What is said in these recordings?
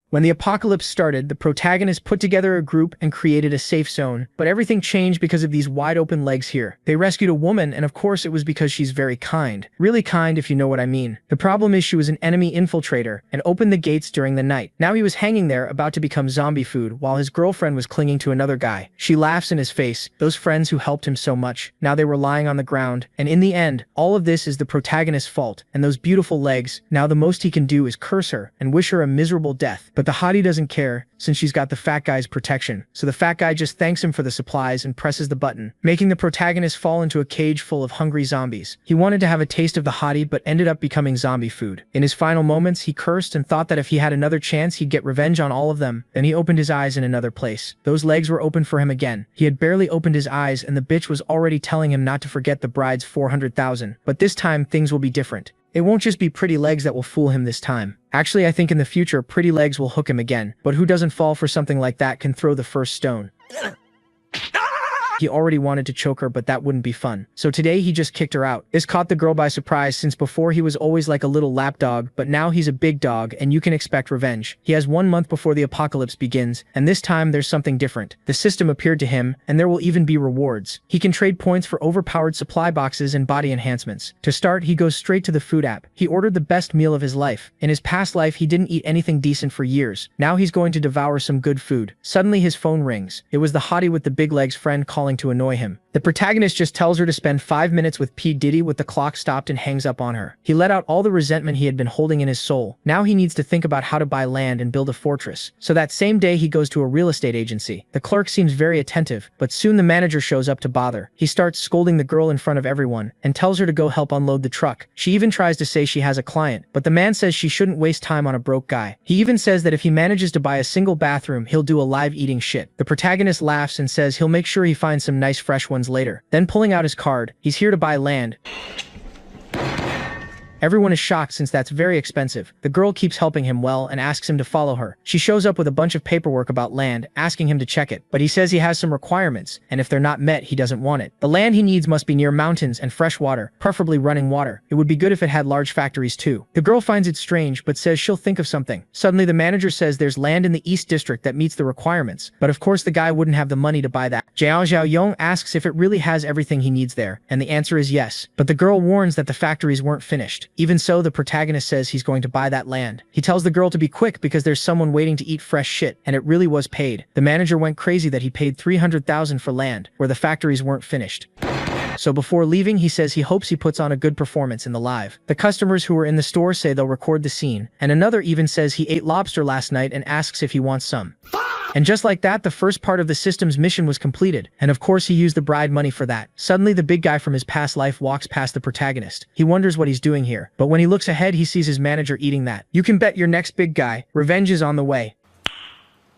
When the apocalypse started, the protagonist put together a group and created a safe zone, but everything changed because of these wide-open legs here. They rescued a woman, and of course it was because she's very kind. Really kind, if you know what I mean. The problem is she was an enemy infiltrator and opened the gates during the night. Now he was hanging there, about to become zombie food, while his girlfriend was clinging to another guy. She laughs in his face, those friends who helped him so much. Now they were lying on the ground, and in the end, all of this is the protagonist's fault, and those beautiful legs. Now the most he can do is curse her and wish her a miserable death. But the hottie doesn't care, since she's got the fat guy's protection. So the fat guy just thanks him for the supplies and presses the button, making the protagonist fall into a cage full of hungry zombies. He wanted to have a taste of the hottie but ended up becoming zombie food. In his final moments, he cursed and thought that if he had another chance he'd get revenge on all of them. Then he opened his eyes in another place. Those legs were open for him again. He had barely opened his eyes and the bitch was already telling him not to forget the bride's 400,000. But this time things will be different. It won't just be pretty legs that will fool him this time. Actually, I think in the future, pretty legs will hook him again. But who doesn't fall for something like that can throw the first stone. He already wanted to choke her, but that wouldn't be fun. So today he just kicked her out. This caught the girl by surprise, since before he was always like a little lapdog, but now he's a big dog and you can expect revenge. He has 1 month before the apocalypse begins, and this time there's something different. The system appeared to him, and there will even be rewards. He can trade points for overpowered supply boxes and body enhancements. To start, he goes straight to the food app. He ordered the best meal of his life. In his past life, he didn't eat anything decent for years. Now he's going to devour some good food. Suddenly his phone rings. It was the hottie with the big legs friend calling to annoy him. The protagonist just tells her to spend 5 minutes with P. Diddy with the clock stopped and hangs up on her. He let out all the resentment he had been holding in his soul. Now he needs to think about how to buy land and build a fortress. So that same day he goes to a real estate agency. The clerk seems very attentive, but soon the manager shows up to bother. He starts scolding the girl in front of everyone and tells her to go help unload the truck. She even tries to say she has a client, but the man says she shouldn't waste time on a broke guy. He even says that if he manages to buy a single bathroom, he'll do a live eating shit. The protagonist laughs and says he'll make sure he finds some nice fresh ones later. Then pulling out his card, he's here to buy land. Everyone is shocked since that's very expensive. The girl keeps helping him well and asks him to follow her. She shows up with a bunch of paperwork about land, asking him to check it, but he says he has some requirements, and if they're not met, he doesn't want it. The land he needs must be near mountains and fresh water, preferably running water. It would be good if it had large factories too. The girl finds it strange, but says she'll think of something. Suddenly the manager says there's land in the East District that meets the requirements, but of course the guy wouldn't have the money to buy that. Zhao Yong asks if it really has everything he needs there, and the answer is yes, but the girl warns that the factories weren't finished. Even so, the protagonist says he's going to buy that land. He tells the girl to be quick because there's someone waiting to eat fresh shit, and it really was paid. The manager went crazy that he paid 300,000 for land, where the factories weren't finished. So before leaving, he says he hopes he puts on a good performance in the live. The customers who were in the store say they'll record the scene, and another even says he ate lobster last night and asks if he wants some. And just like that, the first part of the system's mission was completed, and of course he used the bride money for that. Suddenly the big guy from his past life walks past the protagonist. He wonders what he's doing here, but when he looks ahead he sees his manager eating that. You can bet your next big guy, revenge is on the way.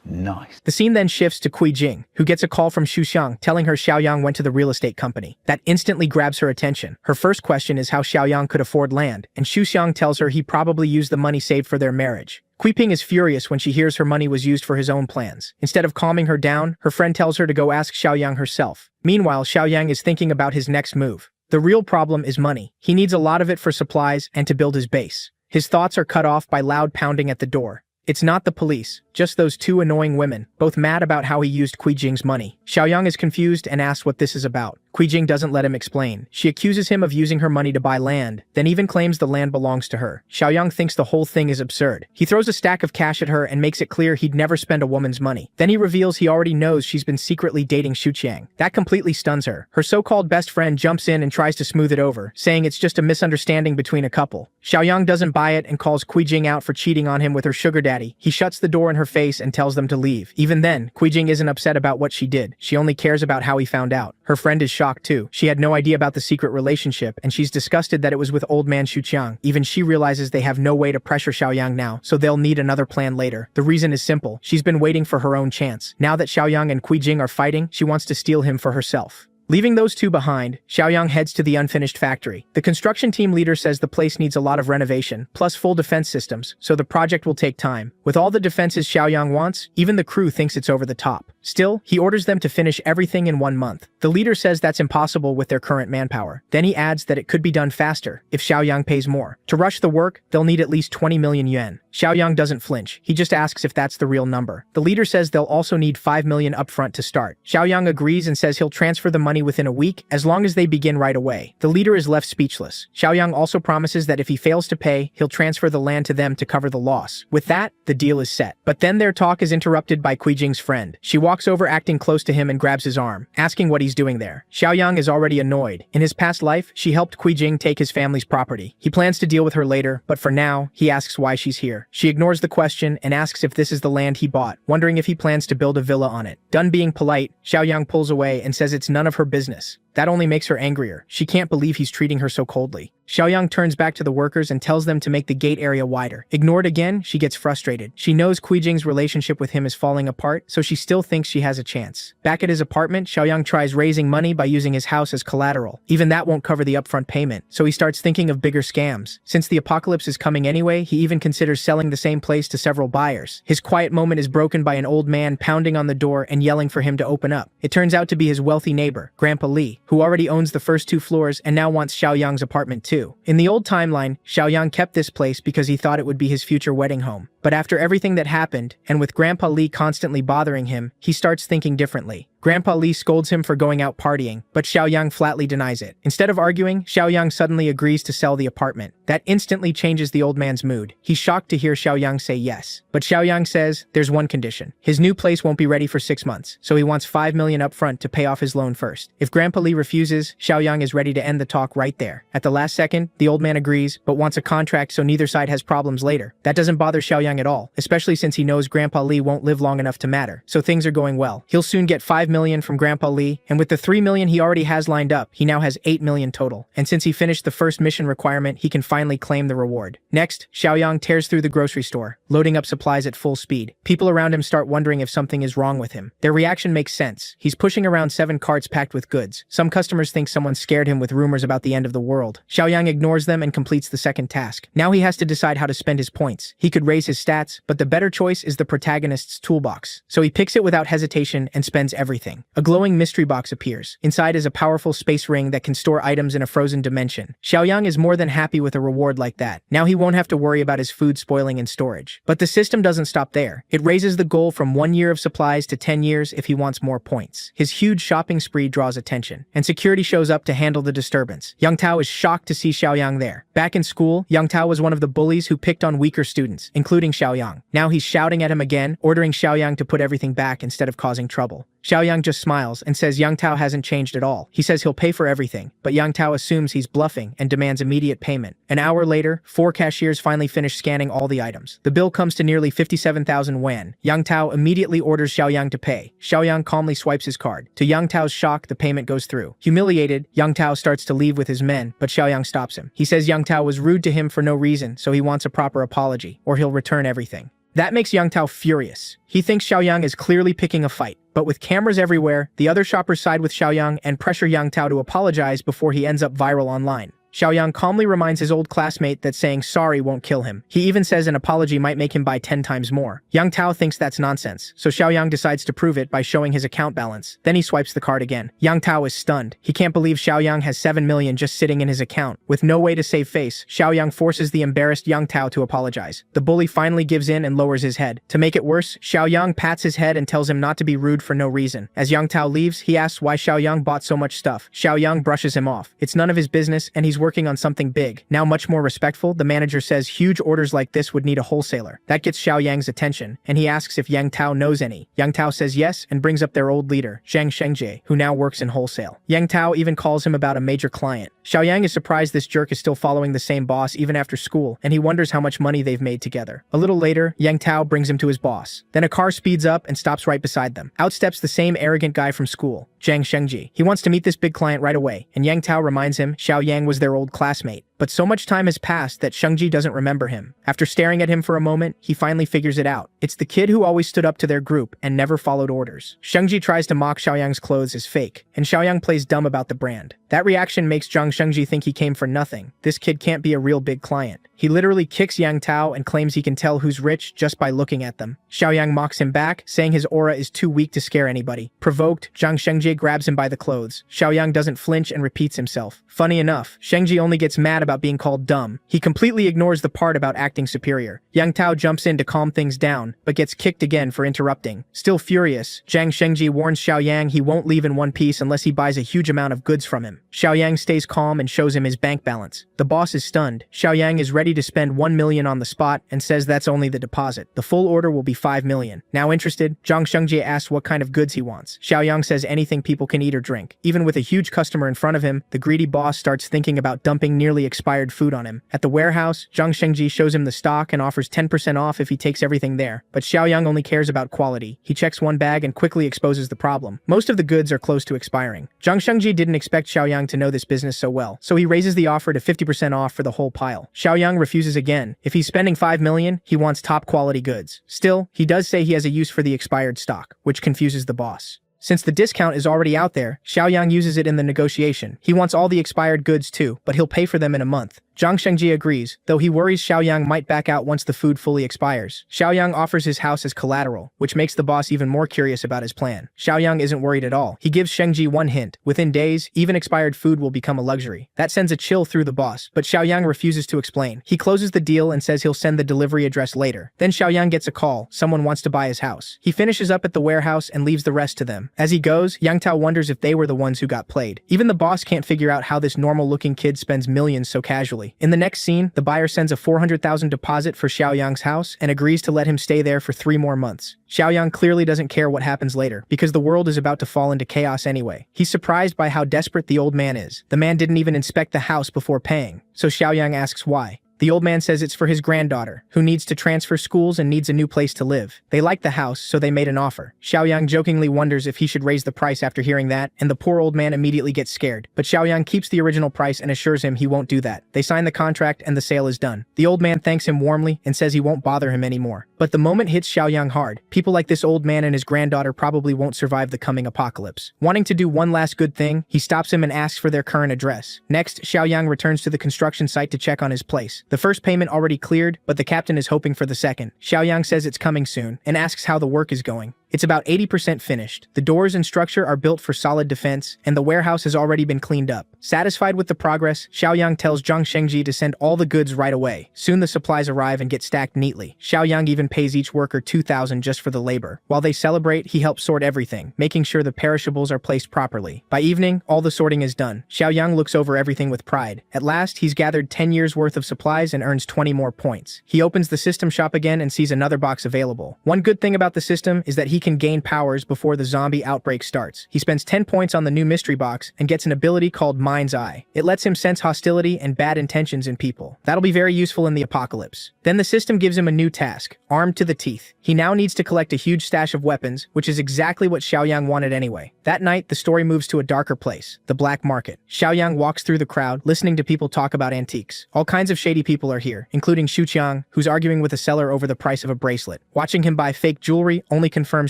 Nice. The scene then shifts to Kui Jing, who gets a call from Xu Xiang telling her Xiaoyang went to the real estate company. That instantly grabs her attention. Her first question is how Xiaoyang could afford land, and Xu Xiang tells her he probably used the money saved for their marriage. Kui Ping is furious when she hears her money was used for his own plans. Instead of calming her down, her friend tells her to go ask Xiaoyang herself. Meanwhile, Xiaoyang is thinking about his next move. The real problem is money. He needs a lot of it for supplies and to build his base. His thoughts are cut off by loud pounding at the door. It's not the police, just those two annoying women, both mad about how he used Kui Jing's money. Xiaoyang is confused and asks what this is about. Kui Jing doesn't let him explain. She accuses him of using her money to buy land, then even claims the land belongs to her. Xiaoyang thinks the whole thing is absurd. He throws a stack of cash at her and makes it clear he'd never spend a woman's money. Then he reveals he already knows she's been secretly dating Xu Qiang. That completely stuns her. Her so-called best friend jumps in and tries to smooth it over, saying it's just a misunderstanding between a couple. Xiaoyang doesn't buy it and calls Kui Jing out for cheating on him with her sugar daddy. He shuts the door in her face and tells them to leave. Even then, Kui Jing isn't upset about what she did. She only cares about how he found out. Her friend is shocked too. She had no idea about the secret relationship, and she's disgusted that it was with old man Xu Qiang. Even she realizes they have no way to pressure Xiaoyang now, so they'll need another plan later. The reason is simple. She's been waiting for her own chance. Now that Xiaoyang and Kui Jing are fighting, she wants to steal him for herself. Leaving those two behind, Xiaoyang heads to the unfinished factory. The construction team leader says the place needs a lot of renovation, plus full defense systems, so the project will take time. With all the defenses Xiaoyang wants, even the crew thinks it's over the top. Still, he orders them to finish everything in 1 month. The leader says that's impossible with their current manpower. Then he adds that it could be done faster if Xiaoyang pays more. To rush the work, they'll need at least 20 million yuan. Xiaoyang doesn't flinch. He just asks if that's the real number. The leader says they'll also need 5 million upfront to start. Xiaoyang agrees and says he'll transfer the money within a week as long as they begin right away. The leader is left speechless. Xiaoyang also promises that if he fails to pay, he'll transfer the land to them to cover the loss. With that, the deal is set. But then their talk is interrupted by Jing's friend. She walks over acting close to him and grabs his arm, asking what he's doing there. Xiaoyang is already annoyed. In his past life, she helped Jing take his family's property. He plans to deal with her later, but for now, he asks why she's here. She ignores the question and asks if this is the land he bought, wondering if he plans to build a villa on it. Done being polite, Xiaoyang pulls away and says it's none of her business. That only makes her angrier. She can't believe he's treating her so coldly. Xiaoyang turns back to the workers and tells them to make the gate area wider. Ignored again, she gets frustrated. She knows Jing's relationship with him is falling apart, so she still thinks she has a chance. Back at his apartment, Xiaoyang tries raising money by using his house as collateral. Even that won't cover the upfront payment, so he starts thinking of bigger scams. Since the apocalypse is coming anyway, he even considers selling the same place to several buyers. His quiet moment is broken by an old man pounding on the door and yelling for him to open up. It turns out to be his wealthy neighbor, Grandpa Li, who already owns the first 2 floors and now wants Xiaoyang's apartment too. In the old timeline, Xiaoyang kept this place because he thought it would be his future wedding home. But after everything that happened, and with Grandpa Li constantly bothering him, he starts thinking differently. Grandpa Li scolds him for going out partying, but Xiaoyang flatly denies it. Instead of arguing, Xiaoyang suddenly agrees to sell the apartment. That instantly changes the old man's mood. He's shocked to hear Xiaoyang say yes. But Xiaoyang says there's one condition. His new place won't be ready for 6 months, so he wants 5 million upfront to pay off his loan first. If Grandpa Li refuses, Xiaoyang is ready to end the talk right there. At the last second, the old man agrees, but wants a contract so neither side has problems later. That doesn't bother Xiaoyang at all, especially since he knows Grandpa Li won't live long enough to matter, so things are going well. He'll soon get 5 million from Grandpa Li, and with the 3 million he already has lined up, he now has 8 million total. And since he finished the first mission requirement, he can finally claim the reward. Next, Xiaoyang tears through the grocery store, loading up supplies at full speed. People around him start wondering if something is wrong with him. Their reaction makes sense. He's pushing around 7 carts packed with goods. Some customers think someone scared him with rumors about the end of the world. Xiaoyang ignores them and completes the second task. Now he has to decide how to spend his points. He could raise his stats, but the better choice is the protagonist's toolbox. So he picks it without hesitation and spends everything. A glowing mystery box appears. Inside is a powerful space ring that can store items in a frozen dimension. Xiaoyang is more than happy with a reward like that. Now he won't have to worry about his food spoiling in storage. But the system doesn't stop there. It raises the goal from 1 year of supplies to 10 years if he wants more points. His huge shopping spree draws attention, and security shows up to handle the disturbance. Yang Tao is shocked to see Xiaoyang there. Back in school, Yang Tao was one of the bullies who picked on weaker students, including Xiaoyang. Now he's shouting at him again, ordering Xiaoyang to put everything back instead of causing trouble. Xiaoyang just smiles and says Yang Tao hasn't changed at all. He says he'll pay for everything, but Yang Tao assumes he's bluffing and demands immediate payment. An hour later, 4 cashiers finally finish scanning all the items. The bill comes to nearly 57,000 yuan. Yang Tao immediately orders Xiaoyang to pay. Xiaoyang calmly swipes his card. To Yang Tao's shock, the payment goes through. Humiliated, Yang Tao starts to leave with his men, but Xiaoyang stops him. He says Yang Tao was rude to him for no reason, so he wants a proper apology, or he'll return everything. That makes Yang Tao furious. He thinks Xiaoyang is clearly picking a fight. But with cameras everywhere, the other shoppers side with Xiaoyang and pressure Yang Tao to apologize before he ends up viral online. Xiaoyang calmly reminds his old classmate that saying sorry won't kill him. He even says an apology might make him buy 10 times more. Yang Tao thinks that's nonsense, so Xiaoyang decides to prove it by showing his account balance. Then he swipes the card again. Yang Tao is stunned. He can't believe Xiaoyang has 7 million just sitting in his account. With no way to save face, Xiaoyang forces the embarrassed Yang Tao to apologize. The bully finally gives in and lowers his head. To make it worse, Xiaoyang pats his head and tells him not to be rude for no reason. As Yang Tao leaves, he asks why Xiaoyang bought so much stuff. Xiaoyang brushes him off. It's none of his business, and he's working on something big. Now much more respectful, the manager says huge orders like this would need a wholesaler. That gets Xiaoyang's attention, and he asks if Yang Tao knows any. Yang Tao says yes and brings up their old leader, Zhang Shengjie, who now works in wholesale. Yang Tao even calls him about a major client. Xiaoyang is surprised this jerk is still following the same boss even after school, and he wonders how much money they've made together. A little later, Yang Tao brings him to his boss. Then a car speeds up and stops right beside them. Out steps the same arrogant guy from school, Zhang Shengjie. He wants to meet this big client right away, and Yang Tao reminds him Xiaoyang was their old classmate. But so much time has passed that Shengji doesn't remember him. After staring at him for a moment, he finally figures it out. It's the kid who always stood up to their group and never followed orders. Shengji tries to mock Xiaoyang's clothes as fake, and Xiaoyang plays dumb about the brand. That reaction makes Shengji think he came for nothing. This kid can't be a real big client. He literally kicks Yang Tao and claims he can tell who's rich just by looking at them. Xiaoyang mocks him back, saying his aura is too weak to scare anybody. Provoked, Shengji grabs him by the clothes. Xiaoyang doesn't flinch and repeats himself. Funny enough, Shengji only gets mad about being called dumb. He completely ignores the part about acting superior. Yang Tao jumps in to calm things down, but gets kicked again for interrupting. Still furious, Shengji warns Xiaoyang he won't leave in one piece unless he buys a huge amount of goods from him. Xiaoyang stays calm and shows him his bank balance. The boss is stunned. Xiaoyang is ready to spend 1 million on the spot and says that's only the deposit. The full order will be 5 million. Now interested, Shengji asks what kind of goods he wants. Xiaoyang says anything people can eat or drink. Even with a huge customer in front of him, the greedy boss starts thinking about dumping nearly expired food on him. At the warehouse, Shengji shows him the stock and offers 10% off if he takes everything there. But Xiaoyang only cares about quality. He checks one bag and quickly exposes the problem. Most of the goods are close to expiring. Shengji didn't expect Xiaoyang to know this business so well, so he raises the offer to 50% off for the whole pile. Xiaoyang refuses again. If he's spending 5 million, he wants top quality goods. Still, he does say he has a use for the expired stock, which confuses the boss. Since the discount is already out there, Xiaoyang uses it in the negotiation. He wants all the expired goods too, but he'll pay for them in a month. Shengji agrees, though he worries Xiaoyang might back out once the food fully expires. Xiaoyang offers his house as collateral, which makes the boss even more curious about his plan. Xiaoyang isn't worried at all. He gives Shengji one hint. Within days, even expired food will become a luxury. That sends a chill through the boss, but Xiaoyang refuses to explain. He closes the deal and says he'll send the delivery address later. Then Xiaoyang gets a call. Someone wants to buy his house. He finishes up at the warehouse and leaves the rest to them. As he goes, Yang Tao wonders if they were the ones who got played. Even the boss can't figure out how this normal-looking kid spends millions so casually. In the next scene, the buyer sends a 400,000 deposit for Xiaoyang's house and agrees to let him stay there for 3 more months. Xiaoyang clearly doesn't care what happens later, because the world is about to fall into chaos anyway. He's surprised by how desperate the old man is. The man didn't even inspect the house before paying, so Xiaoyang asks why. The old man says it's for his granddaughter, who needs to transfer schools and needs a new place to live. They like the house, so they made an offer. Xiaoyang jokingly wonders if he should raise the price after hearing that, and the poor old man immediately gets scared. But Xiaoyang keeps the original price and assures him he won't do that. They sign the contract and the sale is done. The old man thanks him warmly and says he won't bother him anymore. But the moment hits Xiaoyang hard. People like this old man and his granddaughter probably won't survive the coming apocalypse. Wanting to do one last good thing, he stops him and asks for their current address. Next, Xiaoyang returns to the construction site to check on his place. The first payment already cleared, but the captain is hoping for the second. Xiaoyang says it's coming soon and asks how the work is going. It's about 80% finished. The doors and structure are built for solid defense, and the warehouse has already been cleaned up. Satisfied with the progress, Xiaoyang tells Shengji to send all the goods right away. Soon the supplies arrive and get stacked neatly. Xiaoyang even pays each worker 2,000 just for the labor. While they celebrate, he helps sort everything, making sure the perishables are placed properly. By evening, all the sorting is done. Xiaoyang looks over everything with pride. At last, he's gathered 10 years worth of supplies and earns 20 more points. He opens the system shop again and sees another box available. One good thing about the system is that he can gain powers before the zombie outbreak starts. He spends 10 points on the new mystery box and gets an ability called Mind's Eye. It lets him sense hostility and bad intentions in people. That'll be very useful in the apocalypse. Then the system gives him a new task, armed to the teeth. He now needs to collect a huge stash of weapons, which is exactly what Xiaoyang wanted anyway. That night, the story moves to a darker place, the black market. Xiaoyang walks through the crowd, listening to people talk about antiques. All kinds of shady people are here, including Xuqiang, who's arguing with a seller over the price of a bracelet. Watching him buy fake jewelry only confirms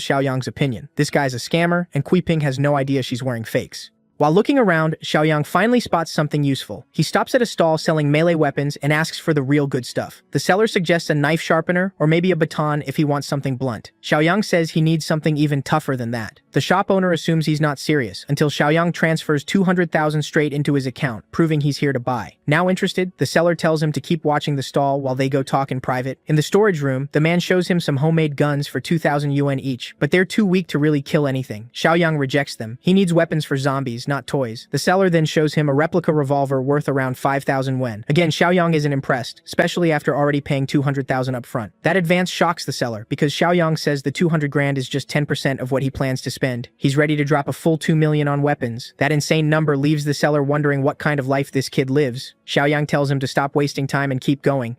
Xiaoyang's opinion. This guy's a scammer, and Kuiping has no idea she's wearing fakes. While looking around, Xiaoyang finally spots something useful. He stops at a stall selling melee weapons and asks for the real good stuff. The seller suggests a knife sharpener or maybe a baton if he wants something blunt. Xiaoyang says he needs something even tougher than that. The shop owner assumes he's not serious until Xiaoyang transfers 200,000 straight into his account, proving he's here to buy. Now interested, the seller tells him to keep watching the stall while they go talk in private. In the storage room, the man shows him some homemade guns for 2,000 yuan each, but they're too weak to really kill anything. Xiaoyang rejects them. He needs weapons for zombies, not toys. The seller then shows him a replica revolver worth around 5,000 yuan. Again, Xiaoyang isn't impressed, especially after already paying 200,000 up front. That advance shocks the seller because Xiaoyang says the 200 grand is just 10% of what he plans to spend. He's ready to drop a full 2 million on weapons. That insane number leaves the seller wondering what kind of life this kid lives. Xiaoyang tells him to stop wasting time and keep going.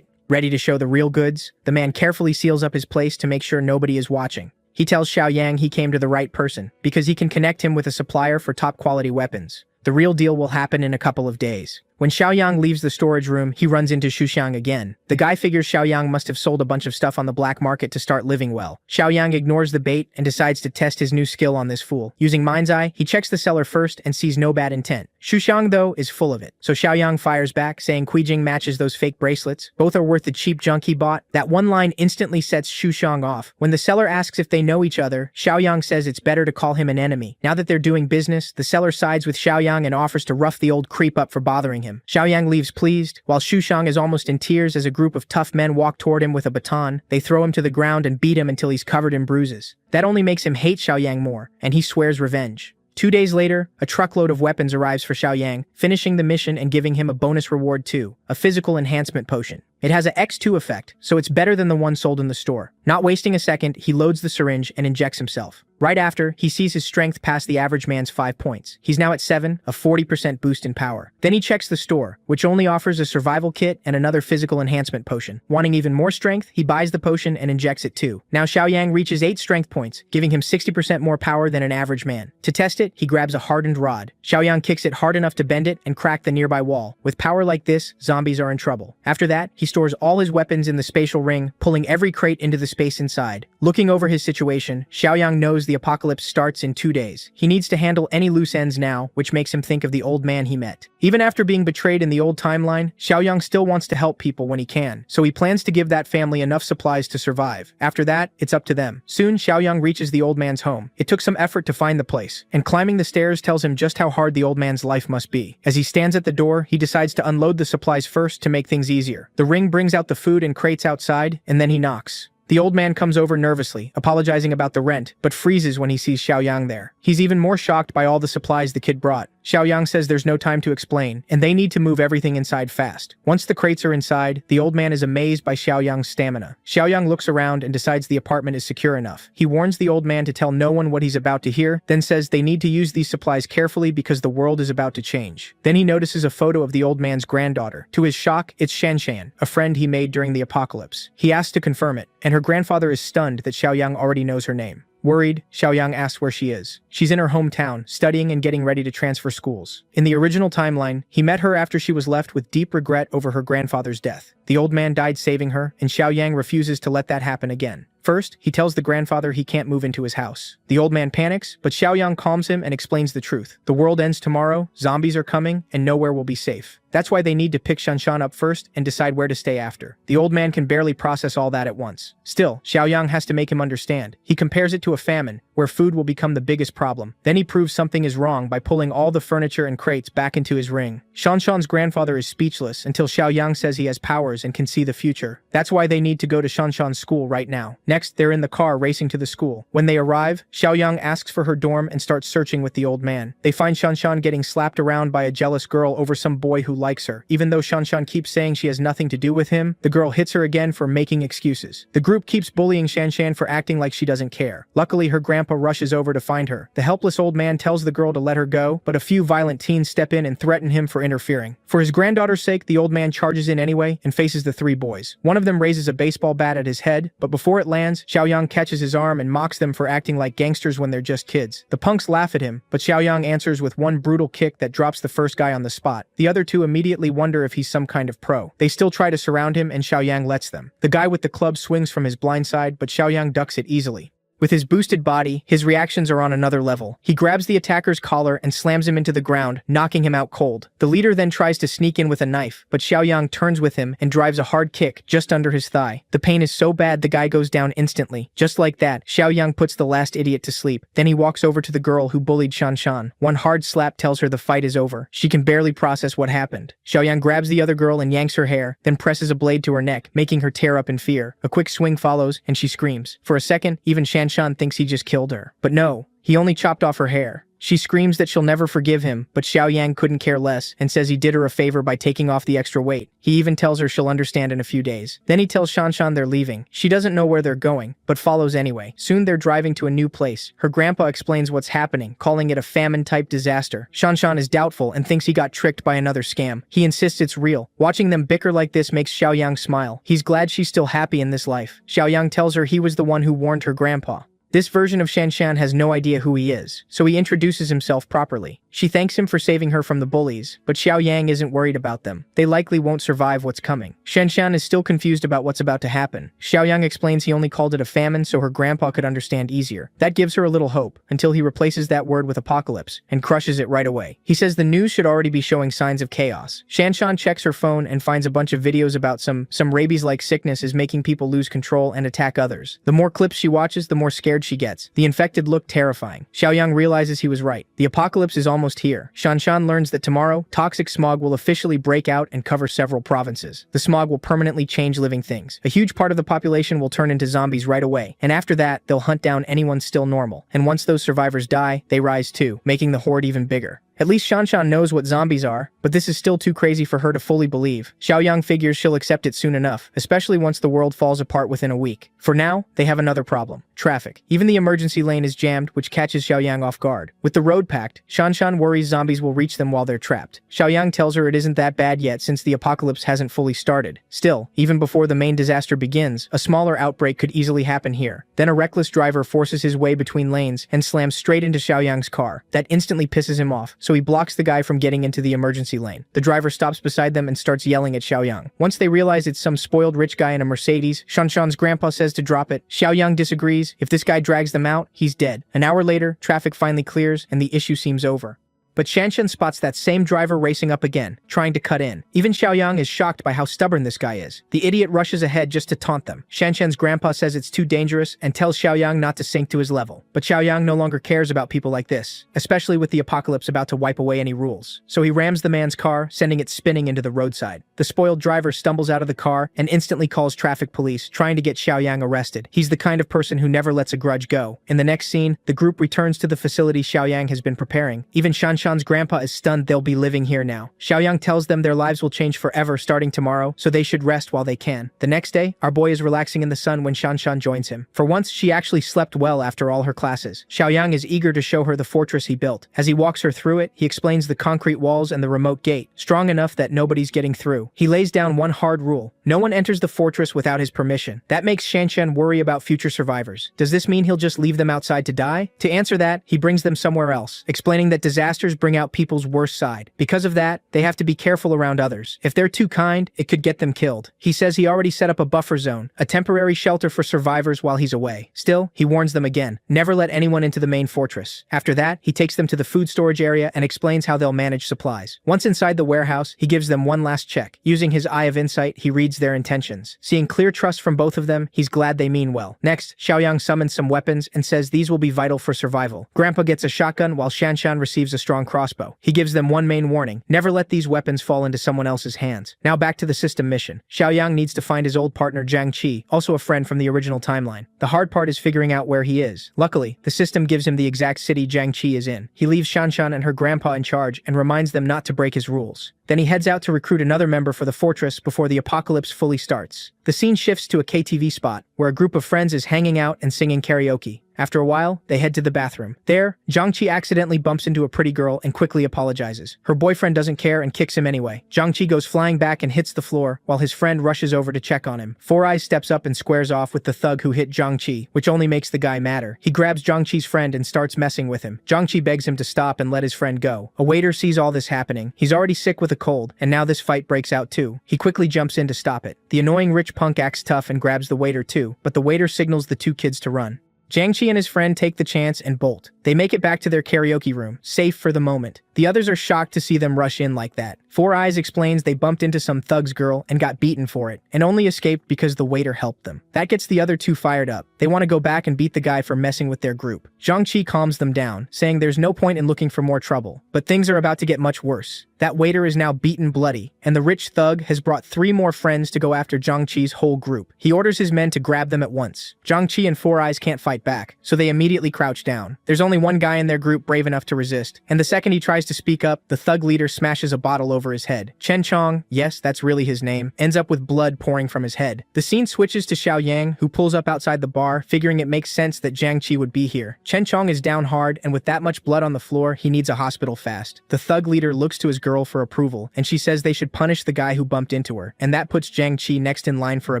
Ready to show the real goods? The man carefully seals up his place to make sure nobody is watching. He tells Xiaoyang he came to the right person, because he can connect him with a supplier for top-quality weapons. The real deal will happen in a couple of days. When Xiaoyang leaves the storage room, he runs into Shuxiang again. The guy figures Xiaoyang must have sold a bunch of stuff on the black market to start living well. Xiaoyang ignores the bait and decides to test his new skill on this fool. Using Mind's Eye, he checks the seller first and sees no bad intent. Shuxiang, though, is full of it. So Xiaoyang fires back, saying Kuijing matches those fake bracelets. Both are worth the cheap junk he bought. That one line instantly sets Shuxiang off. When the seller asks if they know each other, Xiaoyang says it's better to call him an enemy. Now that they're doing business, the seller sides with Xiaoyang and offers to rough the old creep up for bothering him. Xiaoyang leaves pleased, while Shuxiang is almost in tears as a group of tough men walk toward him with a baton. They throw him to the ground and beat him until he's covered in bruises. That only makes him hate Xiaoyang more, and he swears revenge. 2 days later, a truckload of weapons arrives for Xiaoyang, finishing the mission and giving him a bonus reward too, a physical enhancement potion. It has a X2 effect, so it's better than the one sold in the store. Not wasting a second, he loads the syringe and injects himself. Right after, he sees his strength pass the average man's 5 points. He's now at 7, a 40% boost in power. Then he checks the store, which only offers a survival kit and another physical enhancement potion. Wanting even more strength, he buys the potion and injects it too. Now Xiaoyang reaches 8 strength points, giving him 60% more power than an average man. To test it, he grabs a hardened rod. Xiaoyang kicks it hard enough to bend it and crack the nearby wall. With power like this, zombies are in trouble. After that, he stores all his weapons in the spatial ring, pulling every crate into the space inside. Looking over his situation, Xiaoyang knows the apocalypse starts in 2 days. He needs to handle any loose ends now, which makes him think of the old man he met. Even after being betrayed in the old timeline, Xiaoyang still wants to help people when he can, so he plans to give that family enough supplies to survive. After that, it's up to them. Soon, Xiaoyang reaches the old man's home. It took some effort to find the place, and climbing the stairs tells him just how hard the old man's life must be. As he stands at the door, he decides to unload the supplies first to make things easier. The ring brings out the food and crates outside, and then he knocks. The old man comes over nervously, apologizing about the rent, but freezes when he sees Xiaoyang there. He's even more shocked by all the supplies the kid brought. Xiaoyang says there's no time to explain, and they need to move everything inside fast. Once the crates are inside, the old man is amazed by Xiaoyang's stamina. Xiaoyang looks around and decides the apartment is secure enough. He warns the old man to tell no one what he's about to hear, then says they need to use these supplies carefully because the world is about to change. Then he notices a photo of the old man's granddaughter. To his shock, it's Shanshan, a friend he made during the apocalypse. He asks to confirm it, and her grandfather is stunned that Xiaoyang already knows her name. Worried, Xiaoyang asks where she is. She's in her hometown, studying and getting ready to transfer schools. In the original timeline, he met her after she was left with deep regret over her grandfather's death. The old man died saving her, and Xiaoyang refuses to let that happen again. First, he tells the grandfather he can't move into his house. The old man panics, but Xiaoyang calms him and explains the truth. The world ends tomorrow, zombies are coming, and nowhere will be safe. That's why they need to pick Shanshan up first and decide where to stay after. The old man can barely process all that at once. Still, Xiaoyang has to make him understand. He compares it to a famine, where food will become the biggest problem. Then he proves something is wrong by pulling all the furniture and crates back into his ring. Shanshan's grandfather is speechless until Xiaoyang says he has powers and can see the future. That's why they need to go to Shanshan's school right now. Next, they're in the car racing to the school. When they arrive, Xiaoyang asks for her dorm and starts searching with the old man. They find Shanshan getting slapped around by a jealous girl over some boy who likes her. Even though Shanshan keeps saying she has nothing to do with him, the girl hits her again for making excuses. The group keeps bullying Shanshan for acting like she doesn't care. Luckily, her grandpa rushes over to find her. The helpless old man tells the girl to let her go, but a few violent teens step in and threaten him for interfering. For his granddaughter's sake, the old man charges in anyway and faces the 3 boys. One of them raises a baseball bat at his head, but before it lands, Xiaoyang catches his arm and mocks them for acting like gangsters when they're just kids. The punks laugh at him, but Xiaoyang answers with one brutal kick that drops the first guy on the spot. The other 2 immediately wonder if he's some kind of pro. They still try to surround him and Xiaoyang lets them. The guy with the club swings from his blind side, but Xiaoyang ducks it easily. With his boosted body, his reactions are on another level. He grabs the attacker's collar and slams him into the ground, knocking him out cold. The leader then tries to sneak in with a knife, but Xiaoyang turns with him and drives a hard kick just under his thigh. The pain is so bad the guy goes down instantly. Just like that, Xiaoyang puts the last idiot to sleep. Then he walks over to the girl who bullied Shanshan. One hard slap tells her the fight is over. She can barely process what happened. Xiaoyang grabs the other girl and yanks her hair, then presses a blade to her neck, making her tear up in fear. A quick swing follows, and she screams. For a second, even Shanshan thinks he just killed her. But no, he only chopped off her hair. She screams that she'll never forgive him, but Xiaoyang couldn't care less and says he did her a favor by taking off the extra weight. He even tells her she'll understand in a few days. Then he tells Shanshan they're leaving. She doesn't know where they're going, but follows anyway. Soon they're driving to a new place. Her grandpa explains what's happening, calling it a famine-type disaster. Shanshan is doubtful and thinks he got tricked by another scam. He insists it's real. Watching them bicker like this makes Xiaoyang smile. He's glad she's still happy in this life. Xiaoyang tells her he was the one who warned her grandpa. This version of Shanshan has no idea who he is, so he introduces himself properly. She thanks him for saving her from the bullies, but Xiaoyang isn't worried about them. They likely won't survive what's coming. Shenshan is still confused about what's about to happen. Xiaoyang explains he only called it a famine so her grandpa could understand easier. That gives her a little hope, until he replaces that word with apocalypse, and crushes it right away. He says the news should already be showing signs of chaos. Shanshan checks her phone and finds a bunch of videos about some rabies-like sickness is making people lose control and attack others. The more clips she watches, the more scared she gets. The infected look terrifying. Xiaoyang realizes he was right. The apocalypse is almost here. Shanshan learns that tomorrow, toxic smog will officially break out and cover several provinces. The smog will permanently change living things. A huge part of the population will turn into zombies right away, and after that, they'll hunt down anyone still normal. And once those survivors die, they rise too, making the horde even bigger. At least Shanshan knows what zombies are, but this is still too crazy for her to fully believe. Xiaoyang figures she'll accept it soon enough, especially once the world falls apart within a week. For now, they have another problem. Traffic. Even the emergency lane is jammed, which catches Xiaoyang off guard. With the road packed, Shanshan worries zombies will reach them while they're trapped. Xiaoyang tells her it isn't that bad yet since the apocalypse hasn't fully started. Still, even before the main disaster begins, a smaller outbreak could easily happen here. Then a reckless driver forces his way between lanes and slams straight into Xiaoyang's car. That instantly pisses him off, so he blocks the guy from getting into the emergency lane. The driver stops beside them and starts yelling at Xiaoyang. Once they realize it's some spoiled rich guy in a Mercedes, Shanshan's grandpa says to drop it. Xiaoyang disagrees. If this guy drags them out, he's dead. An hour later, traffic finally clears and the issue seems over. But Shanshan spots that same driver racing up again, trying to cut in. Even Xiaoyang is shocked by how stubborn this guy is. The idiot rushes ahead just to taunt them. Shanshan's grandpa says it's too dangerous and tells Xiaoyang not to sink to his level. But Xiaoyang no longer cares about people like this, especially with the apocalypse about to wipe away any rules. So he rams the man's car, sending it spinning into the roadside. The spoiled driver stumbles out of the car and instantly calls traffic police, trying to get Xiaoyang arrested. He's the kind of person who never lets a grudge go. In the next scene, the group returns to the facility Xiaoyang has been preparing. Even Shanshan's grandpa is stunned they'll be living here now. Xiaoyang tells them their lives will change forever starting tomorrow, so they should rest while they can. The next day, our boy is relaxing in the sun when Shanshan joins him. For once, she actually slept well after all her classes. Xiaoyang is eager to show her the fortress he built. As he walks her through it, he explains the concrete walls and the remote gate, strong enough that nobody's getting through. He lays down one hard rule. No one enters the fortress without his permission. That makes Shanshan worry about future survivors. Does this mean he'll just leave them outside to die? To answer that, he brings them somewhere else, explaining that disasters bring out people's worst side. Because of that, they have to be careful around others. If they're too kind, it could get them killed. He says he already set up a buffer zone, a temporary shelter for survivors while he's away. Still, he warns them again, never let anyone into the main fortress. After that, he takes them to the food storage area and explains how they'll manage supplies. Once inside the warehouse, he gives them one last check. Using his eye of insight, he reads their intentions. Seeing clear trust from both of them, he's glad they mean well. Next, Xiaoyang summons some weapons and says these will be vital for survival. Grandpa gets a shotgun while Shanshan receives a strong crossbow. He gives them one main warning: never let these weapons fall into someone else's hands. Now back to the system mission. Xiaoyang needs to find his old partner Jiang Qi, also a friend from the original timeline. The hard part is figuring out where he is. Luckily, the system gives him the exact city Jiang Qi is in. He leaves Shanshan and her grandpa in charge and reminds them not to break his rules. Then he heads out to recruit another member for the fortress before the apocalypse fully starts. The scene shifts to a KTV spot, where a group of friends is hanging out and singing karaoke. After a while, they head to the bathroom. There, Jiang Qi accidentally bumps into a pretty girl and quickly apologizes. Her boyfriend doesn't care and kicks him anyway. Jiang Qi goes flying back and hits the floor, while his friend rushes over to check on him. Four Eyes steps up and squares off with the thug who hit Jiang Qi, which only makes the guy madder. He grabs Jiang Qi's friend and starts messing with him. Jiang Qi begs him to stop and let his friend go. A waiter sees all this happening. He's already sick with a cold, and now this fight breaks out too. He quickly jumps in to stop it. The annoying rich punk acts tough and grabs the waiter too, but the waiter signals the two kids to run. Jiang Qi and his friend take the chance and bolt. They make it back to their karaoke room, safe for the moment. The others are shocked to see them rush in like that. Four Eyes explains they bumped into some thug's girl and got beaten for it, and only escaped because the waiter helped them. That gets the other two fired up. They want to go back and beat the guy for messing with their group. Jiang Qi calms them down, saying there's no point in looking for more trouble. But things are about to get much worse. That waiter is now beaten bloody, and the rich thug has brought 3 more friends to go after Jiang Qi's whole group. He orders his men to grab them at once. Jiang Qi and Four Eyes can't fight back, so they immediately crouch down. There's only one guy in their group brave enough to resist, and the second he tries to speak up, the thug leader smashes a bottle over his head. Chen Chong, yes, that's really his name, ends up with blood pouring from his head. The scene switches to Xiaoyang, who pulls up outside the bar, figuring it makes sense that Jiang Qi would be here. Chen Chong is down hard, and with that much blood on the floor, he needs a hospital fast. The thug leader looks to his girl for approval, and she says they should punish the guy who bumped into her, and that puts Jiang Qi next in line for a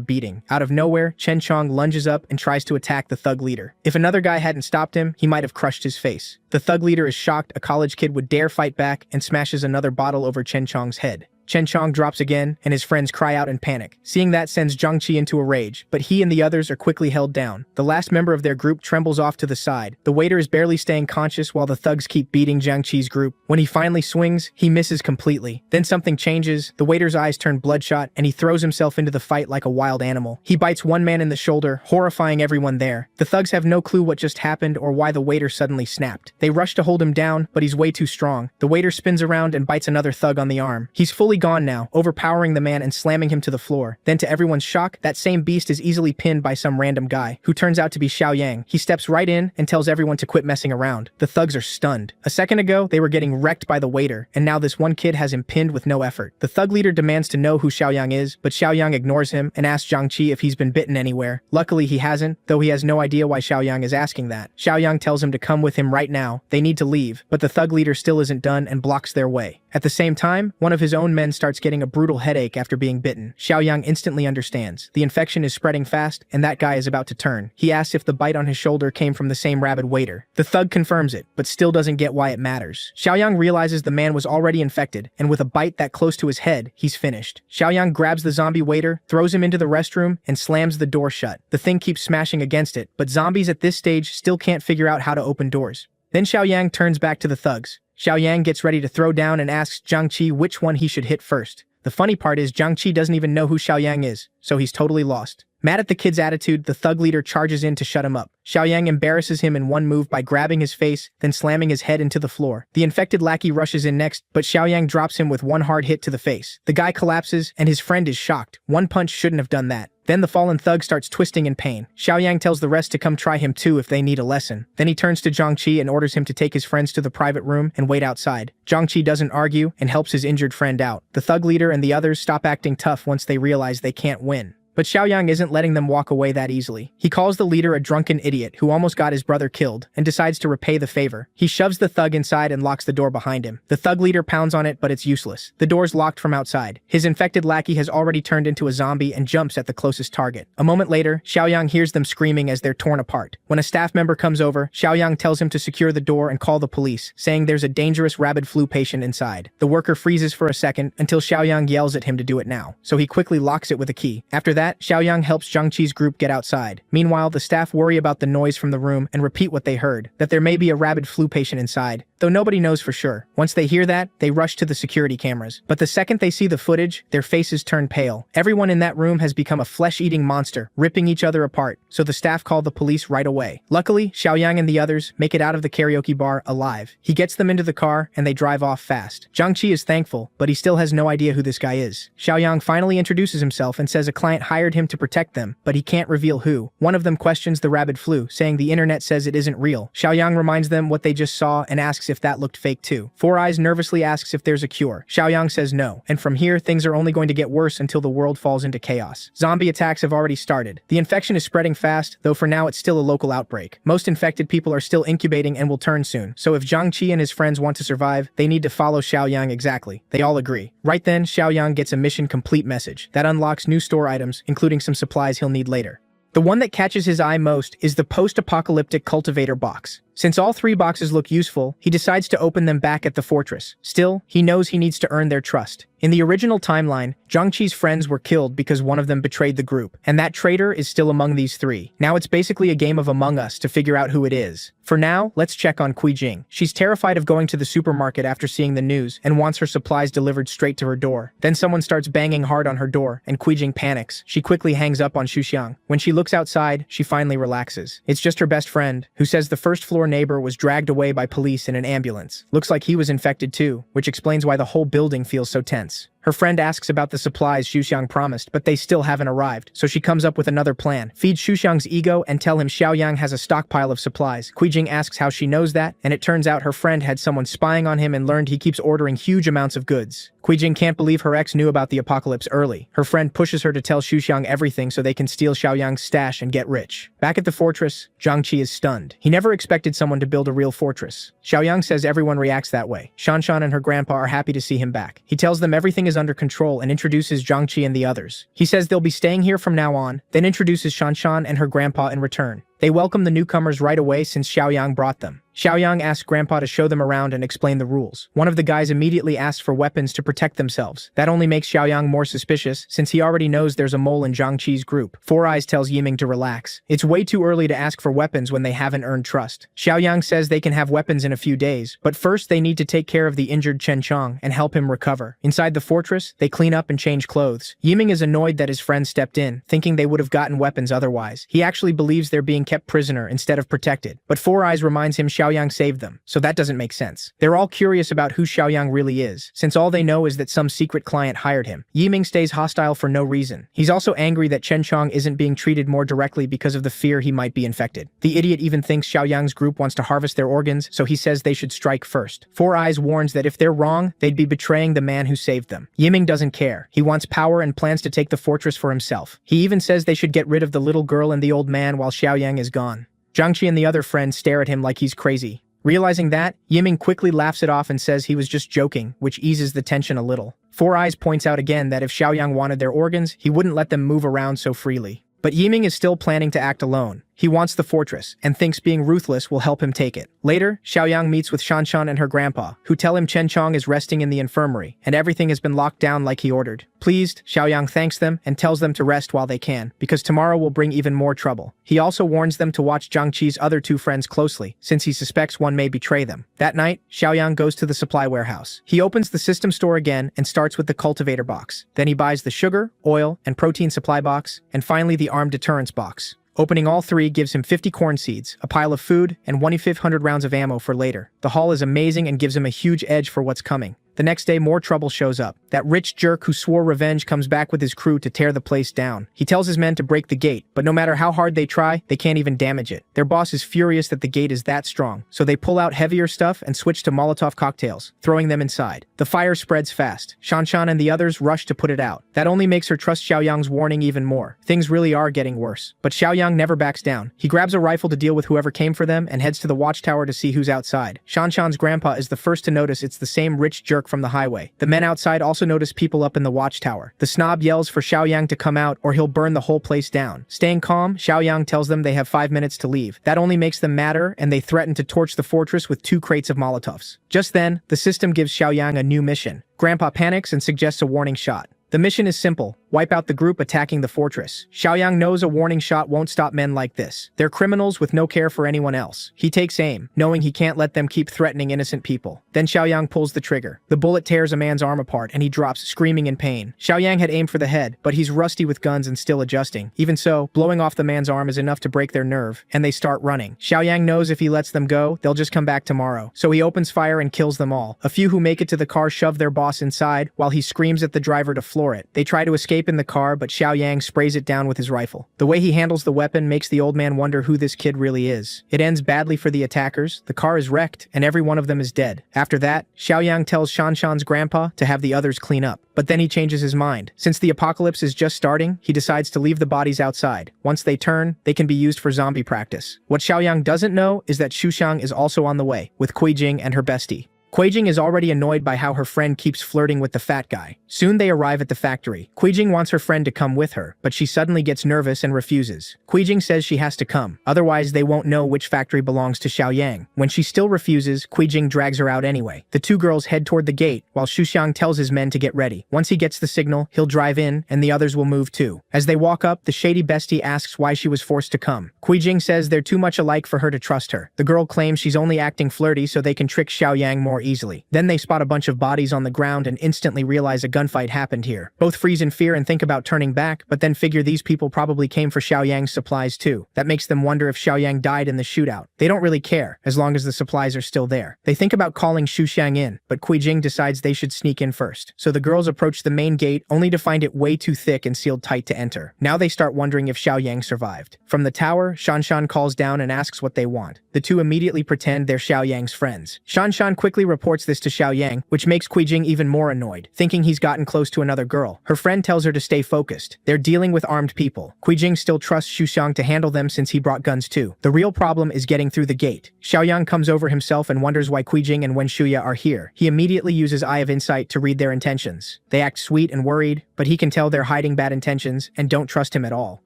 beating. Out of nowhere, Chen Chong lunges up and tries to attack the thug leader. If another guy hadn't stopped him, he might have crushed his face. The thug leader is shocked a college kid would dare fight back and smashes another bottle over Chen Chong's head. Chen Chong drops again, and his friends cry out in panic. Seeing that sends Zhang-Chi into a rage, but he and the others are quickly held down. The last member of their group trembles off to the side. The waiter is barely staying conscious while the thugs keep beating Zhang-Chi's group. When he finally swings, he misses completely. Then something changes, the waiter's eyes turn bloodshot, and he throws himself into the fight like a wild animal. He bites one man in the shoulder, horrifying everyone there. The thugs have no clue what just happened or why the waiter suddenly snapped. They rush to hold him down, but he's way too strong. The waiter spins around and bites another thug on the arm. He's fully gone now, overpowering the man and slamming him to the floor. Then to everyone's shock, that same beast is easily pinned by some random guy, who turns out to be Xiaoyang. He steps right in and tells everyone to quit messing around. The thugs are stunned. A second ago, they were getting wrecked by the waiter, and now this one kid has him pinned with no effort. The thug leader demands to know who Xiaoyang is, but Xiaoyang ignores him and asks Zhang-Chi if he's been bitten anywhere. Luckily, he hasn't, though he has no idea why Xiaoyang is asking that. Xiaoyang tells him to come with him right now. They need to leave, but the thug leader still isn't done and blocks their way. At the same time, one of his own men starts getting a brutal headache after being bitten. Xiaoyang instantly understands. The infection is spreading fast, and that guy is about to turn. He asks if the bite on his shoulder came from the same rabid waiter. The thug confirms it, but still doesn't get why it matters. Xiaoyang realizes the man was already infected, and with a bite that close to his head, he's finished. Xiaoyang grabs the zombie waiter, throws him into the restroom, and slams the door shut. The thing keeps smashing against it, but zombies at this stage still can't figure out how to open doors. Then Xiaoyang turns back to the thugs. Xiaoyang gets ready to throw down and asks Zhang-Chi which one he should hit first. The funny part is Zhang-Chi doesn't even know who Xiaoyang is, so he's totally lost. Mad at the kid's attitude, the thug leader charges in to shut him up. Xiaoyang embarrasses him in one move by grabbing his face, then slamming his head into the floor. The infected lackey rushes in next, but Xiaoyang drops him with one hard hit to the face. The guy collapses, and his friend is shocked. One punch shouldn't have done that. Then the fallen thug starts twisting in pain. Xiaoyang tells the rest to come try him too if they need a lesson. Then he turns to Zhang-Chi and orders him to take his friends to the private room and wait outside. Zhang-Chi doesn't argue and helps his injured friend out. The thug leader and the others stop acting tough once they realize they can't win. But Xiaoyang isn't letting them walk away that easily. He calls the leader a drunken idiot who almost got his brother killed and decides to repay the favor. He shoves the thug inside and locks the door behind him. The thug leader pounds on it, but it's useless. The door's locked from outside. His infected lackey has already turned into a zombie and jumps at the closest target. A moment later, Xiaoyang hears them screaming as they're torn apart. When a staff member comes over, Xiaoyang tells him to secure the door and call the police, saying there's a dangerous rabid flu patient inside. The worker freezes for a second until Xiaoyang yells at him to do it now, so he quickly locks it with a key. After that, Xiaoyang helps Zhang-Chi's group get outside. Meanwhile, the staff worry about the noise from the room and repeat what they heard, that there may be a rabid flu patient inside, though nobody knows for sure. Once they hear that, they rush to the security cameras. But the second they see the footage, their faces turn pale. Everyone in that room has become a flesh-eating monster, ripping each other apart, so the staff call the police right away. Luckily, Xiaoyang and the others make it out of the karaoke bar alive. He gets them into the car, and they drive off fast. Zhang-Chi is thankful, but he still has no idea who this guy is. Xiaoyang finally introduces himself and says a client hired him to protect them, but he can't reveal who. One of them questions the rabid flu, saying the internet says it isn't real. Xiaoyang reminds them what they just saw and asks if that looked fake too. Four Eyes nervously asks if there's a cure. Xiaoyang says no, and from here things are only going to get worse until the world falls into chaos. Zombie attacks have already started. The infection is spreading fast, though for now it's still a local outbreak. Most infected people are still incubating and will turn soon, so if Zhang-Chi and his friends want to survive, they need to follow Xiaoyang exactly. They all agree. Right then, Xiaoyang gets a mission complete message that unlocks new store items, including some supplies he'll need later. The one that catches his eye most is the post-apocalyptic cultivator box. Since all three boxes look useful, he decides to open them back at the fortress. Still, he knows he needs to earn their trust. In the original timeline, Zhang-Chi's friends were killed because one of them betrayed the group, and that traitor is still among these three. Now it's basically a game of Among Us to figure out who it is. For now, let's check on Jing. She's terrified of going to the supermarket after seeing the news and wants her supplies delivered straight to her door. Then someone starts banging hard on her door, and Jing panics. She quickly hangs up on Xuxiang. When she looks outside, she finally relaxes. It's just her best friend, who says the first-floor neighbor was dragged away by police in an ambulance. Looks like he was infected too, which explains why the whole building feels so tense. Her friend asks about the supplies Xuxiang promised, but they still haven't arrived, so she comes up with another plan. Feed Xuxiang's ego and tell him Xiaoyang has a stockpile of supplies. Jing asks how she knows that, and it turns out her friend had someone spying on him and learned he keeps ordering huge amounts of goods. Jing can't believe her ex knew about the apocalypse early. Her friend pushes her to tell Xuxiang everything so they can steal Xiaoyang's stash and get rich. Back at the fortress, Zhang-Chi is stunned. He never expected someone to build a real fortress. Xiaoyang says everyone reacts that way. Shanshan and her grandpa are happy to see him back. He tells them everything is under control and introduces Zhang-Chi and the others. He says they'll be staying here from now on, then introduces Shanshan and her grandpa in return. They welcome the newcomers right away since Xiaoyang brought them. Xiaoyang asks Grandpa to show them around and explain the rules. One of the guys immediately asks for weapons to protect themselves. That only makes Xiaoyang more suspicious, since he already knows there's a mole in Zhang Qi's group. Four Eyes tells Yiming to relax. It's way too early to ask for weapons when they haven't earned trust. Xiaoyang says they can have weapons in a few days, but first they need to take care of the injured Chen Chong and help him recover. Inside the fortress, they clean up and change clothes. Yiming is annoyed that his friend stepped in, thinking they would have gotten weapons otherwise. He actually believes they're being kept prisoner instead of protected, but Four Eyes reminds him Xiaoyang saved them, so that doesn't make sense. They're all curious about who Xiaoyang really is, since all they know is that some secret client hired him. Yiming stays hostile for no reason. He's also angry that Chen Chong isn't being treated more directly because of the fear he might be infected. The idiot even thinks Xiaoyang's group wants to harvest their organs, so he says they should strike first. Four Eyes warns that if they're wrong, they'd be betraying the man who saved them. Yiming doesn't care. He wants power and plans to take the fortress for himself. He even says they should get rid of the little girl and the old man while Xiaoyang is gone. Zhang Qi and the other friends stare at him like he's crazy. Realizing that, Yiming quickly laughs it off and says he was just joking, which eases the tension a little. Four Eyes points out again that if Xiaoyang wanted their organs, he wouldn't let them move around so freely. But Yiming is still planning to act alone. He wants the fortress, and thinks being ruthless will help him take it. Later, Xiaoyang meets with Shanshan and her grandpa, who tell him Chen Chong is resting in the infirmary, and everything has been locked down like he ordered. Pleased, Xiaoyang thanks them and tells them to rest while they can, because tomorrow will bring even more trouble. He also warns them to watch Zhang Qi's other two friends closely, since he suspects one may betray them. That night, Xiaoyang goes to the supply warehouse. He opens the system store again and starts with the cultivator box. Then he buys the sugar, oil, and protein supply box, and finally the armed deterrence box. Opening all three gives him 50 corn seeds, a pile of food, and 1,500 rounds of ammo for later. The haul is amazing and gives him a huge edge for what's coming. The next day, more trouble shows up. That rich jerk who swore revenge comes back with his crew to tear the place down. He tells his men to break the gate, but no matter how hard they try, they can't even damage it. Their boss is furious that the gate is that strong, so they pull out heavier stuff and switch to Molotov cocktails, throwing them inside. The fire spreads fast. Shanshan and the others rush to put it out. That only makes her trust Xiaoyang's warning even more. Things really are getting worse. But Xiaoyang never backs down. He grabs a rifle to deal with whoever came for them and heads to the watchtower to see who's outside. Shanshan's grandpa is the first to notice it's the same rich jerk from the highway. The men outside also notice people up in the watchtower. The snob yells for Xiaoyang to come out or he'll burn the whole place down. Staying calm, Xiaoyang tells them they have 5 minutes to leave. That only makes them madder, and they threaten to torch the fortress with 2 crates of Molotovs. Just then, the system gives Xiaoyang a new mission. Grandpa panics and suggests a warning shot. The mission is simple. Wipe out the group attacking the fortress. Xiaoyang knows a warning shot won't stop men like this. They're criminals with no care for anyone else. He takes aim, knowing he can't let them keep threatening innocent people. Then Xiaoyang pulls the trigger. The bullet tears a man's arm apart, and he drops, screaming in pain. Xiaoyang had aimed for the head, but he's rusty with guns and still adjusting. Even so, blowing off the man's arm is enough to break their nerve, and they start running. Xiaoyang knows if he lets them go, they'll just come back tomorrow. So he opens fire and kills them all. A few who make it to the car shove their boss inside, while he screams at the driver to floor it. They try to escape in the car, but Xiaoyang sprays it down with his rifle. The way he handles the weapon makes the old man wonder who this kid really is. It ends badly for the attackers. The car is wrecked, and every one of them is dead. After that, Xiaoyang tells Shanshan's grandpa to have the others clean up. But then he changes his mind. Since the apocalypse is just starting, he decides to leave the bodies outside. Once they turn, they can be used for zombie practice. What Xiaoyang doesn't know is that Xuxiang is also on the way, with Kuijing and her bestie. Kuijing is already annoyed by how her friend keeps flirting with the fat guy. Soon they arrive at the factory. Kuijing wants her friend to come with her, but she suddenly gets nervous and refuses. Kuijing says she has to come, otherwise they won't know which factory belongs to Xiaoyang. When she still refuses, Kuijing drags her out anyway. The two girls head toward the gate, while Xuxiang tells his men to get ready. Once he gets the signal, he'll drive in, and the others will move too. As they walk up, the shady bestie asks why she was forced to come. Kuijing says they're too much alike for her to trust her. The girl claims she's only acting flirty so they can trick Xiaoyang more easily. Then they spot a bunch of bodies on the ground and instantly realize a gunfight happened here. Both freeze in fear and think about turning back, but then figure these people probably came for Xiaoyang's supplies too. That makes them wonder if Xiaoyang died in the shootout. They don't really care, as long as the supplies are still there. They think about calling Xuxiang in, but Kuijing decides they should sneak in first. So the girls approach the main gate, only to find it way too thick and sealed tight to enter. Now they start wondering if Xiaoyang survived. From the tower, Shanshan calls down and asks what they want. The two immediately pretend they're Xiaoyang's friends. Shanshan quickly reports this to Xiaoyang, which makes Kuijing even more annoyed, thinking he's gotten close to another girl. Her friend tells her to stay focused. They're dealing with armed people. Kuijing still trusts Xuxiang to handle them since he brought guns too. The real problem is getting through the gate. Xiaoyang comes over himself and wonders why Kuijing and Wenshuya are here. He immediately uses Eye of Insight to read their intentions. They act sweet and worried, but he can tell they're hiding bad intentions and don't trust him at all.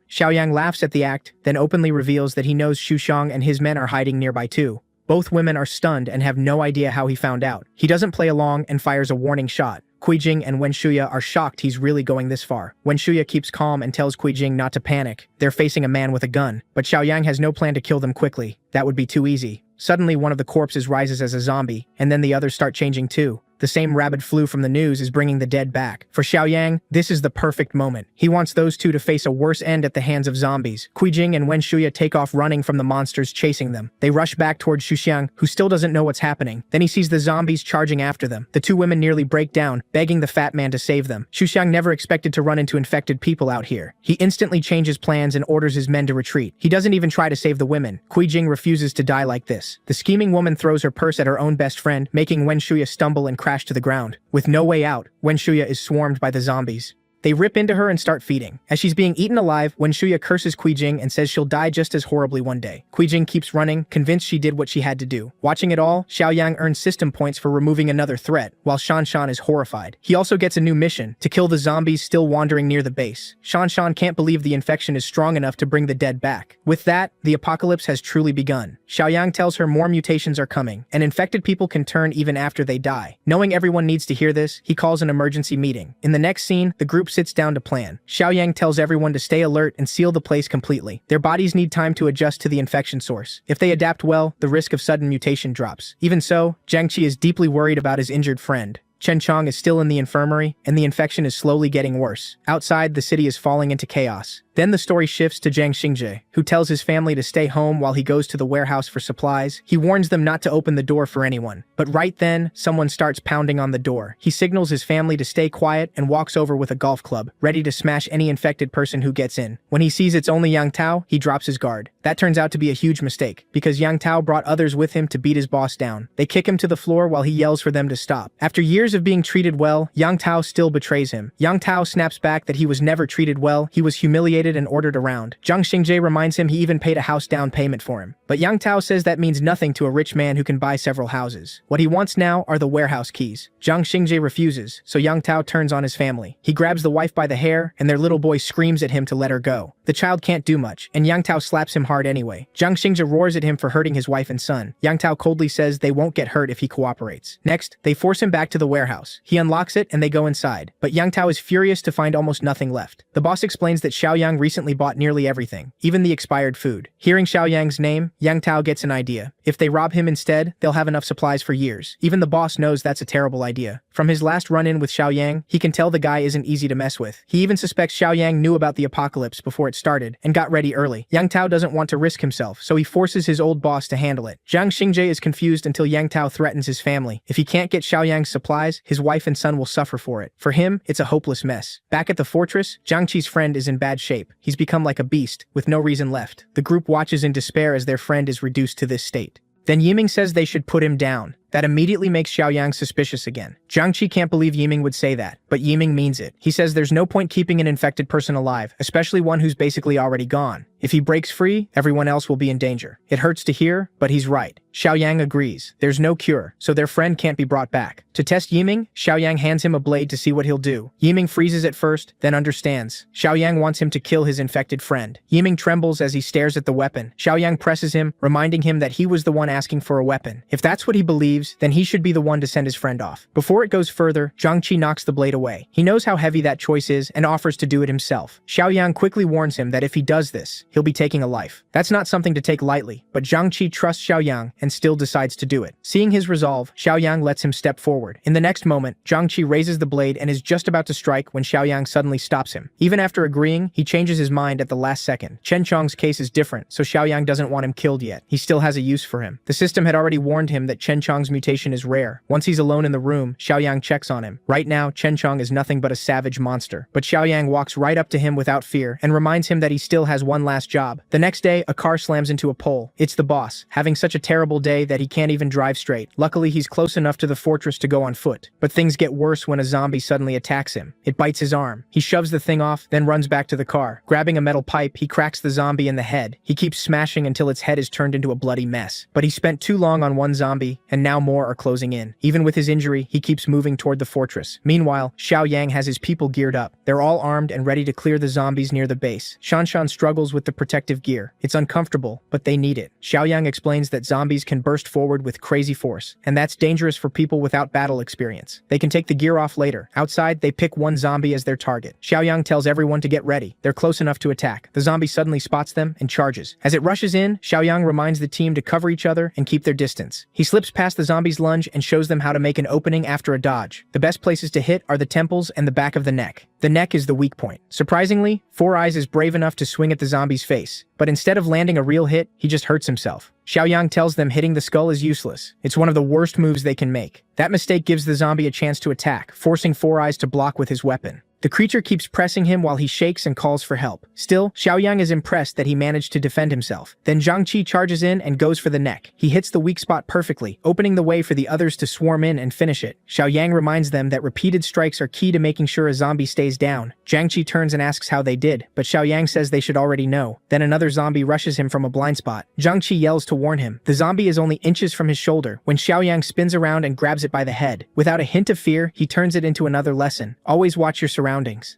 Xiaoyang laughs at the act, then openly reveals that he knows Xuxiang and his men are hiding nearby too. Both women are stunned and have no idea how he found out. He doesn't play along and fires a warning shot. Kuijing and Wenshuya are shocked he's really going this far. Wenshuya keeps calm and tells Kuijing not to panic. They're facing a man with a gun, but Xiaoyang has no plan to kill them quickly. That would be too easy. Suddenly, one of the corpses rises as a zombie, and then the others start changing too. The same rabid flu from the news is bringing the dead back. For Xiaoyang, this is the perfect moment. He wants those two to face a worse end at the hands of zombies. Kuijing and Wenshuya take off running from the monsters chasing them. They rush back towards Xuxiang, who still doesn't know what's happening. Then he sees the zombies charging after them. The two women nearly break down, begging the fat man to save them. Xuxiang never expected to run into infected people out here. He instantly changes plans and orders his men to retreat. He doesn't even try to save the women. Kuijing refuses to die like this. The scheming woman throws her purse at her own best friend, making Wenshuya stumble and crash to the ground. With no way out, Wenshuya is swarmed by the zombies. They rip into her and start feeding. As she's being eaten alive, Wenshuya curses Kuijing and says she'll die just as horribly one day. Kuijing keeps running, convinced she did what she had to do. Watching it all, Xiaoyang earns system points for removing another threat, while Shanshan is horrified. He also gets a new mission, to kill the zombies still wandering near the base. Shanshan can't believe the infection is strong enough to bring the dead back. With that, the apocalypse has truly begun. Xiaoyang tells her more mutations are coming, and infected people can turn even after they die. Knowing everyone needs to hear this, he calls an emergency meeting. In the next scene, the group sits down to plan. Xiaoyang tells everyone to stay alert and seal the place completely. Their bodies need time to adjust to the infection source. If they adapt well, the risk of sudden mutation drops. Even so, Jiangqi is deeply worried about his injured friend. Chen Chong is still in the infirmary, and the infection is slowly getting worse. Outside, the city is falling into chaos. Then the story shifts to Jiang Xingje, who tells his family to stay home while he goes to the warehouse for supplies. He warns them not to open the door for anyone. But right then, someone starts pounding on the door. He signals his family to stay quiet and walks over with a golf club, ready to smash any infected person who gets in. When he sees it's only Yang Tao, he drops his guard. That turns out to be a huge mistake, because Yang Tao brought others with him to beat his boss down. They kick him to the floor while he yells for them to stop. After years of being treated well, Yang Tao still betrays him. Yang Tao snaps back that he was never treated well, he was humiliated and ordered around. Jiang Xingje reminds him he even paid a house down payment for him. But Yang Tao says that means nothing to a rich man who can buy several houses. What he wants now are the warehouse keys. Jiang Xingje refuses, so Yang Tao turns on his family. He grabs the wife by the hair, and their little boy screams at him to let her go. The child can't do much, and Yang Tao slaps him hard anyway. Jiang Xingje roars at him for hurting his wife and son. Yang Tao coldly says they won't get hurt if he cooperates. Next, they force him back to the warehouse. He unlocks it and they go inside. But Yang Tao is furious to find almost nothing left. The boss explains that Xiaoyang recently bought nearly everything, even the expired food. Hearing Xiaoyang's name, Yang Tao gets an idea. If they rob him instead, they'll have enough supplies for years. Even the boss knows that's a terrible idea. From his last run-in with Xiaoyang, he can tell the guy isn't easy to mess with. He even suspects Xiaoyang knew about the apocalypse before it started and got ready early. Yang Tao doesn't want to risk himself, so he forces his old boss to handle it. Jiang Xingje is confused until Yang Tao threatens his family. If he can't get Xiaoyang's supplies, his wife and son will suffer for it. For him, it's a hopeless mess. Back at the fortress, Jiangqi's friend is in bad shape. He's become like a beast, with no reason left. The group watches in despair as their friend is reduced to this state. Then Yiming says they should put him down. That immediately makes Xiaoyang suspicious again. Jiangqi can't believe Yiming would say that, but Yiming means it. He says there's no point keeping an infected person alive, especially one who's basically already gone. If he breaks free, everyone else will be in danger. It hurts to hear, but he's right. Xiaoyang agrees. There's no cure, so their friend can't be brought back. To test Yiming, Xiaoyang hands him a blade to see what he'll do. Yiming freezes at first, then understands. Xiaoyang wants him to kill his infected friend. Yiming trembles as he stares at the weapon. Xiaoyang presses him, reminding him that he was the one asking for a weapon. If that's what he believes, then he should be the one to send his friend off. Before it goes further, Jiangqi knocks the blade away. He knows how heavy that choice is and offers to do it himself. Xiaoyang quickly warns him that if he does this, he'll be taking a life. That's not something to take lightly, but Jiangqi trusts Xiaoyang and still decides to do it. Seeing his resolve, Xiaoyang lets him step forward. In the next moment, Jiangqi raises the blade and is just about to strike when Xiaoyang suddenly stops him. Even after agreeing, he changes his mind at the last second. Chen Chong's case is different, so Xiaoyang doesn't want him killed yet. He still has a use for him. The system had already warned him that Chen Chong's Chong's mutation is rare. Once he's alone in the room, Xiaoyang checks on him. Right now, Chen Chong is nothing but a savage monster. But Xiaoyang walks right up to him without fear and reminds him that he still has one last job. The next day, a car slams into a pole. It's the boss, having such a terrible day that he can't even drive straight. Luckily, he's close enough to the fortress to go on foot. But things get worse when a zombie suddenly attacks him. It bites his arm. He shoves the thing off, then runs back to the car. Grabbing a metal pipe, he cracks the zombie in the head. He keeps smashing until its head is turned into a bloody mess. But he spent too long on one zombie, and now more are closing in. Even with his injury, he keeps moving toward the fortress. Meanwhile, Xiaoyang has his people geared up. They're all armed and ready to clear the zombies near the base. Shanshan struggles with the protective gear. It's uncomfortable, but they need it. Xiaoyang explains that zombies can burst forward with crazy force, and that's dangerous for people without battle experience. They can take the gear off later. Outside, they pick one zombie as their target. Xiaoyang tells everyone to get ready. They're close enough to attack. The zombie suddenly spots them and charges. As it rushes in, Xiaoyang reminds the team to cover each other and keep their distance. He slips past the zombie's lunge and shows them how to make an opening after a dodge. The best places to hit are the temples and the back of the neck. The neck is the weak point. Surprisingly, Four Eyes is brave enough to swing at the zombie's face, but instead of landing a real hit, he just hurts himself. Xiaoyang tells them hitting the skull is useless. It's one of the worst moves they can make. That mistake gives the zombie a chance to attack, forcing Four Eyes to block with his weapon. The creature keeps pressing him while he shakes and calls for help. Still, Xiaoyang is impressed that he managed to defend himself. Then Zhang Qi charges in and goes for the neck. He hits the weak spot perfectly, opening the way for the others to swarm in and finish it. Xiaoyang reminds them that repeated strikes are key to making sure a zombie stays down. Zhang Qi turns and asks how they did, but Xiaoyang says they should already know. Then another zombie rushes him from a blind spot. Zhang Qi yells to warn him. The zombie is only inches from his shoulder when Xiaoyang spins around and grabs it by the head. Without a hint of fear, he turns it into another lesson. Always watch your surroundings.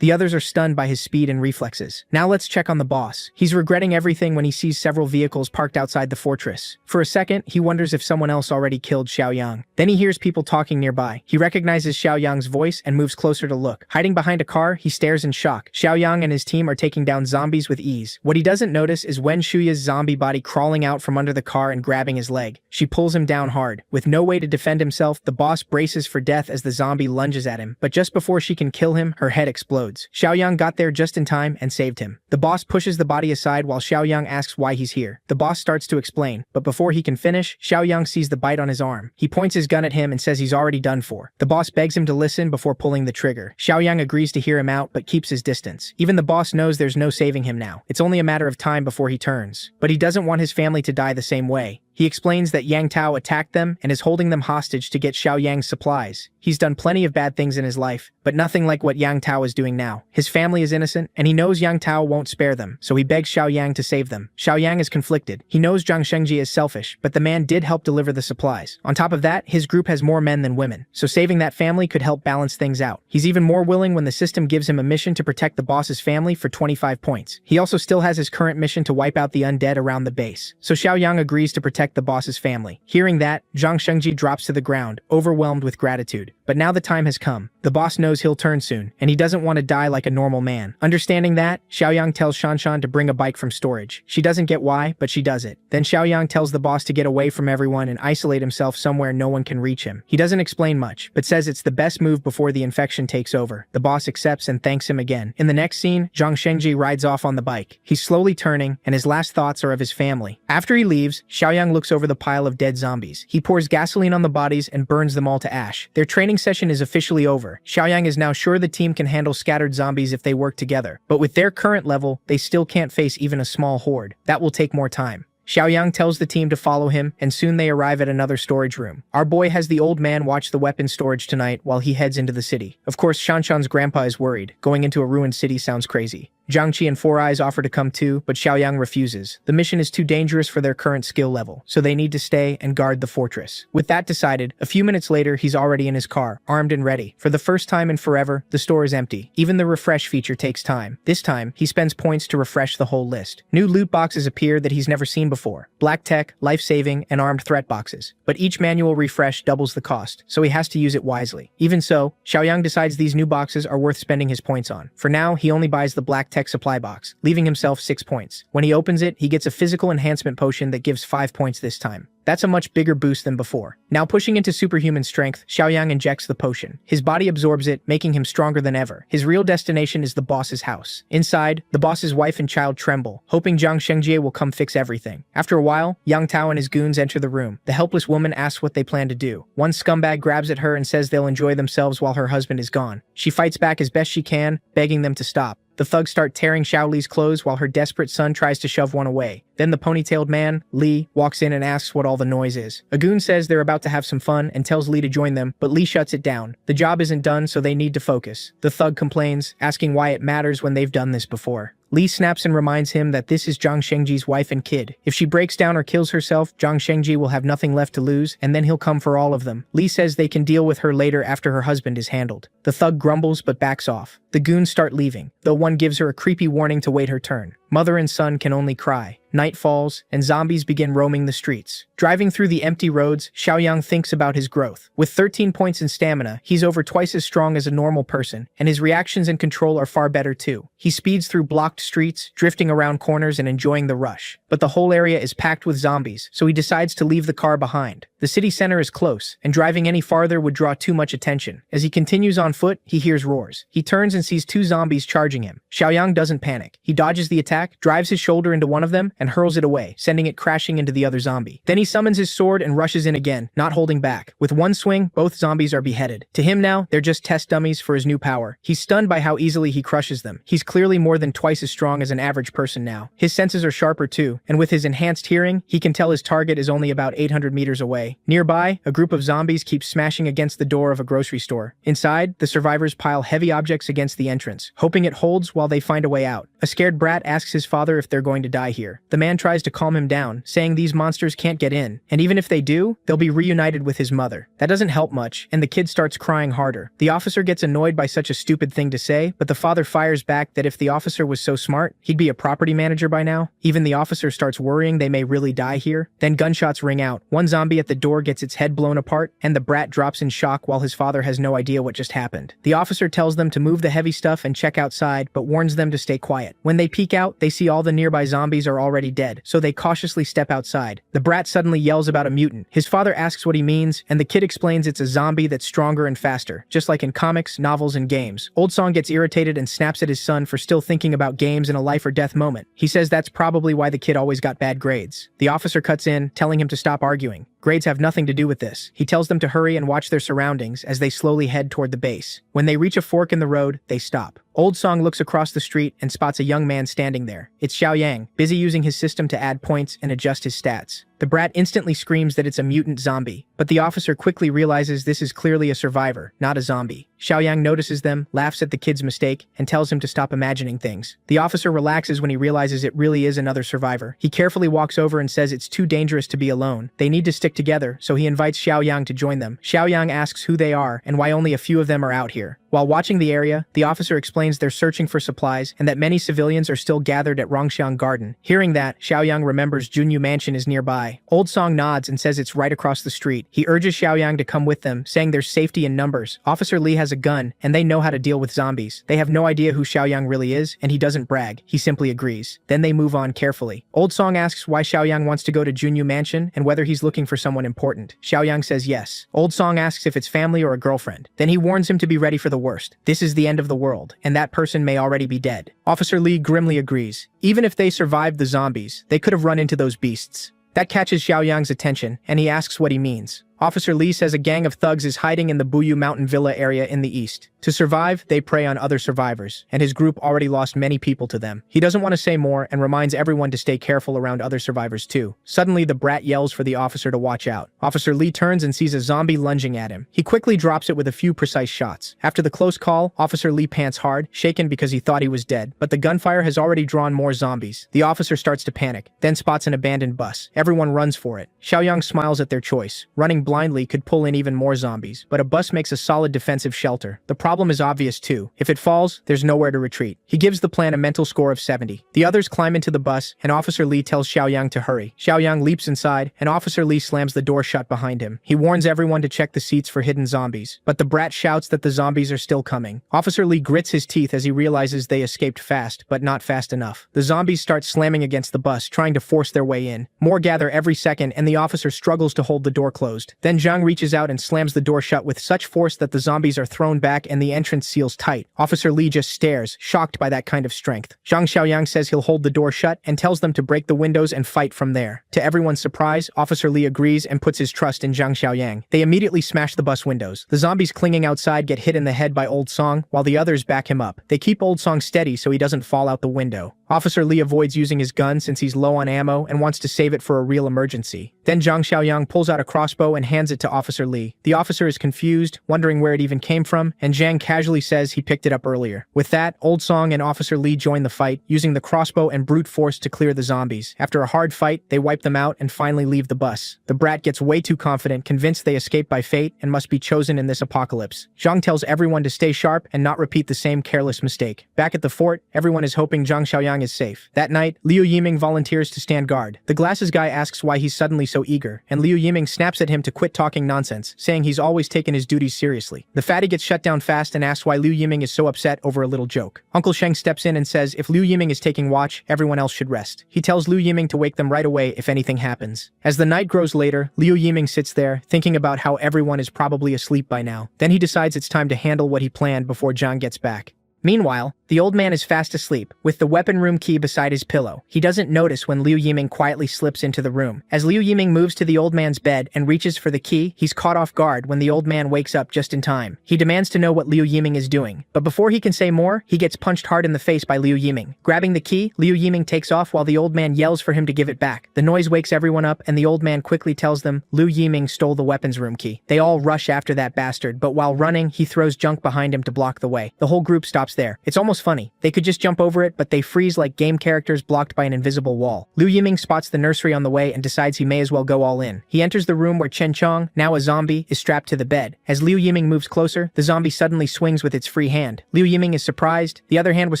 The others are stunned by his speed and reflexes. Now let's check on the boss. He's regretting everything when he sees several vehicles parked outside the fortress. For a second, he wonders if someone else already killed Xiaoyang. Then he hears people talking nearby. He recognizes Xiaoyang's voice and moves closer to look. Hiding behind a car, he stares in shock. Xiaoyang and his team are taking down zombies with ease. What he doesn't notice is Wen Shuya's zombie body crawling out from under the car and grabbing his leg. She pulls him down hard. With no way to defend himself, the boss braces for death as the zombie lunges at him. But just before she can kill him, her head explodes. Xiaoyang got there just in time and saved him. The boss pushes the body aside while Xiaoyang asks why he's here. The boss starts to explain, but before he can finish, Xiaoyang sees the bite on his arm. He points his gun at him and says he's already done for. The boss begs him to listen before pulling the trigger. Xiaoyang agrees to hear him out but keeps his distance. Even the boss knows there's no saving him now. It's only a matter of time before he turns. But he doesn't want his family to die the same way. He explains that Yang Tao attacked them and is holding them hostage to get Xiaoyang's supplies. He's done plenty of bad things in his life, but nothing like what Yang Tao is doing now. His family is innocent, and he knows Yang Tao won't spare them, so he begs Xiaoyang to save them. Xiaoyang is conflicted. He knows Zhang Shengji is selfish, but the man did help deliver the supplies. On top of that, his group has more men than women, so saving that family could help balance things out. He's even more willing when the system gives him a mission to protect the boss's family for 25 points. He also still has his current mission to wipe out the undead around the base, so Xiaoyang agrees to protect the boss's family. Hearing that, Zhang Shengji drops to the ground, overwhelmed with gratitude. But now the time has come. The boss knows he'll turn soon, and he doesn't want to die like a normal man. Understanding that, Xiaoyang tells Shanshan to bring a bike from storage. She doesn't get why, but she does it. Then Xiaoyang tells the boss to get away from everyone and isolate himself somewhere no one can reach him. He doesn't explain much, but says it's the best move before the infection takes over. The boss accepts and thanks him again. In the next scene, Zhang Shengji rides off on the bike. He's slowly turning, and his last thoughts are of his family. After he leaves, Xiaoyang looks over the pile of dead zombies. He pours gasoline on the bodies and burns them all to ash. Their training session is officially over. Xiaoyang is now sure the team can handle scattered zombies if they work together, but with their current level, they still can't face even a small horde. That will take more time. Xiaoyang tells the team to follow him, and soon they arrive at another storage room. Our boy has the old man watch the weapons storage tonight while he heads into the city. Of course, Shanshan's grandpa is worried. Going into a ruined city sounds crazy. Zhang Qi and Four Eyes offer to come too, but Xiaoyang refuses. The mission is too dangerous for their current skill level, so they need to stay and guard the fortress. With that decided, a few minutes later he's already in his car, armed and ready. For the first time in forever, the store is empty. Even the refresh feature takes time. This time, he spends points to refresh the whole list. New loot boxes appear that he's never seen before. Black tech, life-saving, and armed threat boxes. But each manual refresh doubles the cost, so he has to use it wisely. Even so, Xiaoyang decides these new boxes are worth spending his points on. For now, he only buys the black high-tech supply box, leaving himself 6 points. When he opens it, he gets a physical enhancement potion that gives 5 points this time. That's a much bigger boost than before. Now pushing into superhuman strength, Xiaoyang injects the potion. His body absorbs it, making him stronger than ever. His real destination is the boss's house. Inside, the boss's wife and child tremble, hoping Zhang Shengjie will come fix everything. After a while, Yang Tao and his goons enter the room. The helpless woman asks what they plan to do. One scumbag grabs at her and says they'll enjoy themselves while her husband is gone. She fights back as best she can, begging them to stop. The thugs start tearing Xiaoli's clothes while her desperate son tries to shove one away. Then the ponytailed man, Li, walks in and asks what all the noise is. A goon says they're about to have some fun and tells Li to join them, but Li shuts it down. The job isn't done, so they need to focus. The thug complains, asking why it matters when they've done this before. Li snaps and reminds him that this is Zhang Shengjie's wife and kid. If she breaks down or kills herself, Zhang Shengjie will have nothing left to lose, and then he'll come for all of them. Li says they can deal with her later after her husband is handled. The thug grumbles but backs off. The goons start leaving, though one gives her a creepy warning to wait her turn. Mother and son can only cry. Night falls, and zombies begin roaming the streets. Driving through the empty roads, Xiaoyang thinks about his growth. With 13 points in stamina, he's over twice as strong as a normal person, and his reactions and control are far better too. He speeds through blocked streets, drifting around corners and enjoying the rush. But the whole area is packed with zombies, so he decides to leave the car behind. The city center is close, and driving any farther would draw too much attention. As he continues on foot, he hears roars. He turns and sees 2 zombies charging him. Xiaoyang doesn't panic. He dodges the attack, drives his shoulder into one of them, and hurls it away, sending it crashing into the other zombie. Then he summons his sword and rushes in again, not holding back. With one swing, both zombies are beheaded. To him now, they're just test dummies for his new power. He's stunned by how easily he crushes them. He's clearly more than twice as strong as an average person now. His senses are sharper too, and with his enhanced hearing, he can tell his target is only about 800 meters away. Nearby, a group of zombies keeps smashing against the door of a grocery store. Inside, the survivors pile heavy objects against the entrance, hoping it holds while they find a way out. A scared brat asks his father if they're going to die here. The man tries to calm him down, saying these monsters can't get in, and even if they do, they'll be reunited with his mother. That doesn't help much, and the kid starts crying harder. The officer gets annoyed by such a stupid thing to say, but the father fires back that if the officer was so smart, he'd be a property manager by now. Even the officer starts worrying they may really die here. Then gunshots ring out. One zombie at the door gets its head blown apart, and the brat drops in shock while his father has no idea what just happened. The officer tells them to move the heavy stuff and check outside, but warns them to stay quiet. When they peek out, they see all the nearby zombies are already dead, so they cautiously step outside. The brat suddenly yells about a mutant. His father asks what he means, and the kid explains it's a zombie that's stronger and faster, just like in comics, novels, and games. Old Song gets irritated and snaps at his son for still thinking about games in a life or death moment. He says that's probably why the kid always got bad grades. The officer cuts in, telling him to stop arguing. Grades have nothing to do with this. He tells them to hurry and watch their surroundings as they slowly head toward the base. When they reach a fork in the road, they stop. Old Song looks across the street and spots a young man standing there. It's Xiaoyang, busy using his system to add points and adjust his stats. The brat instantly screams that it's a mutant zombie, but the officer quickly realizes this is clearly a survivor, not a zombie. Xiaoyang notices them, laughs at the kid's mistake, and tells him to stop imagining things. The officer relaxes when he realizes it really is another survivor. He carefully walks over and says it's too dangerous to be alone. They need to stick together, so he invites Xiaoyang to join them. Xiaoyang asks who they are and why only a few of them are out here. While watching the area, the officer explains they're searching for supplies and that many civilians are still gathered at Rongxiang Garden. Hearing that, Xiaoyang remembers Junyu Mansion is nearby. Old Song nods and says it's right across the street. He urges Xiaoyang to come with them, saying there's safety in numbers. Officer Li has a gun, and they know how to deal with zombies. They have no idea who Xiaoyang really is, and he doesn't brag. He simply agrees. Then they move on carefully. Old Song asks why Xiaoyang wants to go to Junyu Mansion and whether he's looking for someone important. Xiaoyang says yes. Old Song asks if it's family or a girlfriend. Then he warns him to be ready for the worst. This is the end of the world, and that person may already be dead. Officer Li grimly agrees. Even if they survived the zombies, they could have run into those beasts. That catches Xiaoyang's attention, and he asks what he means. Officer Li says a gang of thugs is hiding in the Buyu Mountain Villa area in the east. To survive, they prey on other survivors, and his group already lost many people to them. He doesn't want to say more and reminds everyone to stay careful around other survivors too. Suddenly, the brat yells for the officer to watch out. Officer Li turns and sees a zombie lunging at him. He quickly drops it with a few precise shots. After the close call, Officer Li pants hard, shaken because he thought he was dead, but the gunfire has already drawn more zombies. The officer starts to panic, then spots an abandoned bus. Everyone runs for it. Xiaoyang smiles at their choice, running blindly could pull in even more zombies, but a bus makes a solid defensive shelter. The problem is obvious too. If it falls, there's nowhere to retreat. He gives the plan a mental score of 70. The others climb into the bus, and Officer Lee tells Xiaoyang to hurry. Xiaoyang leaps inside, and Officer Lee slams the door shut behind him. He warns everyone to check the seats for hidden zombies, but the brat shouts that the zombies are still coming. Officer Lee grits his teeth as he realizes they escaped fast, but not fast enough. The zombies start slamming against the bus, trying to force their way in. More gather every second, and the officer struggles to hold the door closed. Then Zhang reaches out and slams the door shut with such force that the zombies are thrown back and the entrance seals tight. Officer Lee just stares, shocked by that kind of strength. Zhang Xiaoyang says he'll hold the door shut and tells them to break the windows and fight from there. To everyone's surprise, Officer Lee agrees and puts his trust in Zhang Xiaoyang. They immediately smash the bus windows. The zombies clinging outside get hit in the head by Old Song, while the others back him up. They keep Old Song steady so he doesn't fall out the window. Officer Lee avoids using his gun since he's low on ammo and wants to save it for a real emergency. Then Zhang Xiaoyang pulls out a crossbow and hands it to Officer Lee. The officer is confused, wondering where it even came from, and Zhang casually says he picked it up earlier. With that, Old Song and Officer Lee join the fight, using the crossbow and brute force to clear the zombies. After a hard fight, they wipe them out and finally leave the bus. The brat gets way too confident, convinced they escaped by fate and must be chosen in this apocalypse. Zhang tells everyone to stay sharp and not repeat the same careless mistake. Back at the fort, everyone is hoping Zhang Xiaoyang is safe. That night, Liu Yiming volunteers to stand guard. The glasses guy asks why he's suddenly so eager, and Liu Yiming snaps at him to quit talking nonsense, saying he's always taken his duties seriously. The fatty gets shut down fast and asks why Liu Yiming is so upset over a little joke. Uncle Sheng steps in and says if Liu Yiming is taking watch, everyone else should rest. He tells Liu Yiming to wake them right away if anything happens. As the night grows later, Liu Yiming sits there, thinking about how everyone is probably asleep by now. Then he decides it's time to handle what he planned before Zhang gets back. Meanwhile, the old man is fast asleep, with the weapon room key beside his pillow. He doesn't notice when Liu Yiming quietly slips into the room. As Liu Yiming moves to the old man's bed and reaches for the key, he's caught off guard when the old man wakes up just in time. He demands to know what Liu Yiming is doing, but before he can say more, he gets punched hard in the face by Liu Yiming. Grabbing the key, Liu Yiming takes off while the old man yells for him to give it back. The noise wakes everyone up, and the old man quickly tells them Liu Yiming stole the weapons room key. They all rush after that bastard, but while running, he throws junk behind him to block the way. The whole group stops there. It's almost funny. They could just jump over it, but they freeze like game characters blocked by an invisible wall. Liu Yiming spots the nursery on the way and decides he may as well go all in. He enters the room where Chen Chong, now a zombie, is strapped to the bed. As Liu Yiming moves closer, the zombie suddenly swings with its free hand. Liu Yiming is surprised. The other hand was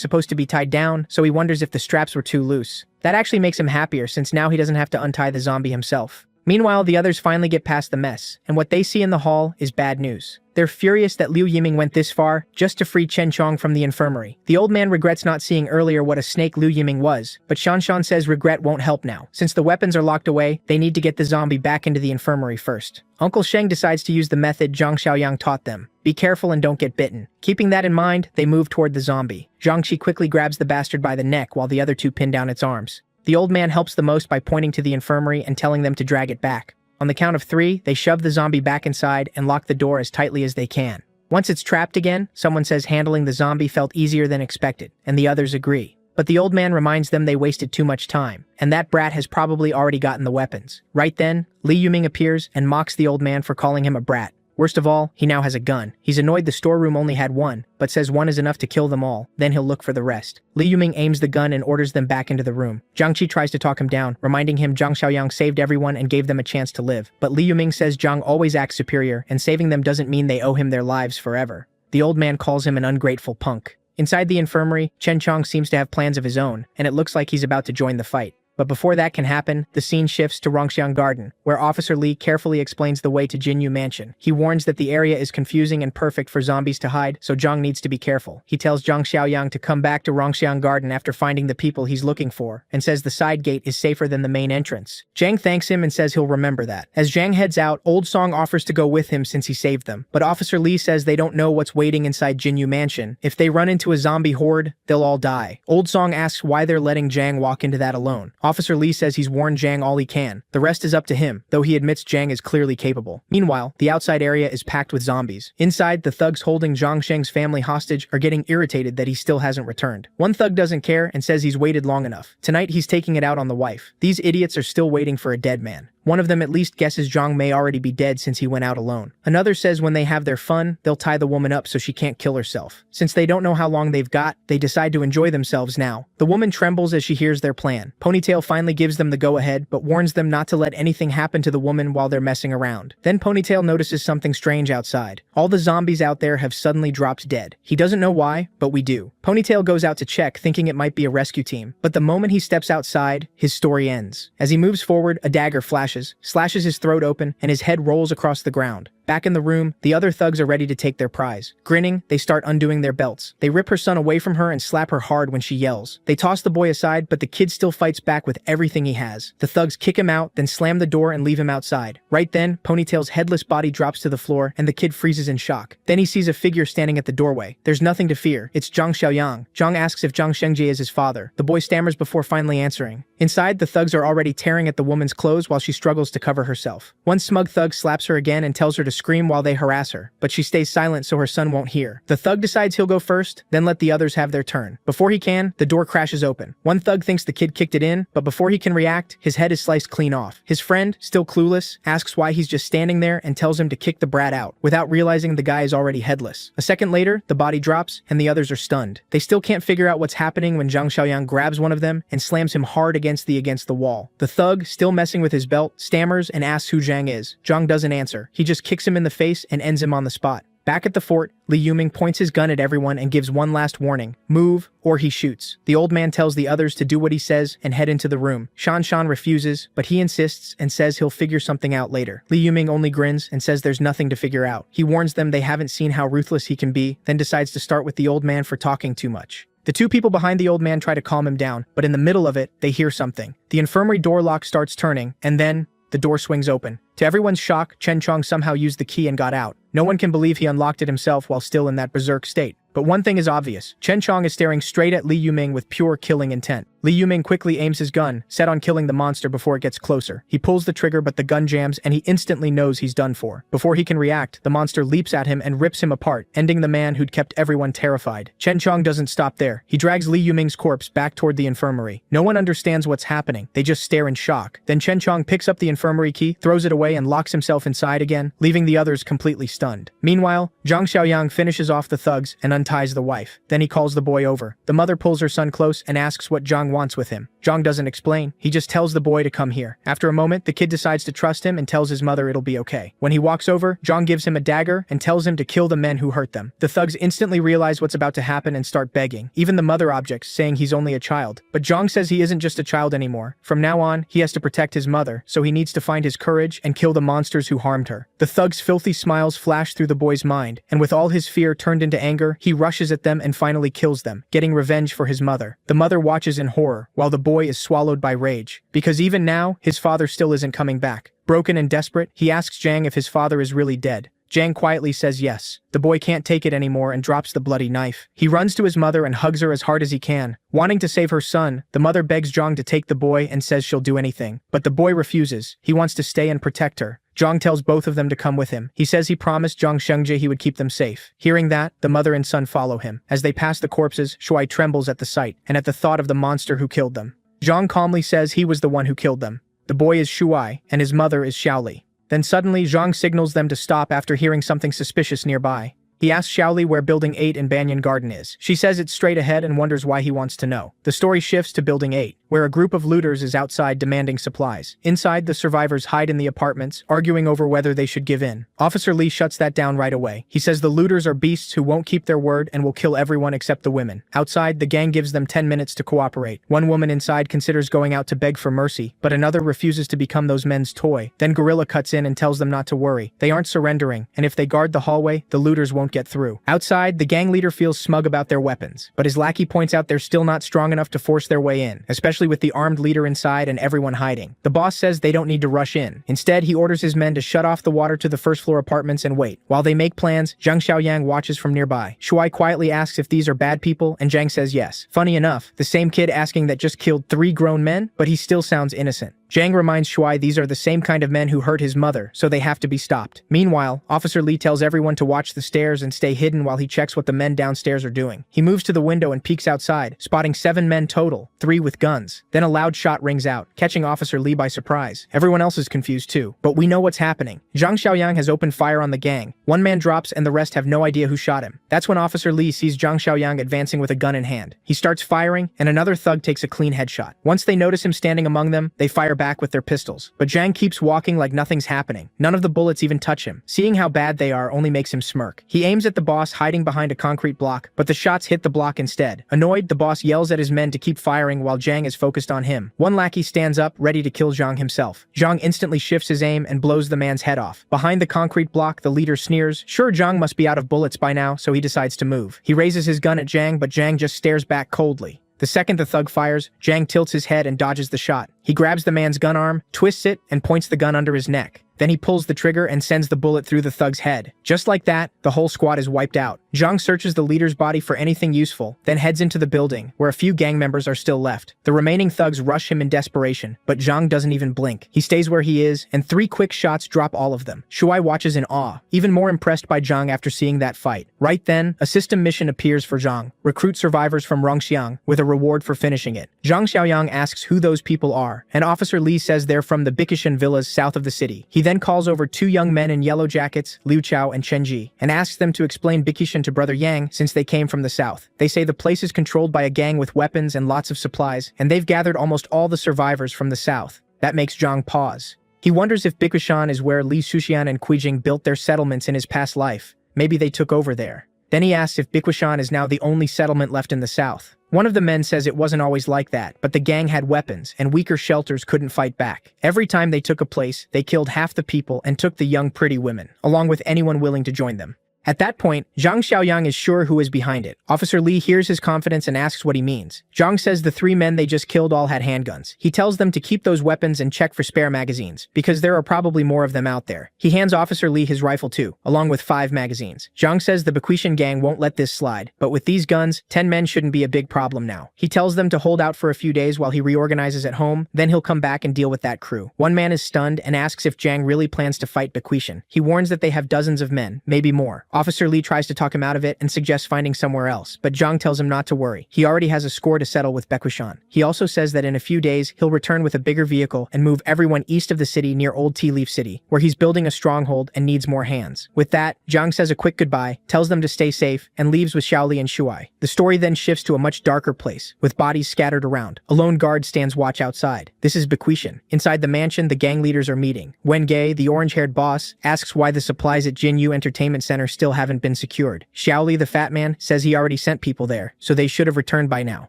supposed to be tied down, so he wonders if the straps were too loose. That actually makes him happier since now he doesn't have to untie the zombie himself. Meanwhile, the others finally get past the mess, and what they see in the hall is bad news. They're furious that Liu Yiming went this far just to free Chen Chong from the infirmary. The old man regrets not seeing earlier what a snake Liu Yiming was, but Shan Shan says regret won't help now. Since the weapons are locked away, they need to get the zombie back into the infirmary first. Uncle Sheng decides to use the method Zhang Xiaoyang taught them. Be careful and don't get bitten. Keeping that in mind, they move toward the zombie. Zhang Shi quickly grabs the bastard by the neck while the other two pin down its arms. The old man helps the most by pointing to the infirmary and telling them to drag it back. On the count of 3, they shove the zombie back inside and lock the door as tightly as they can. Once it's trapped again, someone says handling the zombie felt easier than expected, and the others agree. But the old man reminds them they wasted too much time, and that brat has probably already gotten the weapons. Right then, Li Yuming appears and mocks the old man for calling him a brat. Worst of all, he now has a gun. He's annoyed the storeroom only had one, but says one is enough to kill them all, then he'll look for the rest. Li Yuming aims the gun and orders them back into the room. Zhang Qi tries to talk him down, reminding him Zhang Xiaoyang saved everyone and gave them a chance to live. But Li Yuming says Zhang always acts superior, and saving them doesn't mean they owe him their lives forever. The old man calls him an ungrateful punk. Inside the infirmary, Chen Chong seems to have plans of his own, and it looks like he's about to join the fight. But before that can happen, the scene shifts to Rongxiang Garden, where Officer Li carefully explains the way to Jinyu Mansion. He warns that the area is confusing and perfect for zombies to hide, so Zhang needs to be careful. He tells Zhang Xiaoyang to come back to Rongxiang Garden after finding the people he's looking for, and says the side gate is safer than the main entrance. Zhang thanks him and says he'll remember that. As Zhang heads out, Old Song offers to go with him since he saved them, but Officer Li says they don't know what's waiting inside Jinyu Mansion. If they run into a zombie horde, they'll all die. Old Song asks why they're letting Zhang walk into that alone. Officer Li says he's warned Zhang all he can. The rest is up to him, though he admits Zhang is clearly capable. Meanwhile, the outside area is packed with zombies. Inside, the thugs holding Zhang Sheng's family hostage are getting irritated that he still hasn't returned. One thug doesn't care and says he's waited long enough. Tonight, he's taking it out on the wife. These idiots are still waiting for a dead man. One of them at least guesses Zhang may already be dead since he went out alone. Another says when they have their fun, they'll tie the woman up so she can't kill herself. Since they don't know how long they've got, they decide to enjoy themselves now. The woman trembles as she hears their plan. Ponytail finally gives them the go-ahead, but warns them not to let anything happen to the woman while they're messing around. Then Ponytail notices something strange outside. All the zombies out there have suddenly dropped dead. He doesn't know why, but we do. Ponytail goes out to check, thinking it might be a rescue team. But the moment he steps outside, his story ends. As he moves forward, a dagger flashes, slashes his throat open, and his head rolls across the ground. Back in the room, the other thugs are ready to take their prize. Grinning, they start undoing their belts. They rip her son away from her and slap her hard when she yells. They toss the boy aside, but the kid still fights back with everything he has. The thugs kick him out, then slam the door and leave him outside. Right then, Ponytail's headless body drops to the floor, and the kid freezes in shock. Then he sees a figure standing at the doorway. There's nothing to fear. It's Zhang Xiaoyang. Zhang asks if Zhang Shengjie is his father. The boy stammers before finally answering. Inside, the thugs are already tearing at the woman's clothes while she struggles to cover herself. One smug thug slaps her again and tells her to scream while they harass her, but she stays silent so her son won't hear. The thug decides he'll go first, then let the others have their turn. Before he can, the door crashes open. One thug thinks the kid kicked it in, but before he can react, his head is sliced clean off. His friend, still clueless, asks why he's just standing there and tells him to kick the brat out, without realizing the guy is already headless. A second later, the body drops, and the others are stunned. They still can't figure out what's happening when Zhang Xiaoyang grabs one of them and slams him hard against the wall. The thug, still messing with his belt, stammers and asks who Zhang is. Zhang doesn't answer. He just kicks him in the face and ends him on the spot. Back at the fort, Li Yuming points his gun at everyone and gives one last warning. Move, or he shoots. The old man tells the others to do what he says and head into the room. Shan refuses, but he insists and says he'll figure something out later. Li Yuming only grins and says there's nothing to figure out. He warns them they haven't seen how ruthless he can be, then decides to start with the old man for talking too much. The two people behind the old man try to calm him down, but in the middle of it, they hear something. The infirmary door lock starts turning, and then the door swings open. To everyone's shock, Chen Chong somehow used the key and got out. No one can believe he unlocked it himself while still in that berserk state. But one thing is obvious. Chen Chong is staring straight at Li Yuming with pure killing intent. Li Yuming quickly aims his gun, set on killing the monster before it gets closer. He pulls the trigger, but the gun jams and he instantly knows he's done for. Before he can react, the monster leaps at him and rips him apart, ending the man who'd kept everyone terrified. Chen Chong doesn't stop there. He drags Li Yuming's corpse back toward the infirmary. No one understands what's happening. They just stare in shock. Then Chen Chong picks up the infirmary key, throws it away and locks himself inside again, leaving the others completely stunned. Meanwhile, Zhang Xiaoyang finishes off the thugs and unties the wife. Then he calls the boy over. The mother pulls her son close and asks what Zhang wants with him. Zhang doesn't explain. He just tells the boy to come here. After a moment, the kid decides to trust him and tells his mother it'll be okay. When he walks over, Zhang gives him a dagger and tells him to kill the men who hurt them. The thugs instantly realize what's about to happen and start begging. Even the mother objects, saying he's only a child. But Zhang says he isn't just a child anymore. From now on, he has to protect his mother, so he needs to find his courage and kill the monsters who harmed her. The thug's filthy smiles flash through the boy's mind, and with all his fear turned into anger, he rushes at them and finally kills them, getting revenge for his mother. The mother watches in horror, while the boy is swallowed by rage. Because even now, his father still isn't coming back. Broken and desperate, he asks Zhang if his father is really dead. Zhang quietly says yes. The boy can't take it anymore and drops the bloody knife. He runs to his mother and hugs her as hard as he can. Wanting to save her son, the mother begs Zhang to take the boy and says she'll do anything. But the boy refuses. He wants to stay and protect her. Zhang tells both of them to come with him. He says he promised Zhang Shengjie he would keep them safe. Hearing that, the mother and son follow him. As they pass the corpses, Shuai trembles at the sight and at the thought of the monster who killed them. Zhang calmly says he was the one who killed them. The boy is Shuai, and his mother is Xiaoli. Then suddenly, Zhang signals them to stop after hearing something suspicious nearby. He asks Xiaoli where Building 8 in Banyan Garden is. She says it's straight ahead and wonders why he wants to know. The story shifts to Building 8, where a group of looters is outside demanding supplies. Inside, the survivors hide in the apartments, arguing over whether they should give in. Officer Lee shuts that down right away. He says the looters are beasts who won't keep their word and will kill everyone except the women. Outside, the gang gives them 10 minutes to cooperate. One woman inside considers going out to beg for mercy, but another refuses to become those men's toy. Then Gorilla cuts in and tells them not to worry. They aren't surrendering, and if they guard the hallway, the looters won't get through. Outside, the gang leader feels smug about their weapons, but his lackey points out they're still not strong enough to force their way in, especially with the armed leader inside and everyone hiding. The boss says they don't need to rush in. Instead, he orders his men to shut off the water to the first floor apartments and wait. While they make plans, Zhang Xiaoyang watches from nearby. Shuai quietly asks if these are bad people, and Zhang says yes. Funny enough, the same kid asking that just killed 3 grown men, but he still sounds innocent. Zhang reminds Shuai these are the same kind of men who hurt his mother, so they have to be stopped. Meanwhile, Officer Li tells everyone to watch the stairs and stay hidden while he checks what the men downstairs are doing. He moves to the window and peeks outside, spotting 7 men total, 3 with guns. Then a loud shot rings out, catching Officer Li by surprise. Everyone else is confused too, but we know what's happening. Zhang Xiaoyang has opened fire on the gang. 1 man drops and the rest have no idea who shot him. That's when Officer Li sees Zhang Xiaoyang advancing with a gun in hand. He starts firing, and another thug takes a clean headshot. Once they notice him standing among them, they fire back with their pistols. But Zhang keeps walking like nothing's happening. None of the bullets even touch him. Seeing how bad they are only makes him smirk. He aims at the boss hiding behind a concrete block, but the shots hit the block instead. Annoyed, the boss yells at his men to keep firing while Zhang is focused on him. One lackey stands up, ready to kill Zhang himself. Zhang instantly shifts his aim and blows the man's head off. Behind the concrete block, the leader sneers. Sure, Zhang must be out of bullets by now, so he decides to move. He raises his gun at Zhang, but Zhang just stares back coldly. The second the thug fires, Zhang tilts his head and dodges the shot. He grabs the man's gun arm, twists it, and points the gun under his neck. Then he pulls the trigger and sends the bullet through the thug's head. Just like that, the whole squad is wiped out. Zhang searches the leader's body for anything useful, then heads into the building, where a few gang members are still left. The remaining thugs rush him in desperation, but Zhang doesn't even blink. He stays where he is, and 3 quick shots drop all of them. Shuai watches in awe, even more impressed by Zhang after seeing that fight. Right then, a system mission appears for Zhang. Recruit survivors from Rongxiang, with a reward for finishing it. Zhang Xiaoyang asks who those people are, and Officer Li says they're from the Bikishan villas south of the city. He then calls over 2 young men in yellow jackets, Liu Chao and Chen Ji, and asks them to explain Bikishan to Brother Yang since they came from the south. They say the place is controlled by a gang with weapons and lots of supplies, and they've gathered almost all the survivors from the south. That makes Zhang pause. He wonders if Bikishan is where Li Xuxian and Kuijing built their settlements in his past life. Maybe they took over there. Then he asks if Bikishan is now the only settlement left in the south. One of the men says it wasn't always like that, but the gang had weapons, and weaker shelters couldn't fight back. Every time they took a place, they killed half the people and took the young pretty women, along with anyone willing to join them. At that point, Zhang Xiaoyang is sure who is behind it. Officer Li hears his confidence and asks what he means. Zhang says the 3 men they just killed all had handguns. He tells them to keep those weapons and check for spare magazines, because there are probably more of them out there. He hands Officer Li his rifle too, along with 5 magazines. Zhang says the Baquishan gang won't let this slide, but with these guns, 10 men shouldn't be a big problem now. He tells them to hold out for a few days while he reorganizes at home, then he'll come back and deal with that crew. One man is stunned and asks if Zhang really plans to fight Baquishan. He warns that they have dozens of men, maybe more. Officer Li tries to talk him out of it and suggests finding somewhere else, but Zhang tells him not to worry. He already has a score to settle with Baquishan. He also says that in a few days, he'll return with a bigger vehicle and move everyone east of the city near Old Tea Leaf City, where he's building a stronghold and needs more hands. With that, Zhang says a quick goodbye, tells them to stay safe, and leaves with Xiaoli and Shuai. The story then shifts to a much darker place, with bodies scattered around. A lone guard stands watch outside. This is Baquishan. Inside the mansion, the gang leaders are meeting. Wenge, the orange-haired boss, asks why the supplies at Jinyu Entertainment Center still haven't been secured. Xiaoli, the fat man, says he already sent people there, so they should have returned by now,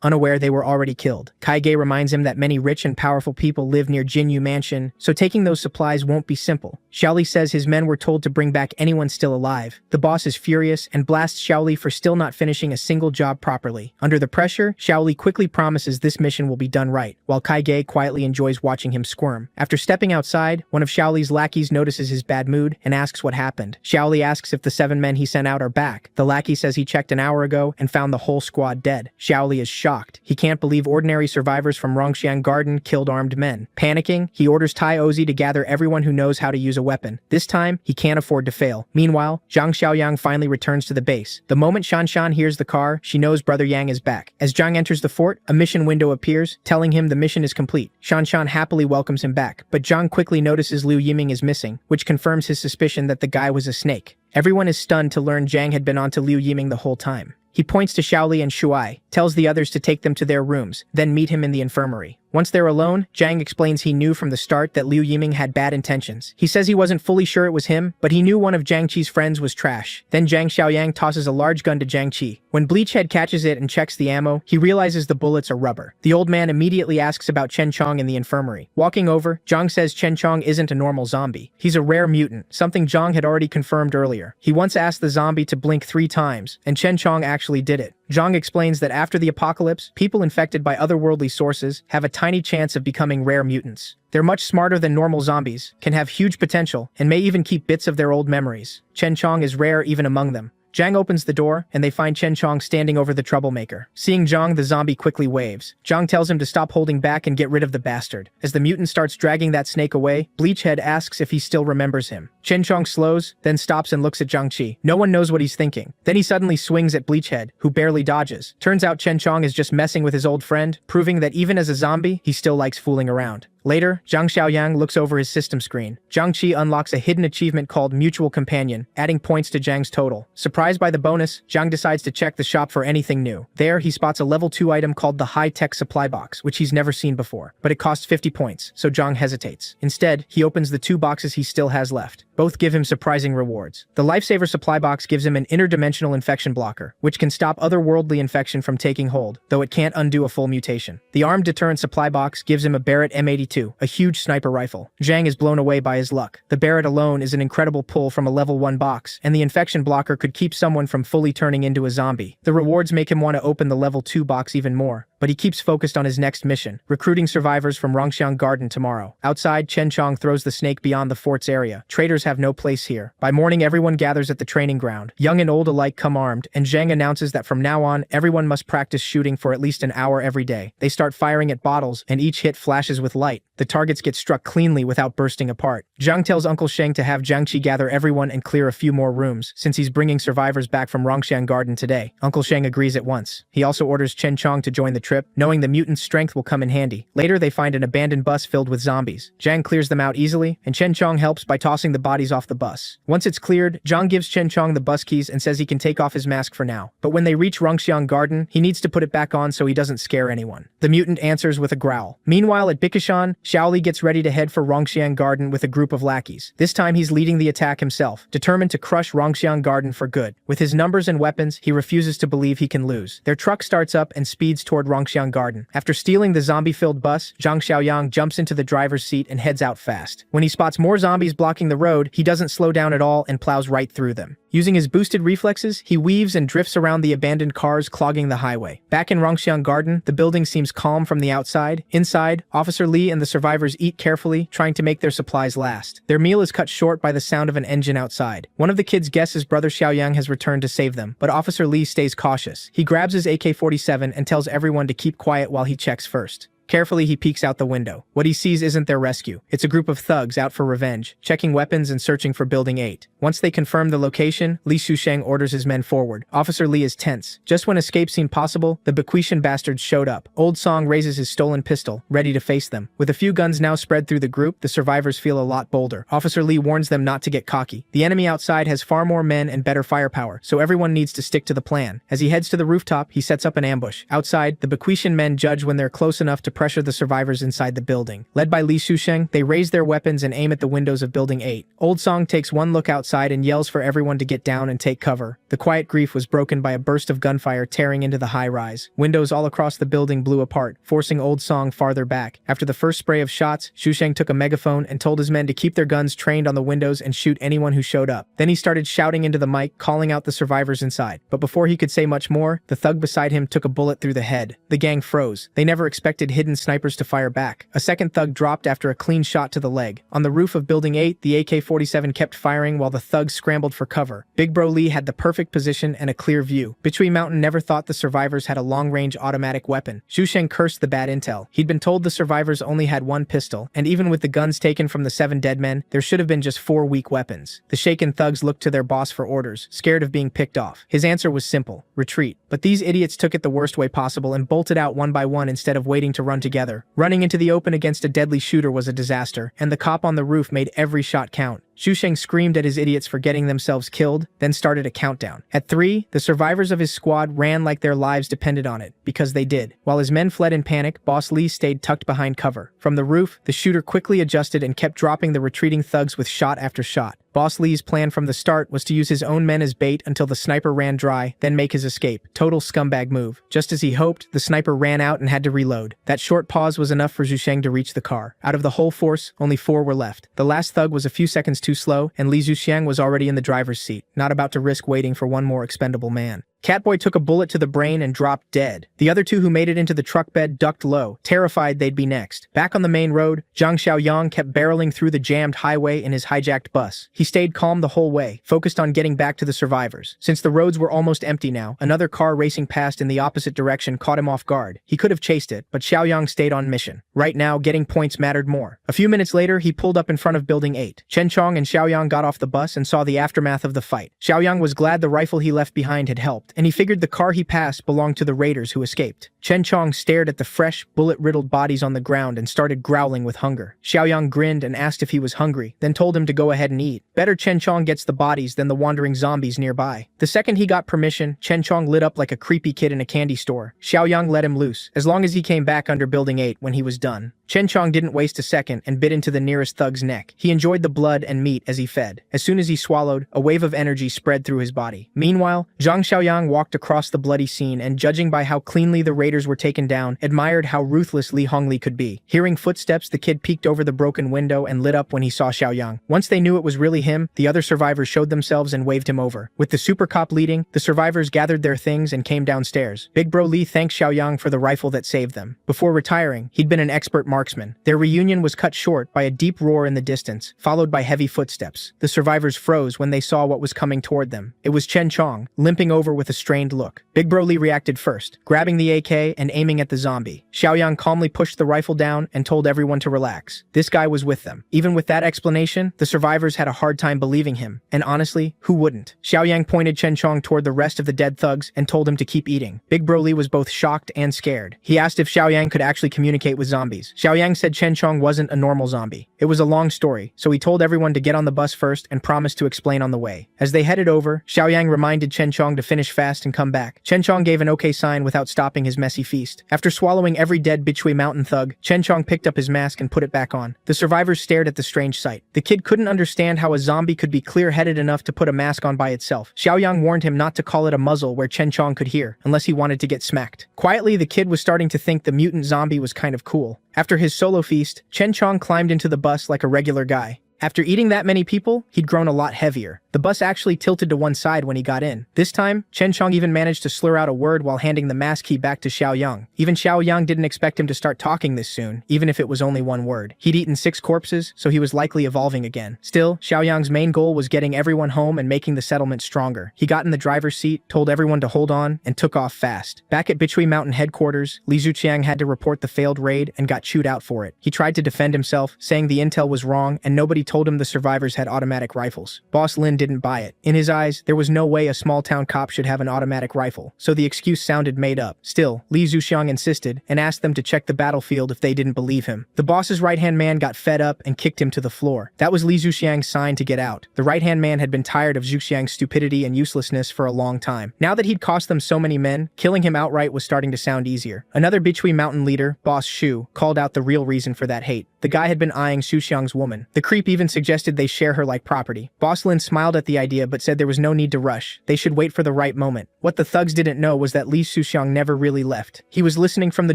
unaware they were already killed. Kaige reminds him that many rich and powerful people live near Jinyu Mansion, so taking those supplies won't be simple. Xiaoli says his men were told to bring back anyone still alive. The boss is furious and blasts Xiaoli for still not finishing a single job properly. Under the pressure, Xiaoli quickly promises this mission will be done right, while Kaige quietly enjoys watching him squirm. After stepping outside, one of Xiaoli's lackeys notices his bad mood and asks what happened. Xiaoli asks if the 7 men he sent out are back. The lackey says he checked an hour ago and found the whole squad dead. Xiaoli is shocked. He can't believe ordinary survivors from Rongxiang Garden killed armed men. Panicking, he orders Tai Ozi to gather everyone who knows how to use a weapon. This time, he can't afford to fail. Meanwhile, Zhang Xiaoyang finally returns to the base. The moment Shanshan hears the car, she knows Brother Yang is back. As Zhang enters the fort, a mission window appears, telling him the mission is complete. Shanshan happily welcomes him back, but Zhang quickly notices Liu Yiming is missing, which confirms his suspicion that the guy was a snake. Everyone is stunned to learn Zhang had been onto Liu Yiming the whole time. He points to Xiaoli and Shuai, tells the others to take them to their rooms, then meet him in the infirmary. Once they're alone, Zhang explains he knew from the start that Liu Yiming had bad intentions. He says he wasn't fully sure it was him, but he knew one of Zhang Qi's friends was trash. Then Zhang Xiaoyang tosses a large gun to Zhang Qi. When Bleachhead catches it and checks the ammo, he realizes the bullets are rubber. The old man immediately asks about Chen Chong in the infirmary. Walking over, Zhang says Chen Chong isn't a normal zombie. He's a rare mutant, something Zhang had already confirmed earlier. He once asked the zombie to blink 3 times, and Chen Chong actually did it. Zhang explains that after the apocalypse, people infected by otherworldly sources have a tiny chance of becoming rare mutants. They're much smarter than normal zombies, can have huge potential, and may even keep bits of their old memories. Chen Chong is rare even among them. Zhang opens the door, and they find Chen Chong standing over the troublemaker. Seeing Zhang, the zombie quickly waves. Zhang tells him to stop holding back and get rid of the bastard. As the mutant starts dragging that snake away, Bleachhead asks if he still remembers him. Chen Chong slows, then stops and looks at Zhang Qi. No one knows what he's thinking. Then he suddenly swings at Bleachhead, who barely dodges. Turns out Chen Chong is just messing with his old friend, proving that even as a zombie, he still likes fooling around. Later, Zhang Xiaoyang looks over his system screen. Zhang Qi unlocks a hidden achievement called Mutual Companion, adding points to Zhang's total. Surprised by the bonus, Zhang decides to check the shop for anything new. There, he spots a level 2 item called the High-Tech Supply Box, which he's never seen before. But it costs 50 points, so Zhang hesitates. Instead, he opens the 2 boxes he still has left. Both give him surprising rewards. The Lifesaver Supply Box gives him an interdimensional infection blocker, which can stop otherworldly infection from taking hold, though it can't undo a full mutation. The Armed Deterrent Supply Box gives him a Barrett M82, a huge sniper rifle. Zhang is blown away by his luck. The Barrett alone is an incredible pull from a level 1 box, and the infection blocker could keep someone from fully turning into a zombie. The rewards make him want to open the level 2 box even more, but he keeps focused on his next mission, recruiting survivors from Rongxiang Garden tomorrow. Outside, Chen Chong throws the snake beyond the fort's area. Traitors have no place here. By morning, everyone gathers at the training ground. Young and old alike come armed, and Zhang announces that from now on, everyone must practice shooting for at least an hour every day. They start firing at bottles, and each hit flashes with light. The targets get struck cleanly without bursting apart. Zhang tells Uncle Sheng to have Jiang Qi gather everyone and clear a few more rooms, since he's bringing survivors back from Rongxiang Garden today. Uncle Sheng agrees at once. He also orders Chen Chong to join the trip, knowing the mutant's strength will come in handy. Later, they find an abandoned bus filled with zombies. Zhang clears them out easily, and Chen Chong helps by tossing the bodies off the bus. Once it's cleared, Zhang gives Chen Chong the bus keys and says he can take off his mask for now. But when they reach Rongxiang Garden, he needs to put it back on so he doesn't scare anyone. The mutant answers with a growl. Meanwhile, at Bikishan, Xiaoli gets ready to head for Rongxiang Garden with a group of lackeys. This time he's leading the attack himself, determined to crush Rongxiang Garden for good. With his numbers and weapons, he refuses to believe he can lose. Their truck starts up and speeds toward Rongxiang Garden. After stealing the zombie-filled bus, Zhang Xiaoyang jumps into the driver's seat and heads out fast. When he spots more zombies blocking the road, he doesn't slow down at all and plows right through them. Using his boosted reflexes, he weaves and drifts around the abandoned cars clogging the highway. Back in Rongxiang Garden, the building seems calm from the outside. Inside, Officer Li and the survivors eat carefully, trying to make their supplies last. Their meal is cut short by the sound of an engine outside. One of the kids guesses brother Xiaoyang has returned to save them, but Officer Li stays cautious. He grabs his AK-47 and tells everyone to keep quiet while he checks first. Carefully, he peeks out the window. What he sees isn't their rescue. It's a group of thugs out for revenge, checking weapons and searching for Building 8. Once they confirm the location, Li Xusheng orders his men forward. Officer Li is tense. Just when escape seemed possible, the Bequetian bastards showed up. Old Song raises his stolen pistol, ready to face them. With a few guns now spread through the group, the survivors feel a lot bolder. Officer Li warns them not to get cocky. The enemy outside has far more men and better firepower, so everyone needs to stick to the plan. As he heads to the rooftop, he sets up an ambush. Outside, the Bequetian men judge when they're close enough to pressure the survivors inside the building. Led by Li Xusheng, they raise their weapons and aim at the windows of Building 8. Old Song takes one look outside and yells for everyone to get down and take cover. The quiet grief was broken by a burst of gunfire tearing into the high-rise. Windows all across the building blew apart, forcing Old Song farther back. After the first spray of shots, Xusheng took a megaphone and told his men to keep their guns trained on the windows and shoot anyone who showed up. Then he started shouting into the mic, calling out the survivors inside. But before he could say much more, the thug beside him took a bullet through the head. The gang froze. They never expected hidden snipers to fire back. A second thug dropped after a clean shot to the leg. On the roof of Building 8, the AK-47 kept firing while the thugs scrambled for cover. Big Bro Lee had the perfect position and a clear view. Bitchui Mountain never thought the survivors had a long-range automatic weapon. Xusheng cursed the bad intel. He'd been told the survivors only had one pistol, and even with the guns taken from the 7 dead men, there should have been just 4 weak weapons. The shaken thugs looked to their boss for orders, scared of being picked off. His answer was simple: retreat. But these idiots took it the worst way possible and bolted out one by one instead of waiting to run together. Running into the open against a deadly shooter was a disaster, and the cop on the roof made every shot count. Xusheng screamed at his idiots for getting themselves killed, then started a countdown. At 3, the survivors of his squad ran like their lives depended on it, because they did. While his men fled in panic, Boss Lee stayed tucked behind cover. From the roof, the shooter quickly adjusted and kept dropping the retreating thugs with shot after shot. Boss Lee's plan from the start was to use his own men as bait until the sniper ran dry, then make his escape. Total scumbag move. Just as he hoped, the sniper ran out and had to reload. That short pause was enough for Xusheng to reach the car. Out of the whole force, only 4 were left. The last thug was a few seconds too slow, and Li Xuxiang was already in the driver's seat, not about to risk waiting for one more expendable man. Catboy took a bullet to the brain and dropped dead. The other two who made it into the truck bed ducked low, terrified they'd be next. Back on the main road, Zhang Xiaoyang kept barreling through the jammed highway in his hijacked bus. He stayed calm the whole way, focused on getting back to the survivors. Since the roads were almost empty now, another car racing past in the opposite direction caught him off guard. He could have chased it, but Xiaoyang stayed on mission. Right now, getting points mattered more. A few minutes later, he pulled up in front of Building 8. Chen Chong and Xiaoyang got off the bus and saw the aftermath of the fight. Xiaoyang was glad the rifle he left behind had helped, and he figured the car he passed belonged to the raiders who escaped. Chen Chong stared at the fresh, bullet-riddled bodies on the ground and started growling with hunger. Xiaoyang grinned and asked if he was hungry, then told him to go ahead and eat. Better Chen Chong gets the bodies than the wandering zombies nearby. The second he got permission, Chen Chong lit up like a creepy kid in a candy store. Xiaoyang let him loose, as long as he came back under Building 8 when he was done. Chen Chong didn't waste a second and bit into the nearest thug's neck. He enjoyed the blood and meat as he fed. As soon as he swallowed, a wave of energy spread through his body. Meanwhile, Zhang Xiaoyang walked across the bloody scene and, judging by how cleanly the raiders were taken down, admired how ruthless Li Hongli could be. Hearing footsteps, the kid peeked over the broken window and lit up when he saw Xiaoyang. Once they knew it was really him, the other survivors showed themselves and waved him over. With the super cop leading, the survivors gathered their things and came downstairs. Big Bro Li thanked Xiaoyang for the rifle that saved them. Before retiring, he'd been an expert marksman. Their reunion was cut short by a deep roar in the distance, followed by heavy footsteps. The survivors froze when they saw what was coming toward them. It was Chen Chong, limping over with a strained look. Big Bro Li reacted first, grabbing the AK and aiming at the zombie. Xiaoyang calmly pushed the rifle down and told everyone to relax. This guy was with them. Even with that explanation, the survivors had a hard time believing him. And honestly, who wouldn't? Xiaoyang pointed Chen Chong toward the rest of the dead thugs and told him to keep eating. Big Bro Li was both shocked and scared. He asked if Xiaoyang could actually communicate with zombies. Xiaoyang said Chen Chong wasn't a normal zombie. It was a long story, so he told everyone to get on the bus first and promised to explain on the way. As they headed over, Xiaoyang reminded Chen Chong to finish fast and come back. Chen Chong gave an okay sign without stopping his messy feast. After swallowing every dead Bichui mountain thug, Chen Chong picked up his mask and put it back on. The survivors stared at the strange sight. The kid couldn't understand how a zombie could be clear-headed enough to put a mask on by itself. Xiaoyang warned him not to call it a muzzle where Chen Chong could hear, unless he wanted to get smacked. Quietly, the kid was starting to think the mutant zombie was kind of cool. After his solo feast, Chen Chong climbed into the bus like a regular guy. After eating that many people, he'd grown a lot heavier. The bus actually tilted to one side when he got in. This time, Chen Chong even managed to slur out a word while handing the mask key back to Xiaoyang. Even Xiaoyang didn't expect him to start talking this soon, even if it was only one word. He'd eaten 6 corpses, so he was likely evolving again. Still, Xiaoyang's main goal was getting everyone home and making the settlement stronger. He got in the driver's seat, told everyone to hold on, and took off fast. Back at Bichui Mountain headquarters, Li Zuqiang had to report the failed raid and got chewed out for it. He tried to defend himself, saying the intel was wrong and nobody told him the survivors had automatic rifles. Boss Lin didn't buy it. In his eyes, there was no way a small-town cop should have an automatic rifle, so the excuse sounded made up. Still, Li Zuxiang insisted and asked them to check the battlefield if they didn't believe him. The boss's right-hand man got fed up and kicked him to the floor. That was Li Zuxiang's sign to get out. The right-hand man had been tired of Zuxiang's stupidity and uselessness for a long time. Now that he'd cost them so many men, killing him outright was starting to sound easier. Another Bichui mountain leader, Boss Shu, called out the real reason for that hate. The guy had been eyeing Zuxiang's woman. The creep even suggested they share her like property. Boss Lin smiled at the idea but said there was no need to rush. They should wait for the right moment. What the thugs didn't know was that Li Zuxiang never really left. He was listening from the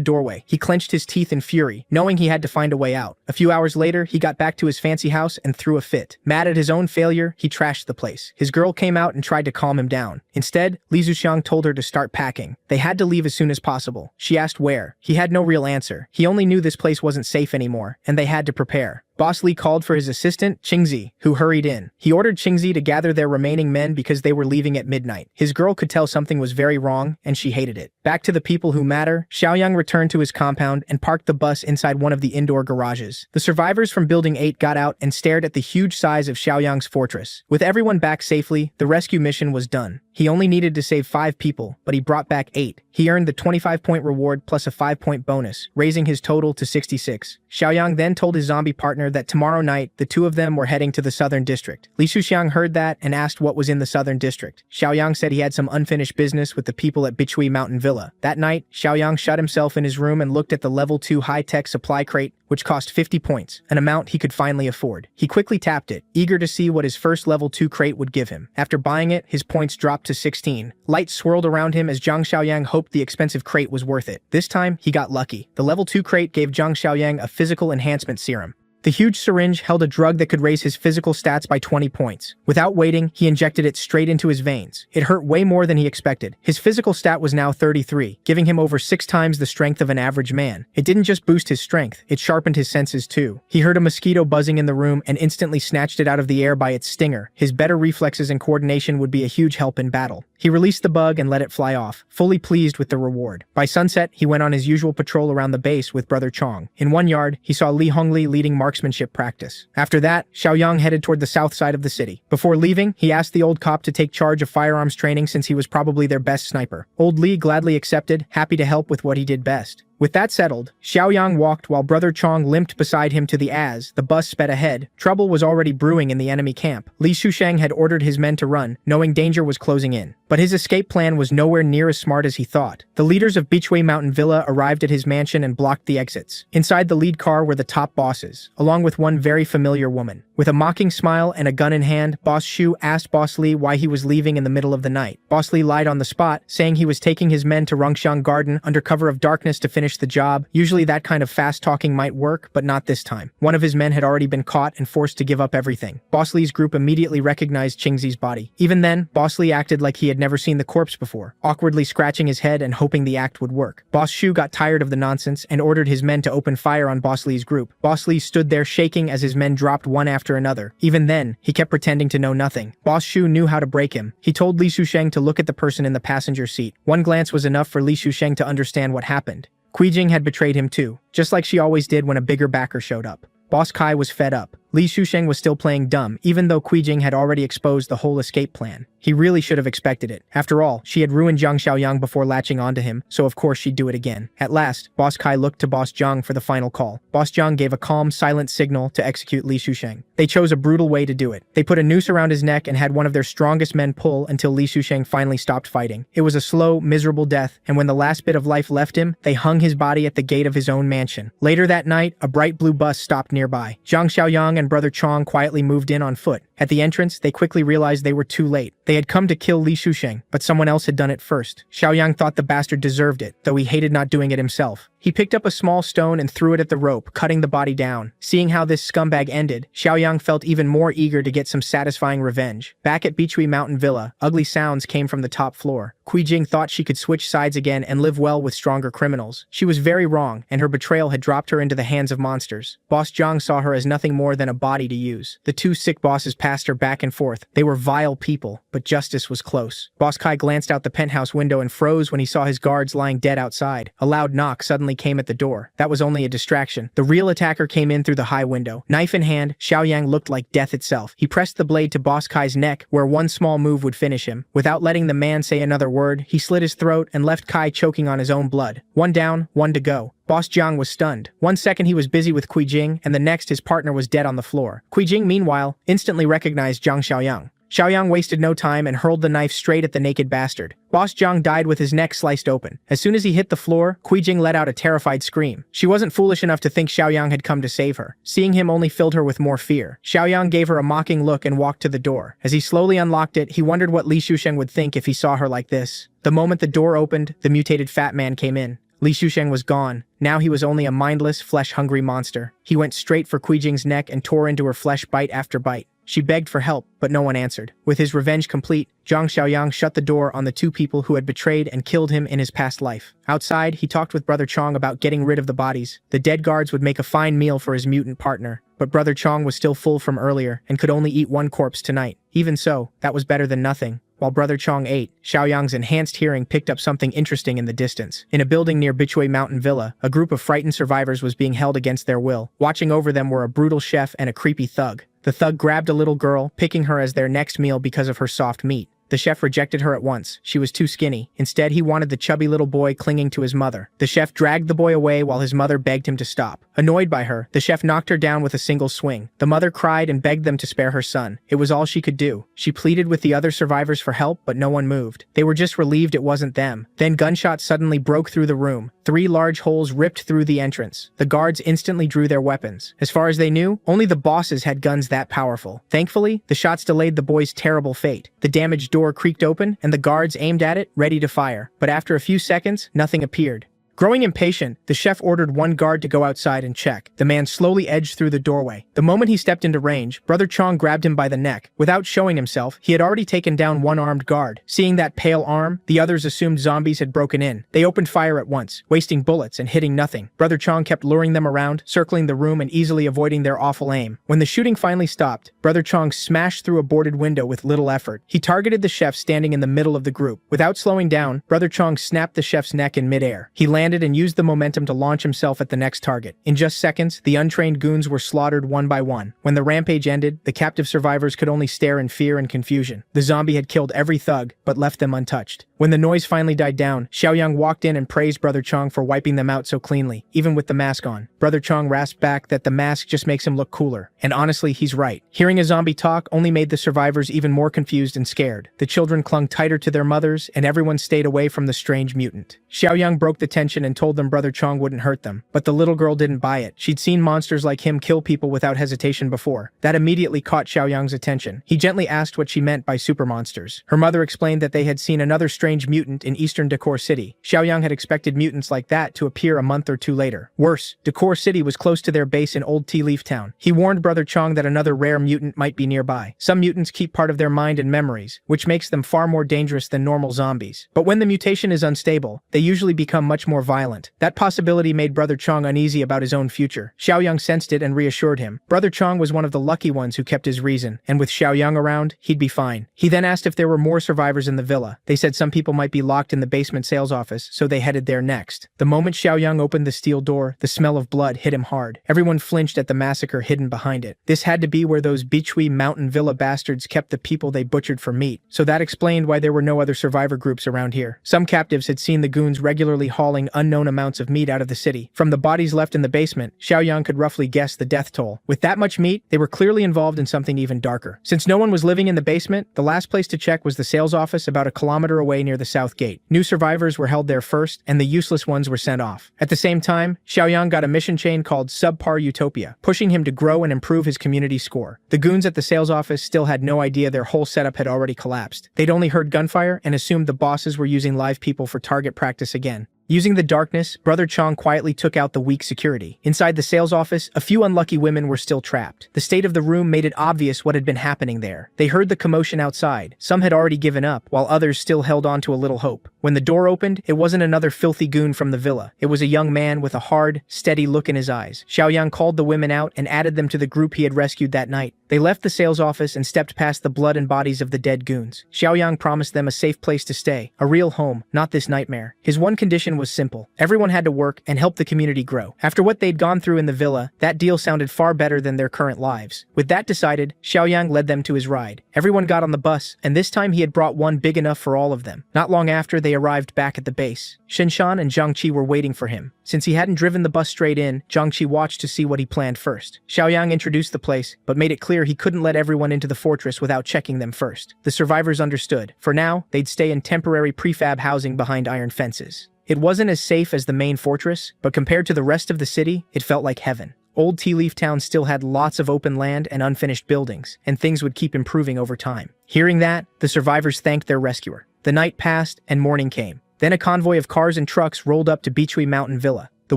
doorway. He clenched his teeth in fury, knowing he had to find a way out. A few hours later, he got back to his fancy house and threw a fit. Mad at his own failure, he trashed the place. His girl came out and tried to calm him down. Instead, Li Zuxiang told her to start packing. They had to leave as soon as possible. She asked where. He had no real answer. He only knew this place wasn't safe anymore, and they had to prepare. Boss Li called for his assistant, Qingzi, who hurried in. He ordered Qingzi to gather their remaining men because they were leaving at midnight. His girl could tell something was very wrong, and she hated it. Back to the people who matter, Xiaoyang returned to his compound and parked the bus inside one of the indoor garages. The survivors from Building 8 got out and stared at the huge size of Xiaoyang's fortress. With everyone back safely, the rescue mission was done. He only needed to save 5 people, but he brought back 8. He earned the 25-point reward plus a 5-point bonus, raising his total to 66. Xiaoyang then told his zombie partner that tomorrow night, the two of them were heading to the Southern District. Li Xuxiang heard that and asked what was in the Southern District. Xiaoyang said he had some unfinished business with the people at Bichui Mountain Villa. That night, Xiaoyang shut himself in his room and looked at the level 2 high-tech supply crate, which cost 50 points, an amount he could finally afford. He quickly tapped it, eager to see what his first level 2 crate would give him. After buying it, his points dropped to 16. Lights swirled around him as Zhang Xiaoyang hoped the expensive crate was worth it. This time, he got lucky. The level 2 crate gave Zhang Xiaoyang a physical enhancement serum. The huge syringe held a drug that could raise his physical stats by 20 points. Without waiting, he injected it straight into his veins. It hurt way more than he expected. His physical stat was now 33, giving him over 6 times the strength of an average man. It didn't just boost his strength, it sharpened his senses too. He heard a mosquito buzzing in the room and instantly snatched it out of the air by its stinger. His better reflexes and coordination would be a huge help in battle. He released the bug and let it fly off, fully pleased with the reward. By sunset, he went on his usual patrol around the base with Brother Chong. In one yard, he saw Li Hongli leading marksmanship practice. After that, Xiaoyang headed toward the south side of the city. Before leaving, he asked the old cop to take charge of firearms training since he was probably their best sniper. Old Li gladly accepted, happy to help with what he did best. With that settled, Xiaoyang walked while Brother Chong limped beside him to the bus sped ahead. Trouble was already brewing in the enemy camp. Li Shusheng had ordered his men to run, knowing danger was closing in. But his escape plan was nowhere near as smart as he thought. The leaders of Beechway Mountain Villa arrived at his mansion and blocked the exits. Inside the lead car were the top bosses, along with one very familiar woman. With a mocking smile and a gun in hand, Boss Shu asked Boss Li why he was leaving in the middle of the night. Boss Li lied on the spot, saying he was taking his men to Rongxiang Garden under cover of darkness to finish the job. Usually that kind of fast talking might work, but not this time. One of his men had already been caught and forced to give up everything. Boss Li's group immediately recognized Qingzi's body. Even then, Boss Li acted like he had never seen the corpse before, awkwardly scratching his head and hoping the act would work. Boss Shu got tired of the nonsense and ordered his men to open fire on Boss Li's group. Boss Li stood there shaking as his men dropped one after another. Even then, he kept pretending to know nothing. Boss Shu knew how to break him. He told Li Shusheng to look at the person in the passenger seat. One glance was enough for Li Shusheng to understand what happened. Jing had betrayed him too, just like she always did when a bigger backer showed up. Boss Kai was fed up. Li Shusheng was still playing dumb, even though Jing had already exposed the whole escape plan. He really should have expected it. After all, she had ruined Zhang Xiaoyang before latching onto him, so of course she'd do it again. At last, Boss Kai looked to Boss Zhang for the final call. Boss Zhang gave a calm, silent signal to execute Li Shusheng. They chose a brutal way to do it. They put a noose around his neck and had one of their strongest men pull until Li Shusheng finally stopped fighting. It was a slow, miserable death, and when the last bit of life left him, they hung his body at the gate of his own mansion. Later that night, a bright blue bus stopped nearby. Zhang Xiaoyang and Brother Chong quietly moved in on foot. At the entrance, they quickly realized they were too late. They had come to kill Li Shusheng, but someone else had done it first. Xiaoyang thought the bastard deserved it, though he hated not doing it himself. He picked up a small stone and threw it at the rope, cutting the body down. Seeing how this scumbag ended, Xiaoyang felt even more eager to get some satisfying revenge. Back at Beechway Mountain Villa, ugly sounds came from the top floor. Jing thought she could switch sides again and live well with stronger criminals. She was very wrong, and her betrayal had dropped her into the hands of monsters. Boss Zhang saw her as nothing more than a body to use. The two sick bosses passed her back and forth. They were vile people, but justice was close. Boss Kai glanced out the penthouse window and froze when he saw his guards lying dead outside. A loud knock suddenly came at the door. That was only a distraction. The real attacker came in through the high window. Knife in hand, Xiaoyang looked like death itself. He pressed the blade to Boss Kai's neck, where one small move would finish him. Without letting the man say another word, he slit his throat and left Kai choking on his own blood. One down, one to go. Boss Zhang was stunned. 1 second he was busy with Jing, and the next his partner was dead on the floor. Jing, meanwhile, instantly recognized Zhang Xiaoyang. Xiaoyang wasted no time and hurled the knife straight at the naked bastard. Boss Zhang died with his neck sliced open. As soon as he hit the floor, Jing let out a terrified scream. She wasn't foolish enough to think Xiaoyang had come to save her. Seeing him only filled her with more fear. Xiaoyang gave her a mocking look and walked to the door. As he slowly unlocked it, he wondered what Li Shusheng would think if he saw her like this. The moment the door opened, the mutated fat man came in. Li Shusheng was gone. Now he was only a mindless, flesh-hungry monster. He went straight for Jing's neck and tore into her flesh bite after bite. She begged for help, but no one answered. With his revenge complete, Zhang Xiaoyang shut the door on the two people who had betrayed and killed him in his past life. Outside, he talked with Brother Chong about getting rid of the bodies. The dead guards would make a fine meal for his mutant partner. But Brother Chong was still full from earlier and could only eat one corpse tonight. Even so, that was better than nothing. While Brother Chong ate, Xiaoyang's enhanced hearing picked up something interesting in the distance. In a building near Beechway Mountain Villa, a group of frightened survivors was being held against their will. Watching over them were a brutal chef and a creepy thug. The thug grabbed a little girl, picking her as their next meal because of her soft meat. The chef rejected her at once. She was too skinny. Instead, he wanted the chubby little boy clinging to his mother. The chef dragged the boy away while his mother begged him to stop. Annoyed by her, the chef knocked her down with a single swing. The mother cried and begged them to spare her son. It was all she could do. She pleaded with the other survivors for help, but no one moved. They were just relieved it wasn't them. Then gunshots suddenly broke through the room. 3 large holes ripped through the entrance. The guards instantly drew their weapons. As far as they knew, only the bosses had guns that powerful. Thankfully, the shots delayed the boy's terrible fate. The damaged door creaked open, and the guards aimed at it, ready to fire. But after a few seconds, nothing appeared. Growing impatient, the chef ordered one guard to go outside and check. The man slowly edged through the doorway. The moment he stepped into range, Brother Chong grabbed him by the neck. Without showing himself, he had already taken down one armed guard. Seeing that pale arm, the others assumed zombies had broken in. They opened fire at once, wasting bullets and hitting nothing. Brother Chong kept luring them around, circling the room and easily avoiding their awful aim. When the shooting finally stopped, Brother Chong smashed through a boarded window with little effort. He targeted the chef standing in the middle of the group. Without slowing down, Brother Chong snapped the chef's neck in midair. He landed and used the momentum to launch himself at the next target. In just seconds, the untrained goons were slaughtered one by one. When the rampage ended, the captive survivors could only stare in fear and confusion. The zombie had killed every thug, but left them untouched. When the noise finally died down, Xiaoyang walked in and praised Brother Chong for wiping them out so cleanly, even with the mask on. Brother Chong rasped back that the mask just makes him look cooler. And honestly, he's right. Hearing a zombie talk only made the survivors even more confused and scared. The children clung tighter to their mothers, and everyone stayed away from the strange mutant. Xiaoyang broke the tension and told them Brother Chong wouldn't hurt them. But the little girl didn't buy it. She'd seen monsters like him kill people without hesitation before. That immediately caught Xiaoyang's attention. He gently asked what she meant by super monsters. Her mother explained that they had seen another strange mutant in eastern Decor City. Xiaoyang had expected mutants like that to appear a month or two later. Worse, Decor City was close to their base in Old Tea Leaf Town. He warned Brother Chong that another rare mutant might be nearby. Some mutants keep part of their mind and memories, which makes them far more dangerous than normal zombies. But when the mutation is unstable, they usually become much more violent. That possibility made Brother Chong uneasy about his own future. Xiaoyang sensed it and reassured him. Brother Chong was one of the lucky ones who kept his reason, and with Xiaoyang around, he'd be fine. He then asked if there were more survivors in the villa. They said some people might be locked in the basement sales office, so they headed there next. The moment Xiaoyang opened the steel door, the smell of blood hit him hard. Everyone flinched at the massacre hidden behind it. This had to be where those Bichui mountain villa bastards kept the people they butchered for meat. So that explained why there were no other survivor groups around here. Some captives had seen the goons regularly hauling unknown amounts of meat out of the city. From the bodies left in the basement, Xiaoyang could roughly guess the death toll. With that much meat, they were clearly involved in something even darker. Since no one was living in the basement, the last place to check was the sales office about a kilometer away near the south gate. New survivors were held there first, and the useless ones were sent off. At the same time, Xiaoyang got a mission chain called Subpar Utopia, pushing him to grow and improve his community score. The goons at the sales office still had no idea their whole setup had already collapsed. They'd only heard gunfire and assumed the bosses were using live people for target practice again. Using the darkness, Brother Chong quietly took out the weak security. Inside the sales office, a few unlucky women were still trapped. The state of the room made it obvious what had been happening there. They heard the commotion outside. Some had already given up, while others still held on to a little hope. When the door opened, it wasn't another filthy goon from the villa. It was a young man with a hard, steady look in his eyes. Xiaoyang called the women out and added them to the group he had rescued that night. They left the sales office and stepped past the blood and bodies of the dead goons. Xiaoyang promised them a safe place to stay, a real home, not this nightmare. His one condition was simple. Everyone had to work and help the community grow. After what they'd gone through in the villa, that deal sounded far better than their current lives. With that decided, Xiaoyang led them to his ride. Everyone got on the bus, and this time he had brought one big enough for all of them. Not long after, they arrived back at the base. Shinshan and Zhangqi were waiting for him. Since he hadn't driven the bus straight in, Zhangqi watched to see what he planned first. Xiaoyang introduced the place, but made it clear he couldn't let everyone into the fortress without checking them first. The survivors understood. For now, they'd stay in temporary prefab housing behind iron fences. It wasn't as safe as the main fortress, but compared to the rest of the city, it felt like heaven. Old Tea Leaf Town still had lots of open land and unfinished buildings, and things would keep improving over time. Hearing that, the survivors thanked their rescuer. The night passed, and morning came. Then a convoy of cars and trucks rolled up to Bichui Mountain Villa. The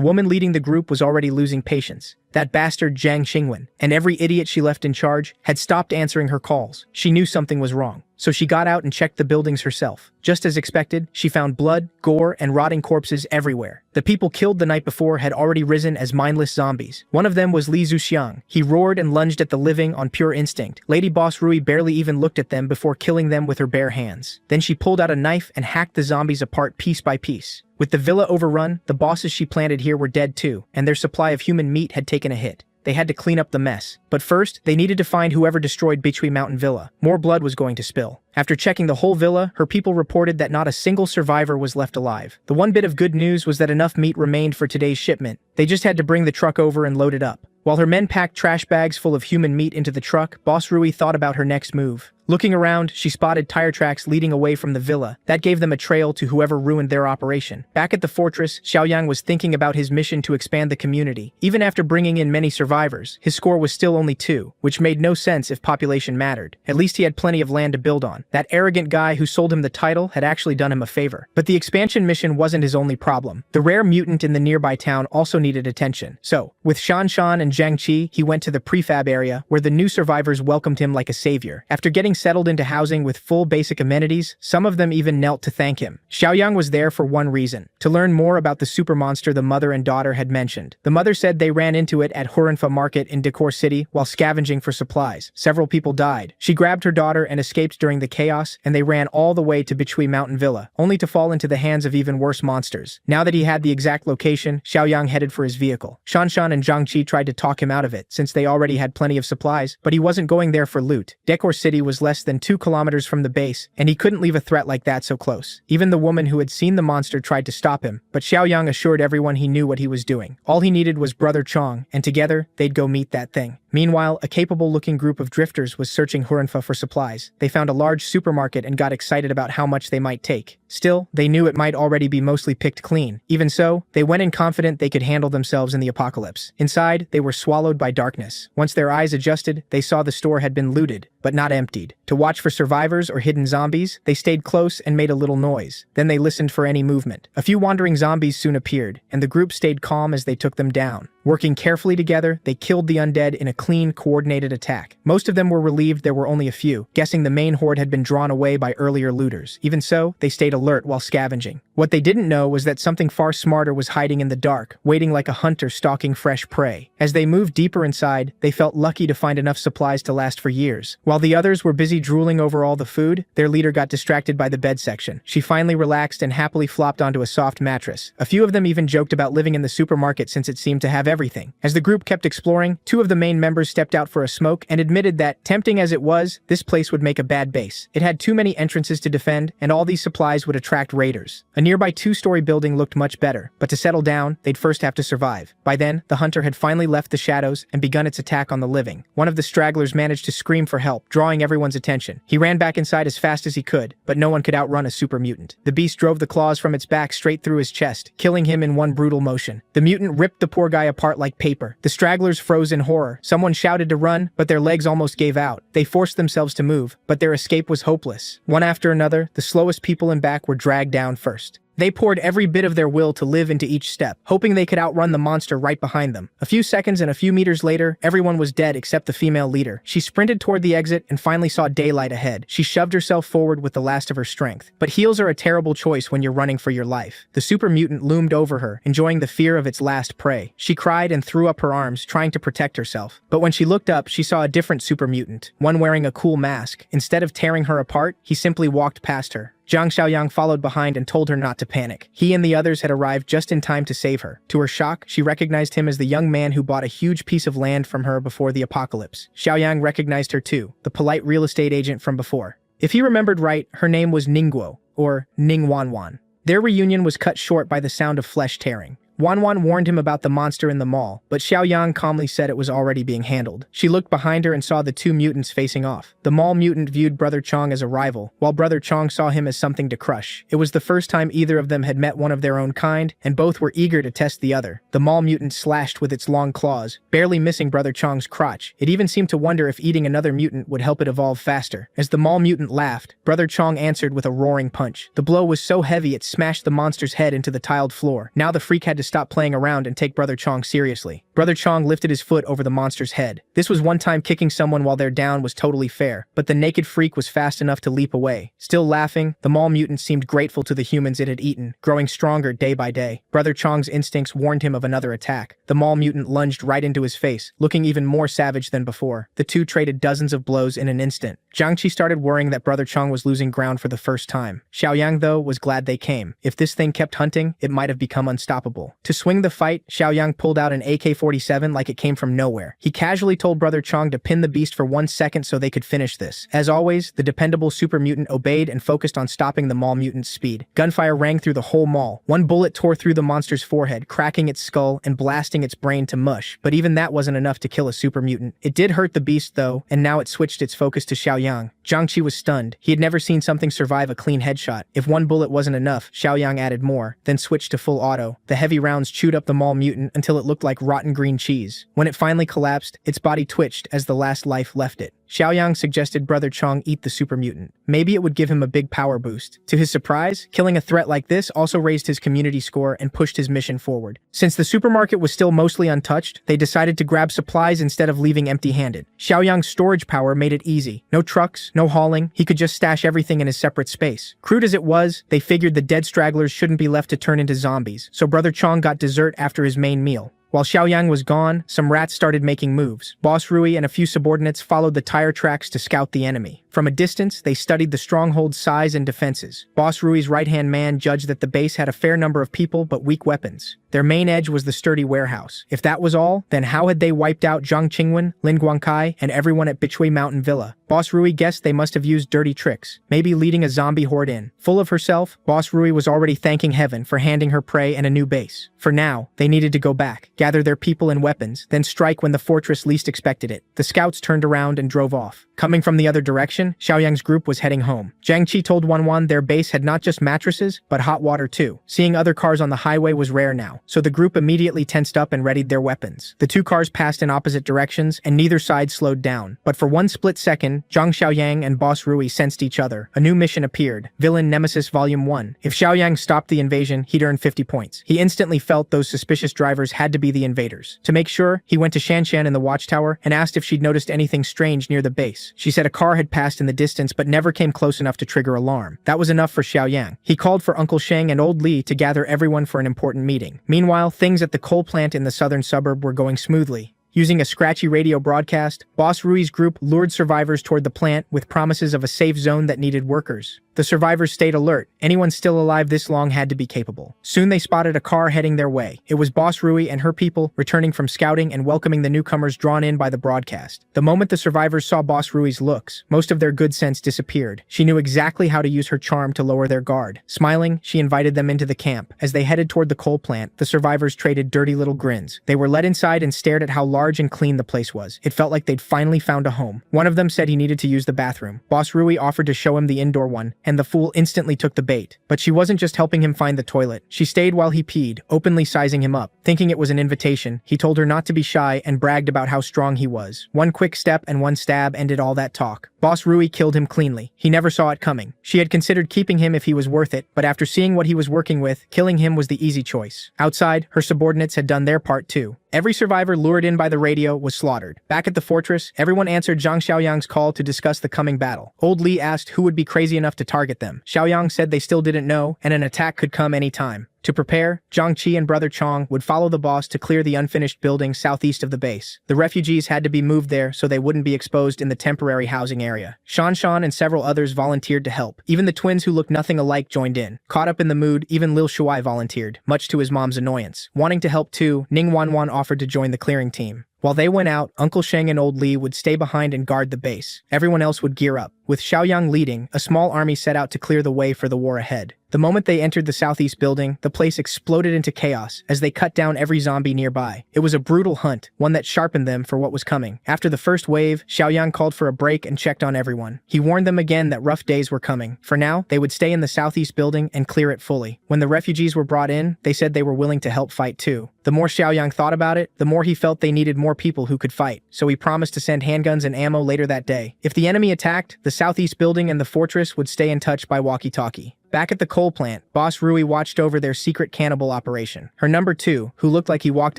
woman leading the group was already losing patience. That bastard Zhang Xingwen, and every idiot she left in charge, had stopped answering her calls. She knew something was wrong, so she got out and checked the buildings herself. Just as expected, she found blood, gore, and rotting corpses everywhere. The people killed the night before had already risen as mindless zombies. One of them was Li Zuxiang. He roared and lunged at the living on pure instinct. Lady Boss Rui barely even looked at them before killing them with her bare hands. Then she pulled out a knife and hacked the zombies apart piece by piece. With the villa overrun, the bosses she planted here were dead too, and their supply of human meat had taken a hit. They had to clean up the mess. But first, they needed to find whoever destroyed Bichui Mountain Villa. More blood was going to spill. After checking the whole villa, her people reported that not a single survivor was left alive. The one bit of good news was that enough meat remained for today's shipment. They just had to bring the truck over and load it up. While her men packed trash bags full of human meat into the truck, Boss Rui thought about her next move. Looking around, she spotted tire tracks leading away from the villa. That gave them a trail to whoever ruined their operation. Back at the fortress, Xiaoyang was thinking about his mission to expand the community. Even after bringing in many survivors, his score was still only 2, which made no sense if population mattered. At least he had plenty of land to build on. That arrogant guy who sold him the title had actually done him a favor. But the expansion mission wasn't his only problem. The rare mutant in the nearby town also needed attention. So, with Shan and Zhang Qi, he went to the prefab area, where the new survivors welcomed him like a savior. After getting settled into housing with full basic amenities, some of them even knelt to thank him. Xiaoyang was there for one reason: to learn more about the super monster the mother and daughter had mentioned. The mother said they ran into it at Hurinfa Market in Decor City while scavenging for supplies. Several people died. She grabbed her daughter and escaped during the chaos, and they ran all the way to Bichui Mountain Villa, only to fall into the hands of even worse monsters. Now that he had the exact location, Xiaoyang headed for his vehicle. Shan and Zhang Qi tried to talk him out of it, since they already had plenty of supplies, but he wasn't going there for loot. Decor City was less than 2 kilometers from the base, and he couldn't leave a threat like that so close. Even the woman who had seen the monster tried to stop him, but Xiaoyang assured everyone he knew what he was doing. All he needed was Brother Chong, and together, they'd go meet that thing. Meanwhile, a capable-looking group of drifters was searching Hurinfa for supplies. They found a large supermarket and got excited about how much they might take. Still, they knew it might already be mostly picked clean. Even so, they went in confident they could handle themselves in the apocalypse. Inside, they were swallowed by darkness. Once their eyes adjusted, they saw the store had been looted, but not emptied. To watch for survivors or hidden zombies, they stayed close and made a little noise. Then they listened for any movement. A few wandering zombies soon appeared, and the group stayed calm as they took them down. Working carefully together, they killed the undead in a clean, coordinated attack. Most of them were relieved there were only a few, guessing the main horde had been drawn away by earlier looters. Even so, they stayed alert while scavenging. What they didn't know was that something far smarter was hiding in the dark, waiting like a hunter stalking fresh prey. As they moved deeper inside, they felt lucky to find enough supplies to last for years. While the others were busy drooling over all the food, their leader got distracted by the bed section. She finally relaxed and happily flopped onto a soft mattress. A few of them even joked about living in the supermarket since it seemed to have everything. As the group kept exploring, 2 of the main members stepped out for a smoke and admitted that, tempting as it was, this place would make a bad base. It had too many entrances to defend, and all these supplies would attract raiders. A nearby 2-story building looked much better, but to settle down, they'd first have to survive. By then, the hunter had finally left the shadows and begun its attack on the living. One of the stragglers managed to scream for help, drawing everyone's attention. He ran back inside as fast as he could, but no one could outrun a super mutant. The beast drove the claws from its back straight through his chest, killing him in one brutal motion. The mutant ripped the poor guy apart like paper. The stragglers froze in horror. Someone shouted to run, but their legs almost gave out. They forced themselves to move, but their escape was hopeless. One after another, the slowest people in back were dragged down first. They poured every bit of their will to live into each step, hoping they could outrun the monster right behind them. A few seconds and a few meters later, everyone was dead except the female leader. She sprinted toward the exit and finally saw daylight ahead. She shoved herself forward with the last of her strength. But heels are a terrible choice when you're running for your life. The super mutant loomed over her, enjoying the fear of its last prey. She cried and threw up her arms, trying to protect herself. But when she looked up, she saw a different super mutant, one wearing a cool mask. Instead of tearing her apart, he simply walked past her. Zhang Xiaoyang followed behind and told her not to panic. He and the others had arrived just in time to save her. To her shock, she recognized him as the young man who bought a huge piece of land from her before the apocalypse. Xiaoyang recognized her too, the polite real estate agent from before. If he remembered right, her name was Ningguo, or Ning Wanwan. Their reunion was cut short by the sound of flesh tearing. Wanwan warned him about the monster in the mall, but Xiaoyang calmly said it was already being handled. She looked behind her and saw the 2 mutants facing off. The mall mutant viewed Brother Chong as a rival, while Brother Chong saw him as something to crush. It was the first time either of them had met one of their own kind, and both were eager to test the other. The mall mutant slashed with its long claws, barely missing Brother Chong's crotch. It even seemed to wonder if eating another mutant would help it evolve faster. As the mall mutant laughed, Brother Chong answered with a roaring punch. The blow was so heavy it smashed the monster's head into the tiled floor. Now the freak had to stop playing around and take Brother Chong seriously. Brother Chong lifted his foot over the monster's head. This was one time kicking someone while they're down was totally fair, but the naked freak was fast enough to leap away. Still laughing, the mall mutant seemed grateful to the humans it had eaten, growing stronger day by day. Brother Chong's instincts warned him of another attack. The mall mutant lunged right into his face, looking even more savage than before. The two traded dozens of blows in an instant. Zhang Qi started worrying that Brother Chong was losing ground for the first time. Xiaoyang, though, was glad they came. If this thing kept hunting, it might have become unstoppable. To swing the fight, Xiaoyang pulled out an AK-47 like it came from nowhere. He casually told Brother Chong to pin the beast for 1 second so they could finish this. As always, the dependable super mutant obeyed and focused on stopping the mall mutant's speed. Gunfire rang through the whole mall. One bullet tore through the monster's forehead, cracking its skull and blasting its brain to mush. But even that wasn't enough to kill a super mutant. It did hurt the beast, though, and now it switched its focus to Xiaoyang. Jiang Qi was stunned. He had never seen something survive a clean headshot. If one bullet wasn't enough, Xiaoyang added more, then switched to full auto. The heavy rounds chewed up the mall mutant until it looked like rotten green cheese. When it finally collapsed, its body twitched as the last life left it. Xiaoyang suggested Brother Chong eat the super mutant. Maybe it would give him a big power boost. To his surprise, killing a threat like this also raised his community score and pushed his mission forward. Since the supermarket was still mostly untouched, they decided to grab supplies instead of leaving empty-handed. Xiaoyang's storage power made it easy. No trucks, no hauling, he could just stash everything in his separate space. Crude as it was, they figured the dead stragglers shouldn't be left to turn into zombies, so Brother Chong got dessert after his main meal. While Xiaoyang was gone, some rats started making moves. Boss Rui and a few subordinates followed the tire tracks to scout the enemy. From a distance, they studied the stronghold's size and defenses. Boss Rui's right-hand man judged that the base had a fair number of people but weak weapons. Their main edge was the sturdy warehouse. If that was all, then how had they wiped out Zhang Qingwen, Lin Guangkai, and everyone at Bichui Mountain Villa? Boss Rui guessed they must have used dirty tricks, maybe leading a zombie horde in. Full of herself, Boss Rui was already thanking heaven for handing her prey and a new base. For now, they needed to go back, gather their people and weapons, then strike when the fortress least expected it. The scouts turned around and drove off. Coming from the other direction, Xiaoyang's group was heading home. Jiang Qi told Wanwan their base had not just mattresses, but hot water too. Seeing other cars on the highway was rare now, so the group immediately tensed up and readied their weapons. The two cars passed in opposite directions, and neither side slowed down. But for one split second, Zhang Xiaoyang and Boss Rui sensed each other. A new mission appeared, Villain Nemesis Volume 1. If Xiaoyang stopped the invasion, he'd earn 50 points. He instantly felt those suspicious drivers had to be the invaders. To make sure, he went to Shanshan in the watchtower and asked if she'd noticed anything strange near the base. She said a car had passed in the distance but never came close enough to trigger alarm. That was enough for Xiaoyang. He called for Uncle Sheng and Old Li to gather everyone for an important meeting. Meanwhile, things at the coal plant in the southern suburb were going smoothly. Using a scratchy radio broadcast, Boss Rui's group lured survivors toward the plant with promises of a safe zone that needed workers. The survivors stayed alert. Anyone still alive this long had to be capable. Soon they spotted a car heading their way. It was Boss Rui and her people returning from scouting and welcoming the newcomers drawn in by the broadcast. The moment the survivors saw Boss Rui's looks, most of their good sense disappeared. She knew exactly how to use her charm to lower their guard. Smiling, she invited them into the camp. As they headed toward the coal plant, the survivors traded dirty little grins. They were led inside and stared at how large and clean the place was. It felt like they'd finally found a home. One of them said he needed to use the bathroom. Boss Rui offered to show him the indoor one, and the fool instantly took the bait. But she wasn't just helping him find the toilet. She stayed while he peed, openly sizing him up. Thinking it was an invitation, he told her not to be shy and bragged about how strong he was. One quick step and one stab ended all that talk. Boss Rui killed him cleanly. He never saw it coming. She had considered keeping him if he was worth it, but after seeing what he was working with, killing him was the easy choice. Outside, her subordinates had done their part too. Every survivor lured in by the radio was slaughtered. Back at the fortress, everyone answered Zhang Xiaoyang's call to discuss the coming battle. Old Li asked who would be crazy enough to target them. Xiaoyang said they still didn't know, and an attack could come any time. To prepare, Jiang Qi and Brother Chong would follow the boss to clear the unfinished building southeast of the base. The refugees had to be moved there so they wouldn't be exposed in the temporary housing area. Shan Shan and several others volunteered to help. Even the twins who looked nothing alike joined in. Caught up in the mood, even Lil Shuai volunteered, much to his mom's annoyance. Wanting to help too, Ning Wanwan offered to join the clearing team. While they went out, Uncle Sheng and Old Li would stay behind and guard the base. Everyone else would gear up. With Xiaoyang leading, a small army set out to clear the way for the war ahead. The moment they entered the southeast building, the place exploded into chaos as they cut down every zombie nearby. It was a brutal hunt, one that sharpened them for what was coming. After the first wave, Xiaoyang called for a break and checked on everyone. He warned them again that rough days were coming. For now, they would stay in the southeast building and clear it fully. When the refugees were brought in, they said they were willing to help fight too. The more Xiaoyang thought about it, the more he felt they needed more people who could fight, so he promised to send handguns and ammo later that day. If the enemy attacked, the southeast building and the fortress would stay in touch by walkie-talkie. Back at the coal plant, Boss Rui watched over their secret cannibal operation. Her number 2, who looked like he walked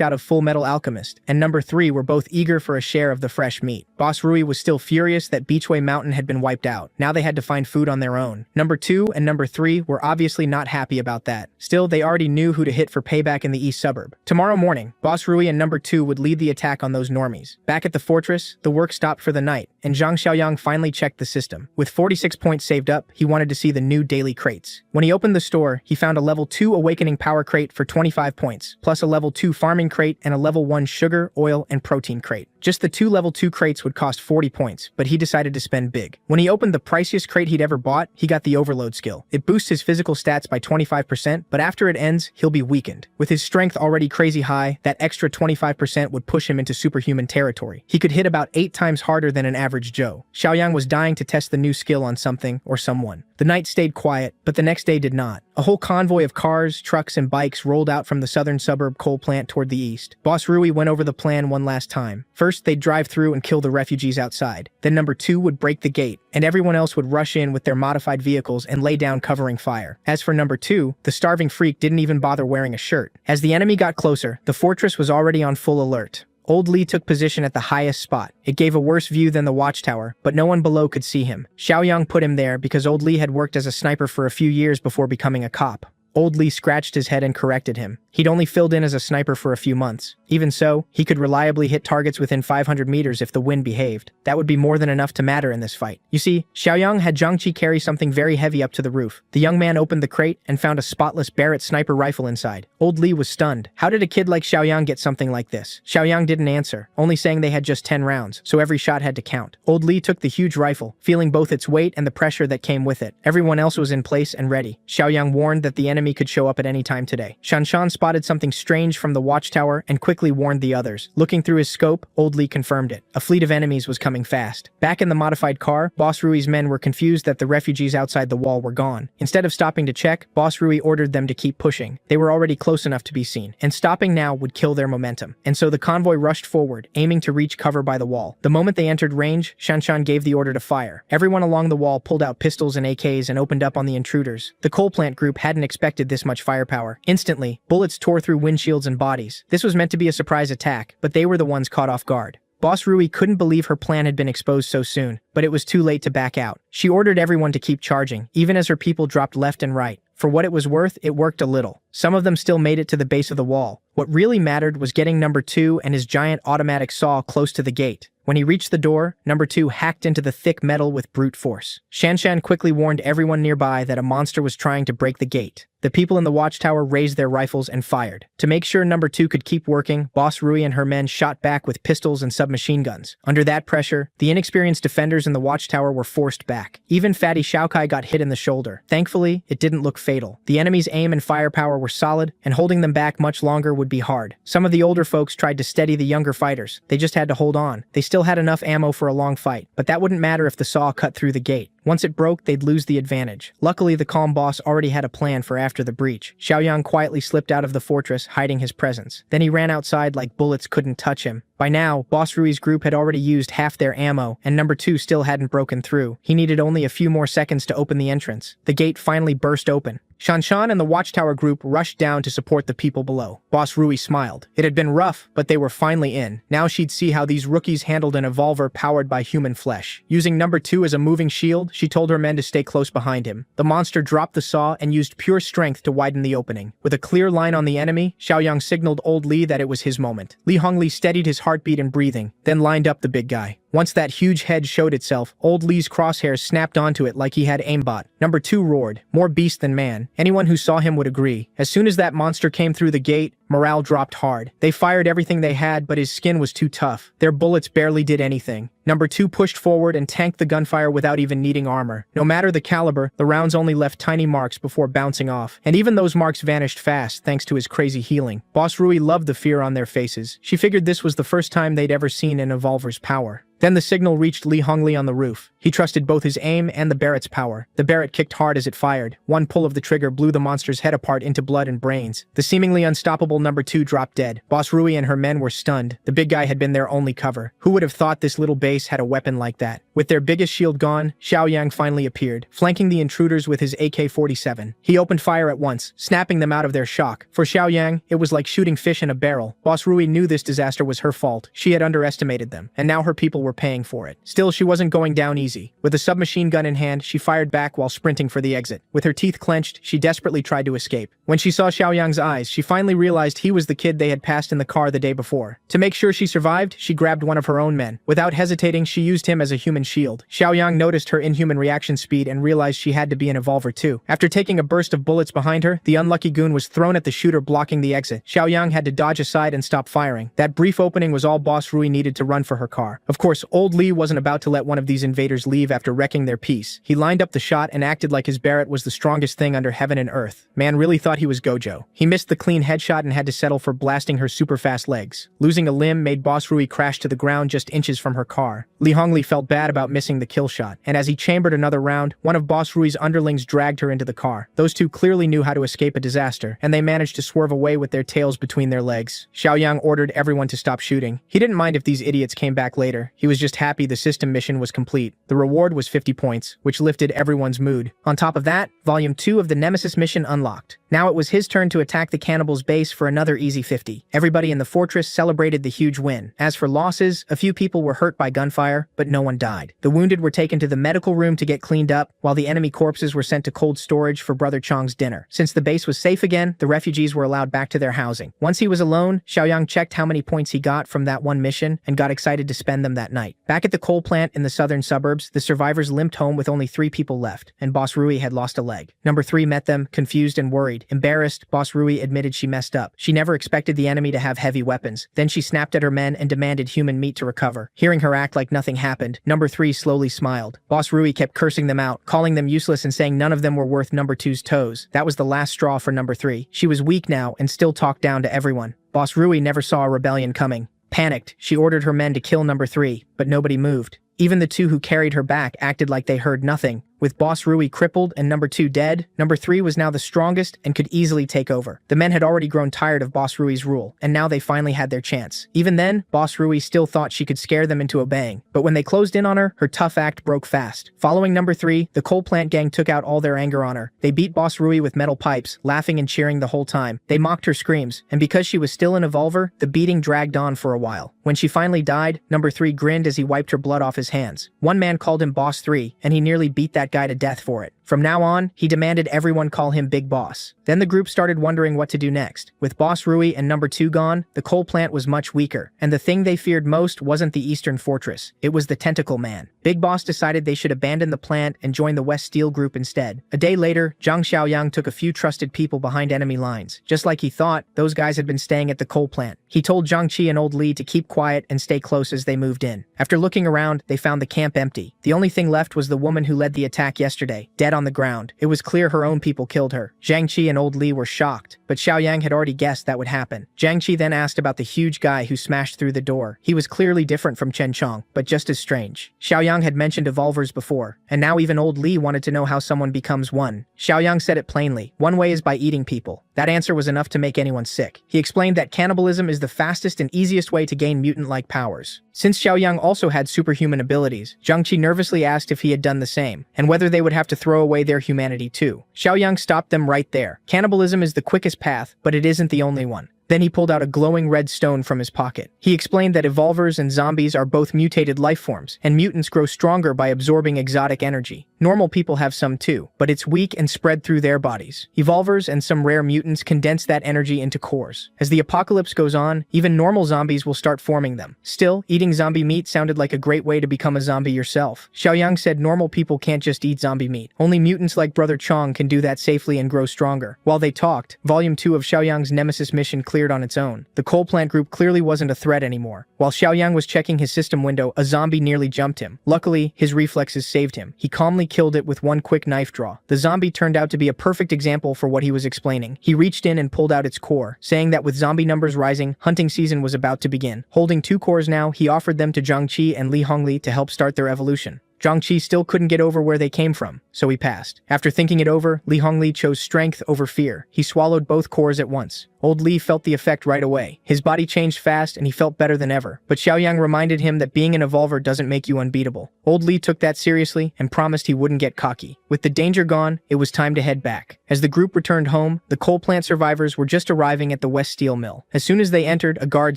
out of Full Metal Alchemist, and number 3 were both eager for a share of the fresh meat. Boss Rui was still furious that Beachway Mountain had been wiped out. Now they had to find food on their own. Number 2 and number 3 were obviously not happy about that. Still, they already knew who to hit for payback in the east suburb. Tomorrow morning, Boss Rui and number 2 would lead the attack on those normies. Back at the fortress, the work stopped for the night, and Zhang Xiaoyang finally checked the system. With 46 points saved up, he wanted to see the new daily crates. When he opened the store, he found a level 2 Awakening Power crate for 25 points, plus a level 2 Farming crate and a level 1 Sugar, Oil, and Protein crate. Just the 2 level 2 crates would cost 40 points, but he decided to spend big. When he opened the priciest crate he'd ever bought, he got the overload skill. It boosts his physical stats by 25%, but after it ends, he'll be weakened. With his strength already crazy high, that extra 25% would push him into superhuman territory. He could hit about 8 times harder than an average Joe. Xiaoyang was dying to test the new skill on something or someone. The night stayed quiet, but the next day did not. A whole convoy of cars, trucks, and bikes rolled out from the southern suburb coal plant toward the east. Boss Rui went over the plan one last time. First, they'd drive through and kill the refugees outside. Then number 2 would break the gate, and everyone else would rush in with their modified vehicles and lay down covering fire. As for number 2, the starving freak didn't even bother wearing a shirt. As the enemy got closer, the fortress was already on full alert. Old Li took position at the highest spot. It gave a worse view than the watchtower, but no one below could see him. Xiaoyang put him there because Old Li had worked as a sniper for a few years before becoming a cop. Old Li scratched his head and corrected him. He'd only filled in as a sniper for a few months. Even so, he could reliably hit targets within 500 meters if the wind behaved. That would be more than enough to matter in this fight. You see, Xiaoyang had Zhangqi carry something very heavy up to the roof. The young man opened the crate and found a spotless Barrett sniper rifle inside. Old Li was stunned. How did a kid like Xiaoyang get something like this? Xiaoyang didn't answer, only saying they had just 10 rounds, so every shot had to count. Old Li took the huge rifle, feeling both its weight and the pressure that came with it. Everyone else was in place and ready. Xiaoyang warned that the enemy could show up at any time today. Shanshan spotted something strange from the watchtower and quickly warned the others. Looking through his scope, Old Li confirmed it. A fleet of enemies was coming fast. Back in the modified car, Boss Rui's men were confused that the refugees outside the wall were gone. Instead of stopping to check, Boss Rui ordered them to keep pushing. They were already close enough to be seen, and stopping now would kill their momentum. And so the convoy rushed forward, aiming to reach cover by the wall. The moment they entered range, Shanshan gave the order to fire. Everyone along the wall pulled out pistols and AKs and opened up on the intruders. The coal plant group hadn't expected this much firepower. Instantly, bullets tore through windshields and bodies. This was meant to be a surprise attack, but they were the ones caught off guard. Boss Rui couldn't believe her plan had been exposed so soon, but it was too late to back out. She ordered everyone to keep charging, even as her people dropped left and right. For what it was worth, it worked a little. Some of them still made it to the base of the wall. What really mattered was getting number 2 and his giant automatic saw close to the gate. When he reached the door, number 2 hacked into the thick metal with brute force. Shanshan quickly warned everyone nearby that a monster was trying to break the gate. The people in the watchtower raised their rifles and fired. To make sure number 2 could keep working, Boss Rui and her men shot back with pistols and submachine guns. Under that pressure, the inexperienced defenders in the watchtower were forced back. Even Fatty Xiaokai got hit in the shoulder. Thankfully, it didn't look fatal. The enemy's aim and firepower were solid, and holding them back much longer would be hard. Some of the older folks tried to steady the younger fighters. They just had to hold on. They still had enough ammo for a long fight, but that wouldn't matter if the saw cut through the gate. Once it broke, they'd lose the advantage. Luckily, the calm boss already had a plan for after the breach. Xiaoyang quietly slipped out of the fortress, hiding his presence. Then he ran outside like bullets couldn't touch him. By now, Boss Rui's group had already used half their ammo, and number 2 still hadn't broken through. He needed only a few more seconds to open the entrance. The gate finally burst open. Shanshan and the watchtower group rushed down to support the people below. Boss Rui smiled. It had been rough, but they were finally in. Now she'd see how these rookies handled an evolver powered by human flesh. Using number 2 as a moving shield, she told her men to stay close behind him. The monster dropped the saw and used pure strength to widen the opening. With a clear line on the enemy, Xiaoyang signaled Old Li that it was his moment. Li Hongli steadied his heartbeat and breathing, then lined up the big guy. Once that huge head showed itself, Old Li's crosshairs snapped onto it like he had aimbot. Number 2 roared, more beast than man. Anyone who saw him would agree. As soon as that monster came through the gate, morale dropped hard. They fired everything they had, but his skin was too tough. Their bullets barely did anything. Number 2 pushed forward and tanked the gunfire without even needing armor. No matter the caliber, the rounds only left tiny marks before bouncing off, and even those marks vanished fast thanks to his crazy healing. Boss Rui loved the fear on their faces. She figured this was the first time they'd ever seen an evolver's power. Then the signal reached Li Hongli on the roof. He trusted both his aim and the Barrett's power. The Barrett kicked hard as it fired. One pull of the trigger blew the monster's head apart into blood and brains. The seemingly unstoppable number 2 dropped dead. Boss Rui and her men were stunned. The big guy had been their only cover. Who would have thought this little base had a weapon like that? With their biggest shield gone, Xiaoyang finally appeared, flanking the intruders with his AK-47. He opened fire at once, snapping them out of their shock. For Xiaoyang, it was like shooting fish in a barrel. Boss Rui knew this disaster was her fault. She had underestimated them, and now her people were paying for it. Still, she wasn't going down easy. With a submachine gun in hand, she fired back while sprinting for the exit. With her teeth clenched, she desperately tried to escape. When she saw Xiaoyang's eyes, she finally realized he was the kid they had passed in the car the day before. To make sure she survived, she grabbed one of her own men. Without hesitating, she used him as a human shield. Xiaoyang noticed her inhuman reaction speed and realized she had to be an evolver too. After taking a burst of bullets behind her, the unlucky goon was thrown at the shooter blocking the exit. Xiaoyang had to dodge aside and stop firing. That brief opening was all Boss Rui needed to run for her car. Of course, old Lee wasn't about to let one of these invaders leave after wrecking their peace. He lined up the shot and acted like his Barrett was the strongest thing under heaven and earth. Man really thought he was Gojo. He missed the clean headshot and had to settle for blasting her super fast legs. Losing a limb made Boss Rui crash to the ground just inches from her car. Li Hongli felt bad about missing the kill shot, and as he chambered another round, one of Boss Rui's underlings dragged her into the car. Those two clearly knew how to escape a disaster, and they managed to swerve away with their tails between their legs. Xiaoyang ordered everyone to stop shooting. He didn't mind if these idiots came back later. He was just happy the system mission was complete. The reward was 50 points, which lifted everyone's mood. On top of that, Volume 2 of the Nemesis mission unlocked. Now it was his turn to attack the cannibals' base for another easy 50. Everybody in the fortress celebrated the huge win. As for losses, a few people were hurt by gunfire, but no one died. The wounded were taken to the medical room to get cleaned up, while the enemy corpses were sent to cold storage for Brother Chong's dinner. Since the base was safe again, the refugees were allowed back to their housing. Once he was alone, Xiaoyang checked how many points he got from that one mission and got excited to spend them that night. Back at the coal plant in the southern suburbs, the survivors limped home with only 3 people left, and Boss Rui had lost a leg. Number 3 met them, confused and worried. Embarrassed, Boss Rui admitted she messed up. She never expected the enemy to have heavy weapons. Then she snapped at her men and demanded human meat to recover. Hearing her act like nothing happened, Number 3 slowly smiled. Boss Rui kept cursing them out, calling them useless and saying none of them were worth Number 2's toes. That was the last straw for Number 3. She was weak now and still talked down to everyone. Boss Rui never saw a rebellion coming. Panicked, she ordered her men to kill Number 3, but nobody moved. Even the 2 who carried her back acted like they heard nothing. With Boss Rui crippled and Number 2 dead, Number 3 was now the strongest and could easily take over. The men had already grown tired of Boss Rui's rule, and now they finally had their chance. Even then, Boss Rui still thought she could scare them into obeying. But when they closed in on her, her tough act broke fast. Following Number 3, the coal plant gang took out all their anger on her. They beat Boss Rui with metal pipes, laughing and cheering the whole time. They mocked her screams, and because she was still an evolver, the beating dragged on for a while. When she finally died, Number 3 grinned as he wiped her blood off his hands. One man called him Boss 3, and he nearly beat that guy to death for it. From now on, he demanded everyone call him Big Boss. Then the group started wondering what to do next. With Boss Rui and Number 2 gone, the coal plant was much weaker, and the thing they feared most wasn't the Eastern Fortress. It was the Tentacle Man. Big Boss decided they should abandon the plant and join the West Steel Group instead. A day later, Zhang Xiaoyang took a few trusted people behind enemy lines. Just like he thought, those guys had been staying at the coal plant. He told Zhang Qi and Old Li to keep quiet and stay close as they moved in. After looking around, they found the camp empty. The only thing left was the woman who led the attack yesterday, dead on the ground. It was clear her own people killed her. Zhang Qi and Old Li were shocked, but Xiaoyang had already guessed that would happen. Zhang Qi then asked about the huge guy who smashed through the door. He was clearly different from Chen Chong, but just as strange. Xiaoyang had mentioned evolvers before, and now even Old Li wanted to know how someone becomes one. Xiaoyang said it plainly. One way is by eating people. That answer was enough to make anyone sick. He explained that cannibalism is the fastest and easiest way to gain mutant-like powers. Since Xiaoyang also had superhuman abilities, Zhang Qi nervously asked if he had done the same, and whether they would have to throw away their humanity too. Xiaoyang stopped them right there. Cannibalism is the quickest path, but it isn't the only one. Then he pulled out a glowing red stone from his pocket. He explained that evolvers and zombies are both mutated life forms, and mutants grow stronger by absorbing exotic energy. Normal people have some too, but it's weak and spread through their bodies. Evolvers and some rare mutants condense that energy into cores. As the apocalypse goes on, even normal zombies will start forming them. Still, eating zombie meat sounded like a great way to become a zombie yourself. Xiaoyang said normal people can't just eat zombie meat. Only mutants like Brother Chong can do that safely and grow stronger. While they talked, Volume 2 of Xiaoyang's Nemesis mission cleared on its own. The coal plant group clearly wasn't a threat anymore. While Xiaoyang was checking his system window, a zombie nearly jumped him. Luckily, his reflexes saved him. He calmly killed it with one quick knife draw. The zombie turned out to be a perfect example for what he was explaining. He reached in and pulled out its core, saying that with zombie numbers rising, hunting season was about to begin. Holding 2 cores now, he offered them to Zhang Qi and Li Hongli to help start their evolution. Zhang Qi still couldn't get over where they came from, so he passed. After thinking it over, Li Hongli chose strength over fear. He swallowed both cores at once. Old Li felt the effect right away. His body changed fast and he felt better than ever. But Xiaoyang reminded him that being an evolver doesn't make you unbeatable. Old Li took that seriously and promised he wouldn't get cocky. With the danger gone, it was time to head back. As the group returned home, the coal plant survivors were just arriving at the West Steel Mill. As soon as they entered, a guard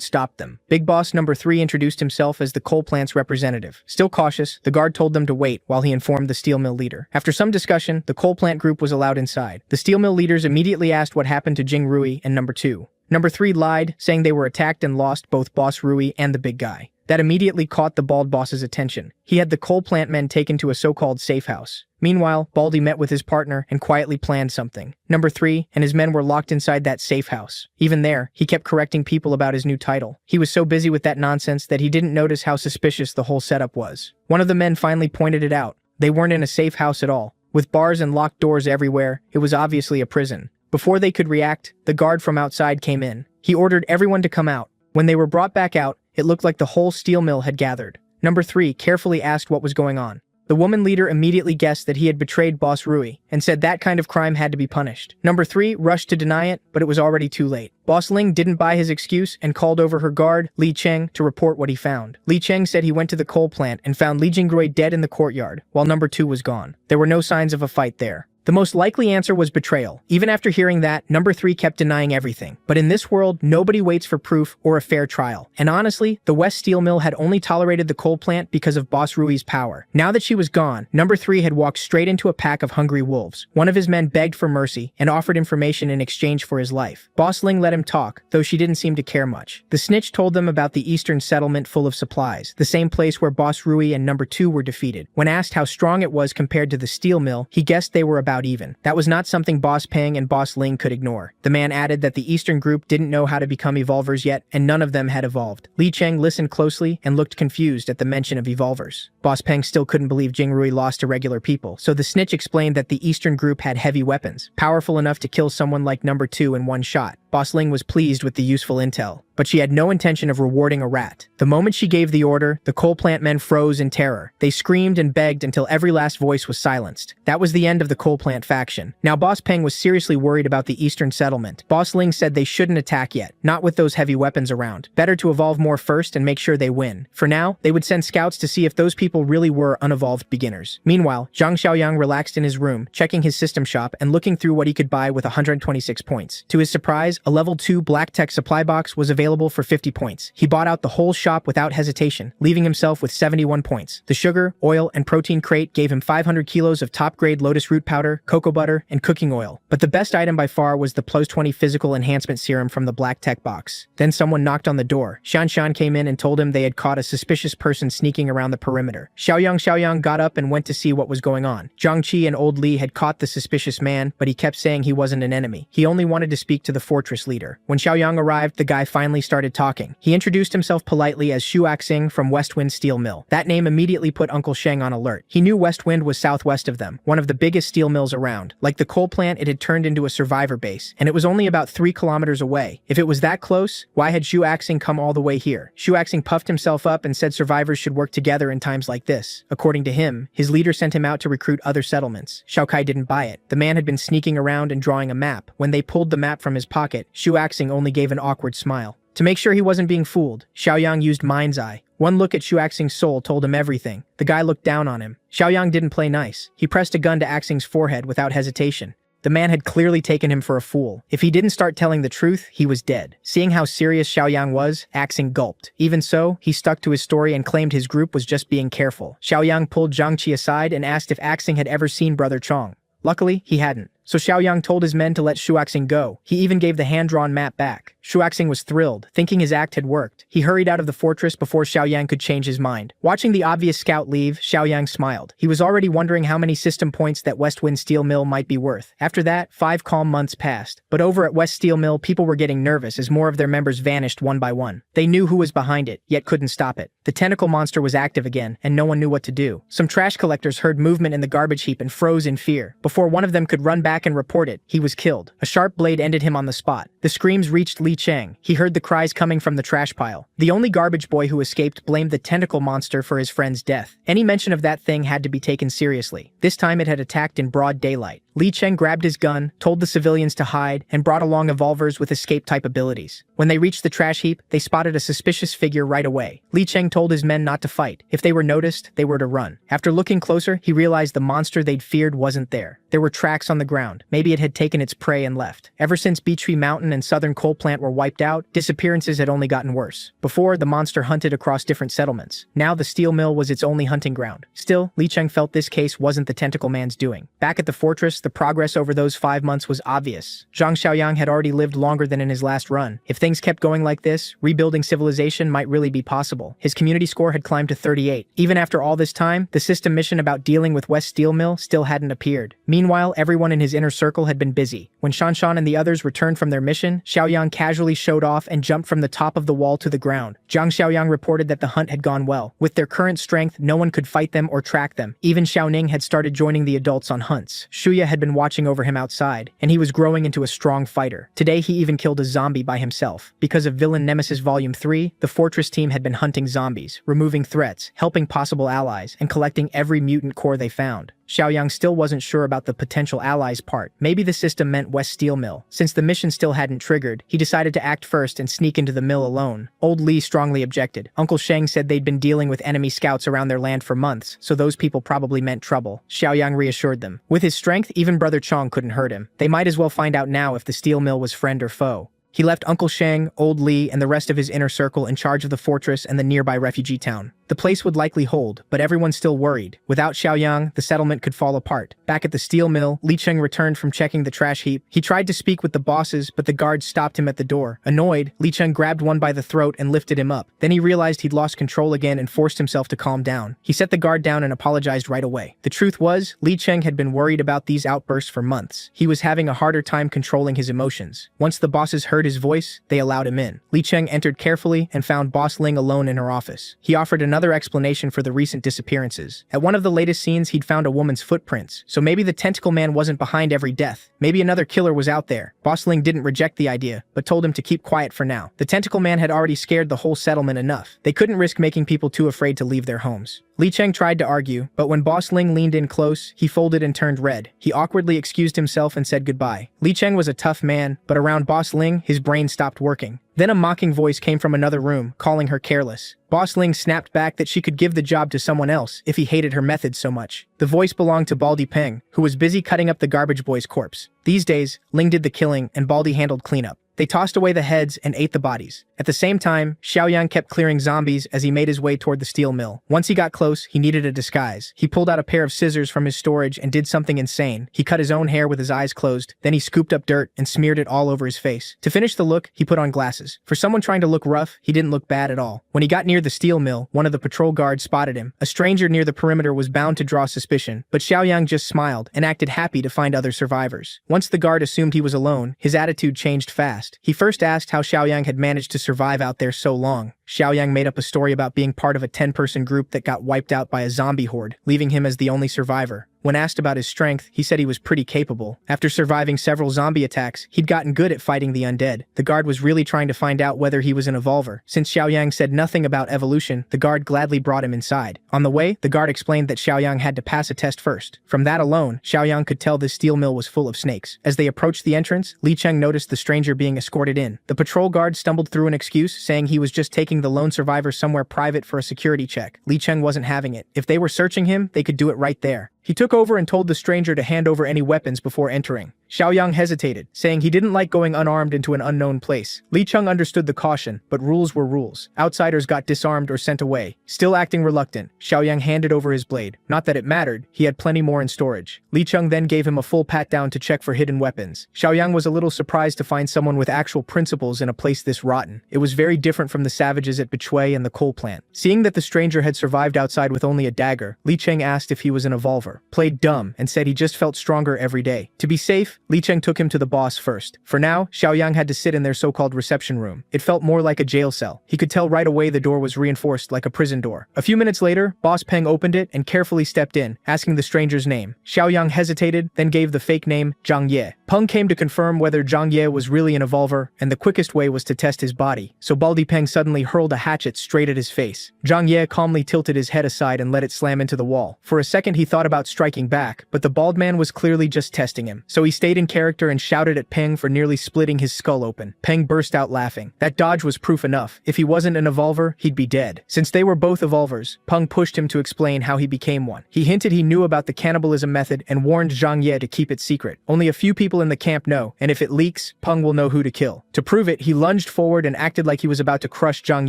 stopped them. Big Boss Number 3 introduced himself as the coal plant's representative. Still cautious, the guard told them to wait while he informed the steel mill leader. After some discussion, the coal plant group was allowed inside. The steel mill leaders immediately asked what happened to Jing Rui and Number 2. Number 3 lied, saying they were attacked and lost both Boss Rui and the big guy. That immediately caught the bald boss's attention. He had the coal plant men taken to a so-called safe house. Meanwhile, Baldy met with his partner and quietly planned something. Number 3 and his men were locked inside that safe house. Even there, he kept correcting people about his new title. He was so busy with that nonsense that he didn't notice how suspicious the whole setup was. One of the men finally pointed it out. They weren't in a safe house at all. With bars and locked doors everywhere, it was obviously a prison. Before they could react, the guard from outside came in. He ordered everyone to come out. When they were brought back out, it looked like the whole steel mill had gathered. Number 3 carefully asked what was going on. The woman leader immediately guessed that he had betrayed Boss Rui and said that kind of crime had to be punished. Number 3 rushed to deny it, but it was already too late. Boss Ling didn't buy his excuse and called over her guard, Li Cheng, to report what he found. Li Cheng said he went to the coal plant and found Li Jingrui dead in the courtyard, while Number 2 was gone. There were no signs of a fight there. The most likely answer was betrayal. Even after hearing that, Number 3 kept denying everything. But in this world, nobody waits for proof or a fair trial. And honestly, the West Steel Mill had only tolerated the coal plant because of Boss Rui's power. Now that she was gone, Number 3 had walked straight into a pack of hungry wolves. One of his men begged for mercy and offered information in exchange for his life. Boss Ling let him talk, though she didn't seem to care much. The snitch told them about the eastern settlement full of supplies, the same place where Boss Rui and Number 2 were defeated. When asked how strong it was compared to the steel mill, he guessed they were about even. That was not something Boss Peng and Boss Ling could ignore. The man added that the Eastern group didn't know how to become evolvers yet, and none of them had evolved. Li Cheng listened closely and looked confused at the mention of evolvers. Boss Peng still couldn't believe Jingrui lost to regular people, so the snitch explained that the Eastern group had heavy weapons, powerful enough to kill someone like Number 2 in one shot. Boss Ling was pleased with the useful intel, but she had no intention of rewarding a rat. The moment she gave the order, the coal plant men froze in terror. They screamed and begged until every last voice was silenced. That was the end of the coal plant faction. Now Boss Peng was seriously worried about the eastern settlement. Boss Ling said they shouldn't attack yet, not with those heavy weapons around. Better to evolve more first and make sure they win. For now, they would send scouts to see if those people really were unevolved beginners. Meanwhile, Zhang Xiaoyang relaxed in his room, checking his system shop and looking through what he could buy with 126 points. To his surprise, a level 2 black tech supply box was available for 50 points. He bought out the whole shop without hesitation, leaving himself with 71 points. The sugar, oil, and protein crate gave him 500 kilos of top-grade lotus root powder, cocoa butter, and cooking oil. But the best item by far was the plus 20 physical enhancement serum from the black tech box. Then someone knocked on the door. Shan Shan came in and told him they had caught a suspicious person sneaking around the perimeter. Xiaoyang got up and went to see what was going on. Zhang Qi and Old Li had caught the suspicious man, but he kept saying he wasn't an enemy. He only wanted to speak to the fortress leader. When Xiaoyang arrived, the guy finally started talking. He introduced himself politely as Shu Axing from Westwind Steel Mill. That name immediately put Uncle Sheng on alert. He knew Westwind was southwest of them, one of the biggest steel mills around. Like the coal plant, it had turned into a survivor base, and it was only about 3 kilometers away. If it was that close, why had Shu Axing come all the way here? Shu Axing puffed himself up and said survivors should work together in times like this. According to him, his leader sent him out to recruit other settlements. Xiao Kai didn't buy it. The man had been sneaking around and drawing a map. When they pulled the map from his pocket, Shu Axing only gave an awkward smile. To make sure he wasn't being fooled, Xiaoyang used Mind's Eye. One look at Shu Axing's soul told him everything. The guy looked down on him. Xiaoyang didn't play nice. He pressed a gun to Axing's forehead without hesitation. The man had clearly taken him for a fool. If he didn't start telling the truth, he was dead. Seeing how serious Xiaoyang was, Axing gulped. Even so, he stuck to his story and claimed his group was just being careful. Xiaoyang pulled Zhang Qi aside and asked if Axing had ever seen Brother Chong. Luckily, he hadn't. So Xiaoyang told his men to let Shu Axing go. He even gave the hand-drawn map back. Shu Axing was thrilled, thinking his act had worked. He hurried out of the fortress before Xiaoyang could change his mind. Watching the obvious scout leave, Xiaoyang smiled. He was already wondering how many system points that Westwind Steel Mill might be worth. After that, 5 calm months passed. But over at West Steel Mill, people were getting nervous as more of their members vanished one by one. They knew who was behind it, yet couldn't stop it. The tentacle monster was active again, and no one knew what to do. Some trash collectors heard movement in the garbage heap and froze in fear. Before one of them could run back and report it, he was killed. A sharp blade ended him on the spot. The screams reached Li Cheng. He heard the cries coming from the trash pile. The only garbage boy who escaped blamed the tentacle monster for his friend's death. Any mention of that thing had to be taken seriously. This time it had attacked in broad daylight. Li Cheng grabbed his gun, told the civilians to hide, and brought along evolvers with escape-type abilities. When they reached the trash heap, they spotted a suspicious figure right away. Li Cheng told his men not to fight. If they were noticed, they were to run. After looking closer, he realized the monster they'd feared wasn't there. There were tracks on the ground. Maybe it had taken its prey and left. Ever since Beechtree Mountain and southern coal plant were wiped out, disappearances had only gotten worse. Before, the monster hunted across different settlements. Now the steel mill was its only hunting ground. Still, Li Cheng felt this case wasn't the tentacle man's doing. Back at the fortress, the progress over those 5 months was obvious. Zhang Xiaoyang had already lived longer than in his last run. If things kept going like this, rebuilding civilization might really be possible. His community score had climbed to 38. Even after all this time, the system mission about dealing with West Steel Mill still hadn't appeared. Meanwhile, everyone in his inner circle had been busy. When Shanshan and the others returned from their mission, Xiaoyang casually showed off and jumped from the top of the wall to the ground. Zhang Xiaoyang reported that the hunt had gone well. With their current strength, no one could fight them or track them. Even Xiaoning had started joining the adults on hunts. Shuya had been watching over him outside, and he was growing into a strong fighter. Today he even killed a zombie by himself. Because of Villain Nemesis Volume 3, the fortress team had been hunting zombies, removing threats, helping possible allies, and collecting every mutant core they found. Xiaoyang still wasn't sure about the potential allies part. Maybe the system meant West Steel Mill. Since the mission still hadn't triggered, he decided to act first and sneak into the mill alone. Old Li strongly objected. Uncle Sheng said they'd been dealing with enemy scouts around their land for months, so those people probably meant trouble. Xiaoyang reassured them. With his strength, even Brother Chong couldn't hurt him. They might as well find out now if the steel mill was friend or foe. He left Uncle Sheng, Old Li, and the rest of his inner circle in charge of the fortress and the nearby refugee town. The place would likely hold, but everyone still worried. Without Xiaoyang, the settlement could fall apart. Back at the steel mill, Li Cheng returned from checking the trash heap. He tried to speak with the bosses, but the guards stopped him at the door. Annoyed, Li Cheng grabbed one by the throat and lifted him up. Then he realized he'd lost control again and forced himself to calm down. He set the guard down and apologized right away. The truth was, Li Cheng had been worried about these outbursts for months. He was having a harder time controlling his emotions. Once the bosses heard his voice, they allowed him in. Li Cheng entered carefully and found Boss Ling alone in her office. He offered another explanation for the recent disappearances. At one of the latest scenes, he'd found a woman's footprints, so maybe the tentacle man wasn't behind every death. Maybe another killer was out there. Boss Ling didn't reject the idea, but told him to keep quiet for now. The tentacle man had already scared the whole settlement enough. They couldn't risk making people too afraid to leave their homes. Li Cheng tried to argue, but when Boss Ling leaned in close, he folded and turned red. He awkwardly excused himself and said goodbye. Li Cheng was a tough man, but around Boss Ling, his brain stopped working. Then a mocking voice came from another room, calling her careless. Boss Ling snapped back that she could give the job to someone else if he hated her methods so much. The voice belonged to Baldy Peng, who was busy cutting up the garbage boy's corpse. These days, Ling did the killing and Baldy handled cleanup. They tossed away the heads and ate the bodies. At the same time, Xiaoyang kept clearing zombies as he made his way toward the steel mill. Once he got close, he needed a disguise. He pulled out a pair of scissors from his storage and did something insane. He cut his own hair with his eyes closed, then he scooped up dirt and smeared it all over his face. To finish the look, he put on glasses. For someone trying to look rough, he didn't look bad at all. When he got near the steel mill, one of the patrol guards spotted him. A stranger near the perimeter was bound to draw suspicion, but Xiaoyang just smiled and acted happy to find other survivors. Once the guard assumed he was alone, his attitude changed fast. He first asked how Xiaoyang had managed to survive out there so long. Xiaoyang made up a story about being part of a 10-person group that got wiped out by a zombie horde, leaving him as the only survivor. When asked about his strength, he said he was pretty capable. After surviving several zombie attacks, he'd gotten good at fighting the undead. The guard was really trying to find out whether he was an evolver. Since Xiaoyang said nothing about evolution, the guard gladly brought him inside. On the way, the guard explained that Xiaoyang had to pass a test first. From that alone, Xiaoyang could tell this steel mill was full of snakes. As they approached the entrance, Li Cheng noticed the stranger being escorted in. The patrol guard stumbled through an excuse, saying he was just taking the lone survivor somewhere private for a security check. Li Cheng wasn't having it. If they were searching him, they could do it right there. He took over and told the stranger to hand over any weapons before entering. Xiaoyang hesitated, saying he didn't like going unarmed into an unknown place. Li Cheng understood the caution, but rules were rules. Outsiders got disarmed or sent away. Still acting reluctant, Xiaoyang handed over his blade. Not that it mattered, he had plenty more in storage. Li Cheng then gave him a full pat-down to check for hidden weapons. Xiaoyang was a little surprised to find someone with actual principles in a place this rotten. It was very different from the savages at Bechui and the coal plant. Seeing that the stranger had survived outside with only a dagger, Li Cheng asked if he was an evolver, played dumb, and said he just felt stronger every day. To be safe, Li Cheng took him to the boss first. For now, Xiaoyang had to sit in their so-called reception room. It felt more like a jail cell. He could tell right away the door was reinforced like a prison door. A few minutes later, Boss Peng opened it and carefully stepped in, asking the stranger's name. Xiaoyang hesitated, then gave the fake name, Zhang Ye. Peng came to confirm whether Zhang Ye was really an evolver, and the quickest way was to test his body. So Baldy Peng suddenly hurled a hatchet straight at his face. Zhang Ye calmly tilted his head aside and let it slam into the wall. For a second he thought about striking back, but the bald man was clearly just testing him. So he stayed in character and shouted at Peng for nearly splitting his skull open. Peng burst out laughing. That dodge was proof enough. If he wasn't an evolver, he'd be dead. Since they were both evolvers, Peng pushed him to explain how he became one. He hinted he knew about the cannibalism method and warned Zhang Ye to keep it secret. Only a few people in the camp know, and if it leaks, Peng will know who to kill. To prove it, he lunged forward and acted like he was about to crush Zhang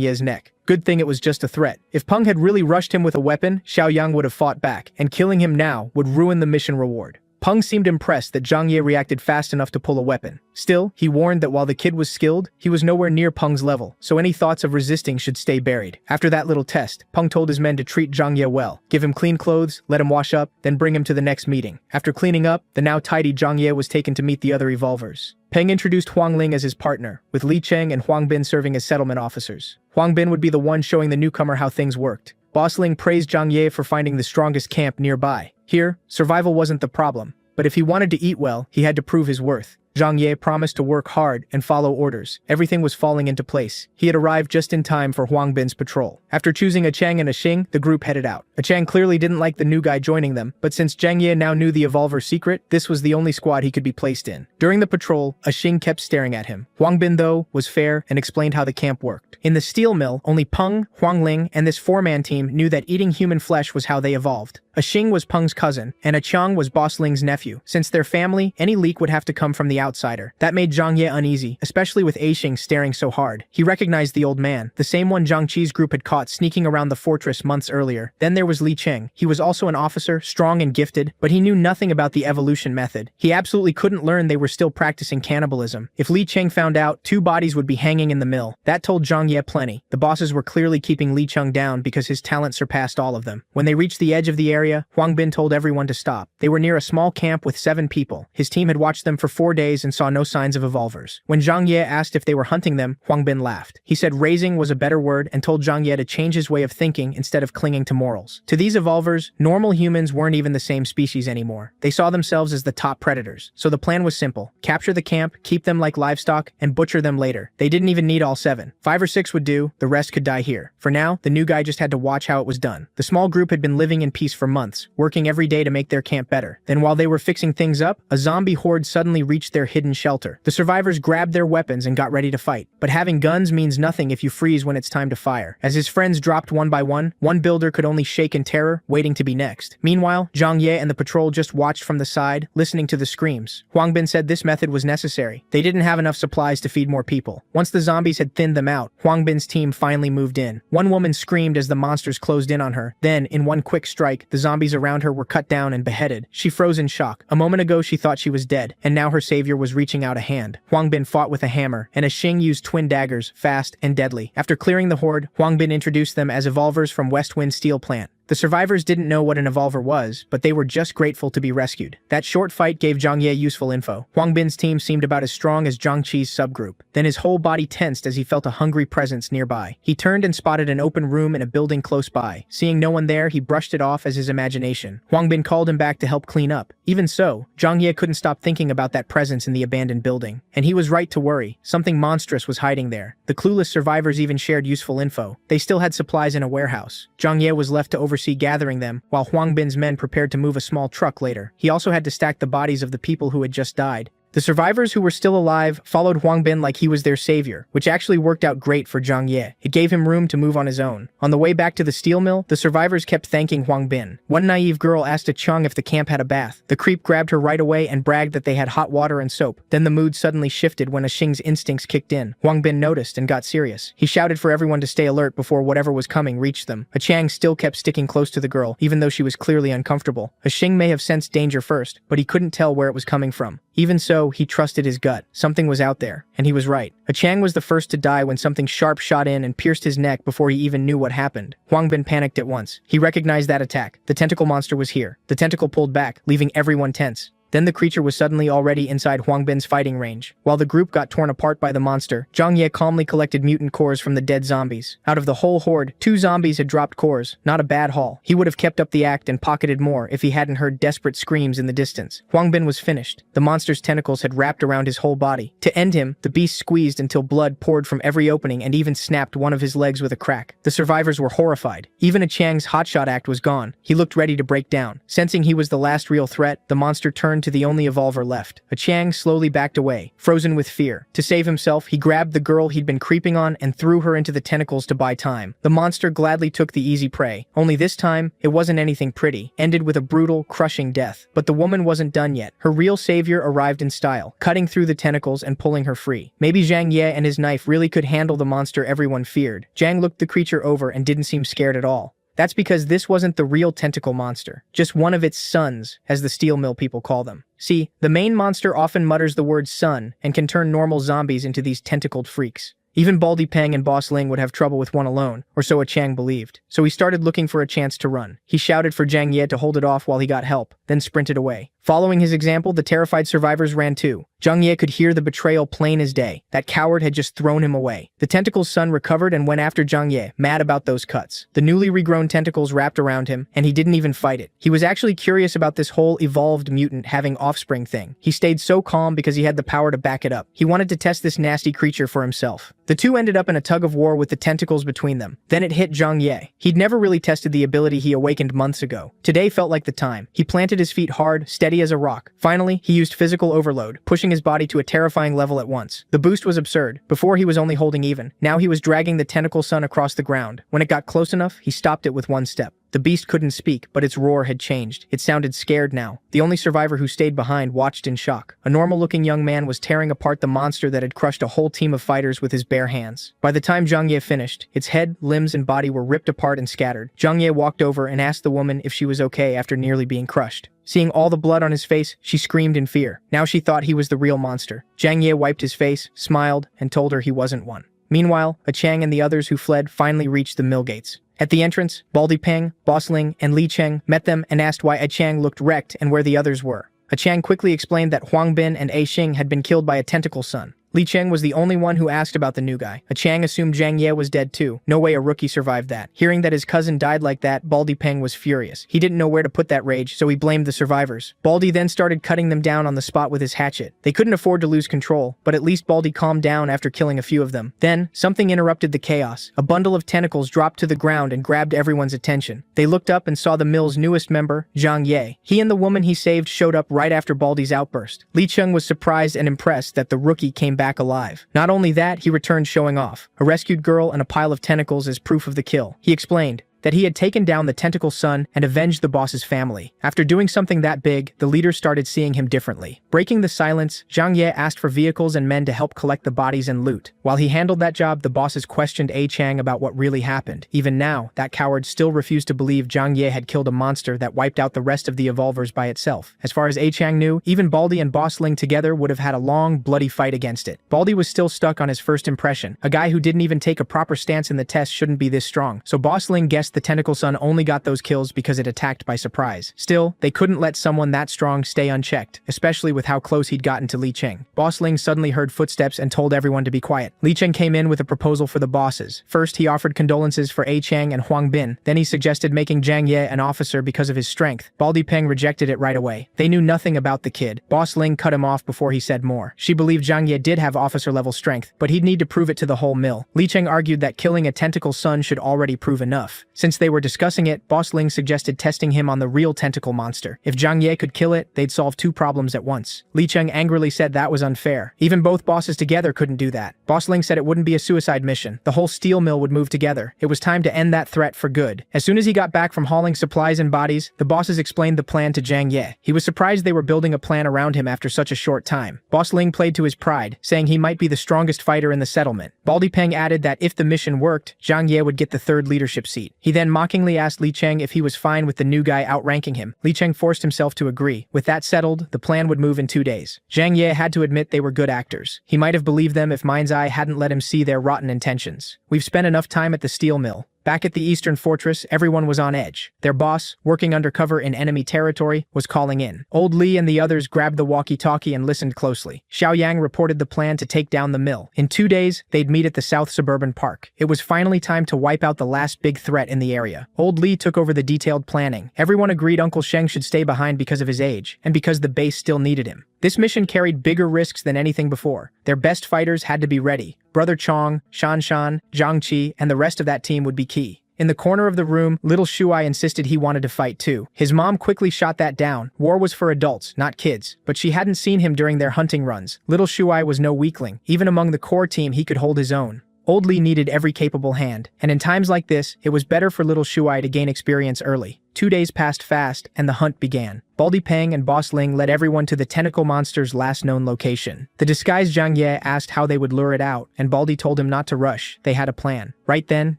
Ye's neck. Good thing it was just a threat. If Peng had really rushed him with a weapon, Xiaoyang would have fought back, and killing him now would ruin the mission reward. Peng seemed impressed that Zhang Ye reacted fast enough to pull a weapon. Still, he warned that while the kid was skilled, he was nowhere near Peng's level, so any thoughts of resisting should stay buried. After that little test, Peng told his men to treat Zhang Ye well, give him clean clothes, let him wash up, then bring him to the next meeting. After cleaning up, the now tidy Zhang Ye was taken to meet the other evolvers. Peng introduced Huang Ling as his partner, with Li Cheng and Huang Bin serving as settlement officers. Huang Bin would be the one showing the newcomer how things worked. Boss Ling praised Zhang Ye for finding the strongest camp nearby. Here, survival wasn't the problem. But if he wanted to eat well, he had to prove his worth. Zhang Ye promised to work hard and follow orders. Everything was falling into place. He had arrived just in time for Huang Bin's patrol. After choosing a Chang and a Xing, the group headed out. A Chang clearly didn't like the new guy joining them, but since Zhang Ye now knew the evolver's secret, this was the only squad he could be placed in. During the patrol, a Xing kept staring at him. Huang Bin, though, was fair and explained how the camp worked. In the steel mill, only Peng, Huang Ling, and this four-man team knew that eating human flesh was how they evolved. A Xing was Peng's cousin, and a Chang was Boss Ling's nephew. Since they're family, any leak would have to come from the outsider. That made Zhang Ye uneasy, especially with A Xing staring so hard. He recognized the old man, the same one Zhang Qi's group had caught sneaking around the fortress months earlier. Then there was Li Cheng. He was also an officer, strong and gifted, but he knew nothing about the evolution method. He absolutely couldn't learn they were still practicing cannibalism. If Li Cheng found out, 2 bodies would be hanging in the mill. That told Zhang Ye plenty. The bosses were clearly keeping Li Cheng down because his talent surpassed all of them. When they reached the edge of the area, Huang Bin told everyone to stop. They were near a small camp with 7 people. His team had watched them for 4 days and saw no signs of evolvers. When Zhang Ye asked if they were hunting them, Huang Bin laughed. He said raising was a better word and told Zhang Ye to change his way of thinking instead of clinging to morals. To these evolvers, normal humans weren't even the same species anymore. They saw themselves as the top predators. So the plan was simple. Capture the camp, keep them like livestock, and butcher them later. They didn't even need all 7. 5 or 6 would do, the rest could die here. For now, the new guy just had to watch how it was done. The small group had been living in peace for months, working every day to make their camp better. Then while they were fixing things up, a zombie horde suddenly reached their hidden shelter. The survivors grabbed their weapons and got ready to fight. But having guns means nothing if you freeze when it's time to fire. As his friends dropped one by one builder could only shake in terror, waiting to be next. Meanwhile, Zhang Ye and the patrol just watched from the side, listening to the screams. Huang Bin said this method was necessary. They didn't have enough supplies to feed more people. Once the zombies had thinned them out, Huang Bin's team finally moved in. One woman screamed as the monsters closed in on her. Then, in one quick strike, the zombies around her were cut down and beheaded. She froze in shock. A moment ago she thought she was dead, and now her savior was reaching out a hand. Huang Bin fought with a hammer, and a Xing used twin daggers, fast and deadly. After clearing the horde, Huang Bin introduced them as evolvers from West Wind Steel Plant. The survivors didn't know what an evolver was, but they were just grateful to be rescued. That short fight gave Zhang Ye useful info. Huang Bin's team seemed about as strong as Zhang Qi's subgroup. Then his whole body tensed as he felt a hungry presence nearby. He turned and spotted an open room in a building close by. Seeing no one there, he brushed it off as his imagination. Huang Bin called him back to help clean up. Even so, Zhang Ye couldn't stop thinking about that presence in the abandoned building. And he was right to worry. Something monstrous was hiding there. The clueless survivors even shared useful info. They still had supplies in a warehouse. Zhang Ye was left to oversee gathering them, while Huang Bin's men prepared to move a small truck later. He also had to stack the bodies of the people who had just died. The survivors who were still alive followed Huang Bin like he was their savior, which actually worked out great for Zhang Ye. It gave him room to move on his own. On the way back to the steel mill, the survivors kept thanking Huang Bin. One naive girl asked a Chung if the camp had a bath. The creep grabbed her right away and bragged that they had hot water and soap. Then the mood suddenly shifted when a Xing's instincts kicked in. Huang Bin noticed and got serious. He shouted for everyone to stay alert before whatever was coming reached them. A Chang still kept sticking close to the girl, even though she was clearly uncomfortable. A Xing may have sensed danger first, but he couldn't tell where it was coming from. Even so, he trusted his gut. Something was out there, and he was right. A Chang was the first to die when something sharp shot in and pierced his neck before he even knew what happened. Huang Bin panicked at once. He recognized that attack. The tentacle monster was here. The tentacle pulled back, leaving everyone tense. Then the creature was suddenly already inside Huang Bin's fighting range. While the group got torn apart by the monster, Zhang Ye calmly collected mutant cores from the dead zombies. Out of the whole horde, 2 zombies had dropped cores. Not a bad haul. He would have kept up the act and pocketed more if he hadn't heard desperate screams in the distance. Huang Bin was finished. The monster's tentacles had wrapped around his whole body. To end him, the beast squeezed until blood poured from every opening and even snapped one of his legs with a crack. The survivors were horrified. Even a Chang's hotshot act was gone. He looked ready to break down. Sensing he was the last real threat, the monster turned turned to the only evolver left. A Chang slowly backed away, frozen with fear. To save himself, he grabbed the girl he'd been creeping on and threw her into the tentacles to buy time. The monster gladly took the easy prey. Only this time, it wasn't anything pretty, ended with a brutal, crushing death. But the woman wasn't done yet. Her real savior arrived in style, cutting through the tentacles and pulling her free. Maybe Zhang Ye and his knife really could handle the monster everyone feared. Zhang looked the creature over and didn't seem scared at all. That's because this wasn't the real tentacle monster, just one of its sons, as the steel mill people call them. See, the main monster often mutters the word son and can turn normal zombies into these tentacled freaks. Even Baldy Peng and Boss Ling would have trouble with one alone, or so a Chang believed. So he started looking for a chance to run. He shouted for Zhang Ye to hold it off while he got help, then sprinted away. Following his example, the terrified survivors ran too. Zhang Ye could hear the betrayal plain as day. That coward had just thrown him away. The tentacle's son recovered and went after Zhang Ye, mad about those cuts. The newly regrown tentacles wrapped around him, and he didn't even fight it. He was actually curious about this whole evolved mutant having offspring thing. He stayed so calm because he had the power to back it up. He wanted to test this nasty creature for himself. The two ended up in a tug of war with the tentacles between them. Then it hit Zhang Ye. He'd never really tested the ability he awakened months ago. Today felt like the time. He planted his feet hard, steady as a rock. Finally, he used physical overload, pushing his body to a terrifying level at once. The boost was absurd. Before he was only holding even. Now he was dragging the tentacle son across the ground. When it got close enough, he stopped it with one step. The beast couldn't speak, but its roar had changed. It sounded scared now. The only survivor who stayed behind watched in shock. A normal-looking young man was tearing apart the monster that had crushed a whole team of fighters with his bare hands. By the time Zhang Ye finished, its head, limbs, and body were ripped apart and scattered. Zhang Ye walked over and asked the woman if she was okay after nearly being crushed. Seeing all the blood on his face, she screamed in fear. Now she thought he was the real monster. Zhang Ye wiped his face, smiled, and told her he wasn't one. Meanwhile, a Chang and the others who fled finally reached the mill gates. At the entrance, Baldy Peng, Boss Ling, and Li Cheng met them and asked why A Chang looked wrecked and where the others were. A Chang quickly explained that Huang Bin and A Xing had been killed by a tentacle son. Li Cheng was the only one who asked about the new guy. A Chang assumed Zhang Ye was dead too. No way a rookie survived that. Hearing that his cousin died like that, Baldy Peng was furious. He didn't know where to put that rage, so he blamed the survivors. Baldy then started cutting them down on the spot with his hatchet. They couldn't afford to lose control, but at least Baldy calmed down after killing a few of them. Then, something interrupted the chaos. A bundle of tentacles dropped to the ground and grabbed everyone's attention. They looked up and saw the mill's newest member, Zhang Ye. He and the woman he saved showed up right after Baldy's outburst. Li Cheng was surprised and impressed that the rookie came back alive. Not only that, he returned showing off a rescued girl and a pile of tentacles as proof of the kill. He explained that he had taken down the tentacle son and avenged the boss's family. After doing something that big, the leaders started seeing him differently. Breaking the silence, Zhang Ye asked for vehicles and men to help collect the bodies and loot. While he handled that job, the bosses questioned A Chang about what really happened. Even now, that coward still refused to believe Zhang Ye had killed a monster that wiped out the rest of the evolvers by itself. As far as A Chang knew, even Baldy and Boss Ling together would have had a long, bloody fight against it. Baldy was still stuck on his first impression. A guy who didn't even take a proper stance in the test shouldn't be this strong. So Boss Ling guessed the tentacle son only got those kills because it attacked by surprise. Still, they couldn't let someone that strong stay unchecked, especially with how close he'd gotten to Li Cheng. Boss Ling suddenly heard footsteps and told everyone to be quiet. Li Cheng came in with a proposal for the bosses. First, he offered condolences for A Chang and Huang Bin. Then he suggested making Zhang Ye an officer because of his strength. Baldy Peng rejected it right away. They knew nothing about the kid. Boss Ling cut him off before he said more. She believed Zhang Ye did have officer-level strength, but he'd need to prove it to the whole mill. Li Cheng argued that killing a tentacle son should already prove enough. Since they were discussing it, Boss Ling suggested testing him on the real tentacle monster. If Zhang Ye could kill it, they'd solve two problems at once. Li Cheng angrily said that was unfair. Even both bosses together couldn't do that. Boss Ling said it wouldn't be a suicide mission. The whole steel mill would move together. It was time to end that threat for good. As soon as he got back from hauling supplies and bodies, the bosses explained the plan to Zhang Ye. He was surprised they were building a plan around him after such a short time. Boss Ling played to his pride, saying he might be the strongest fighter in the settlement. Baldy Peng added that if the mission worked, Zhang Ye would get the third leadership seat. He then mockingly asked Li Cheng if he was fine with the new guy outranking him. Li Cheng forced himself to agree. With that settled, the plan would move in 2 days. Zhang Ye had to admit they were good actors. He might have believed them if Mind's Eye hadn't let him see their rotten intentions. We've spent enough time at the steel mill. Back at the eastern fortress, everyone was on edge. Their boss, working undercover in enemy territory, was calling in. Old Li and the others grabbed the walkie-talkie and listened closely. Xiao Yang reported the plan to take down the mill. In 2 days, they'd meet at the South Suburban Park. It was finally time to wipe out the last big threat in the area. Old Li took over the detailed planning. Everyone agreed Uncle Sheng should stay behind because of his age, and because the base still needed him. This mission carried bigger risks than anything before. Their best fighters had to be ready. Brother Chong, Shan Shan, Zhang Qi, and the rest of that team would be key. In the corner of the room, little Shuai insisted he wanted to fight too. His mom quickly shot that down. War was for adults, not kids. But she hadn't seen him during their hunting runs. Little Shuai was no weakling. Even among the core team, he could hold his own. Old Lee needed every capable hand, and in times like this, it was better for little Shuai to gain experience early. 2 days passed fast, and the hunt began. Baldy Peng and Boss Ling led everyone to the tentacle monster's last known location. The disguised Zhang Ye asked how they would lure it out, and Baldy told him not to rush. They had a plan. Right then,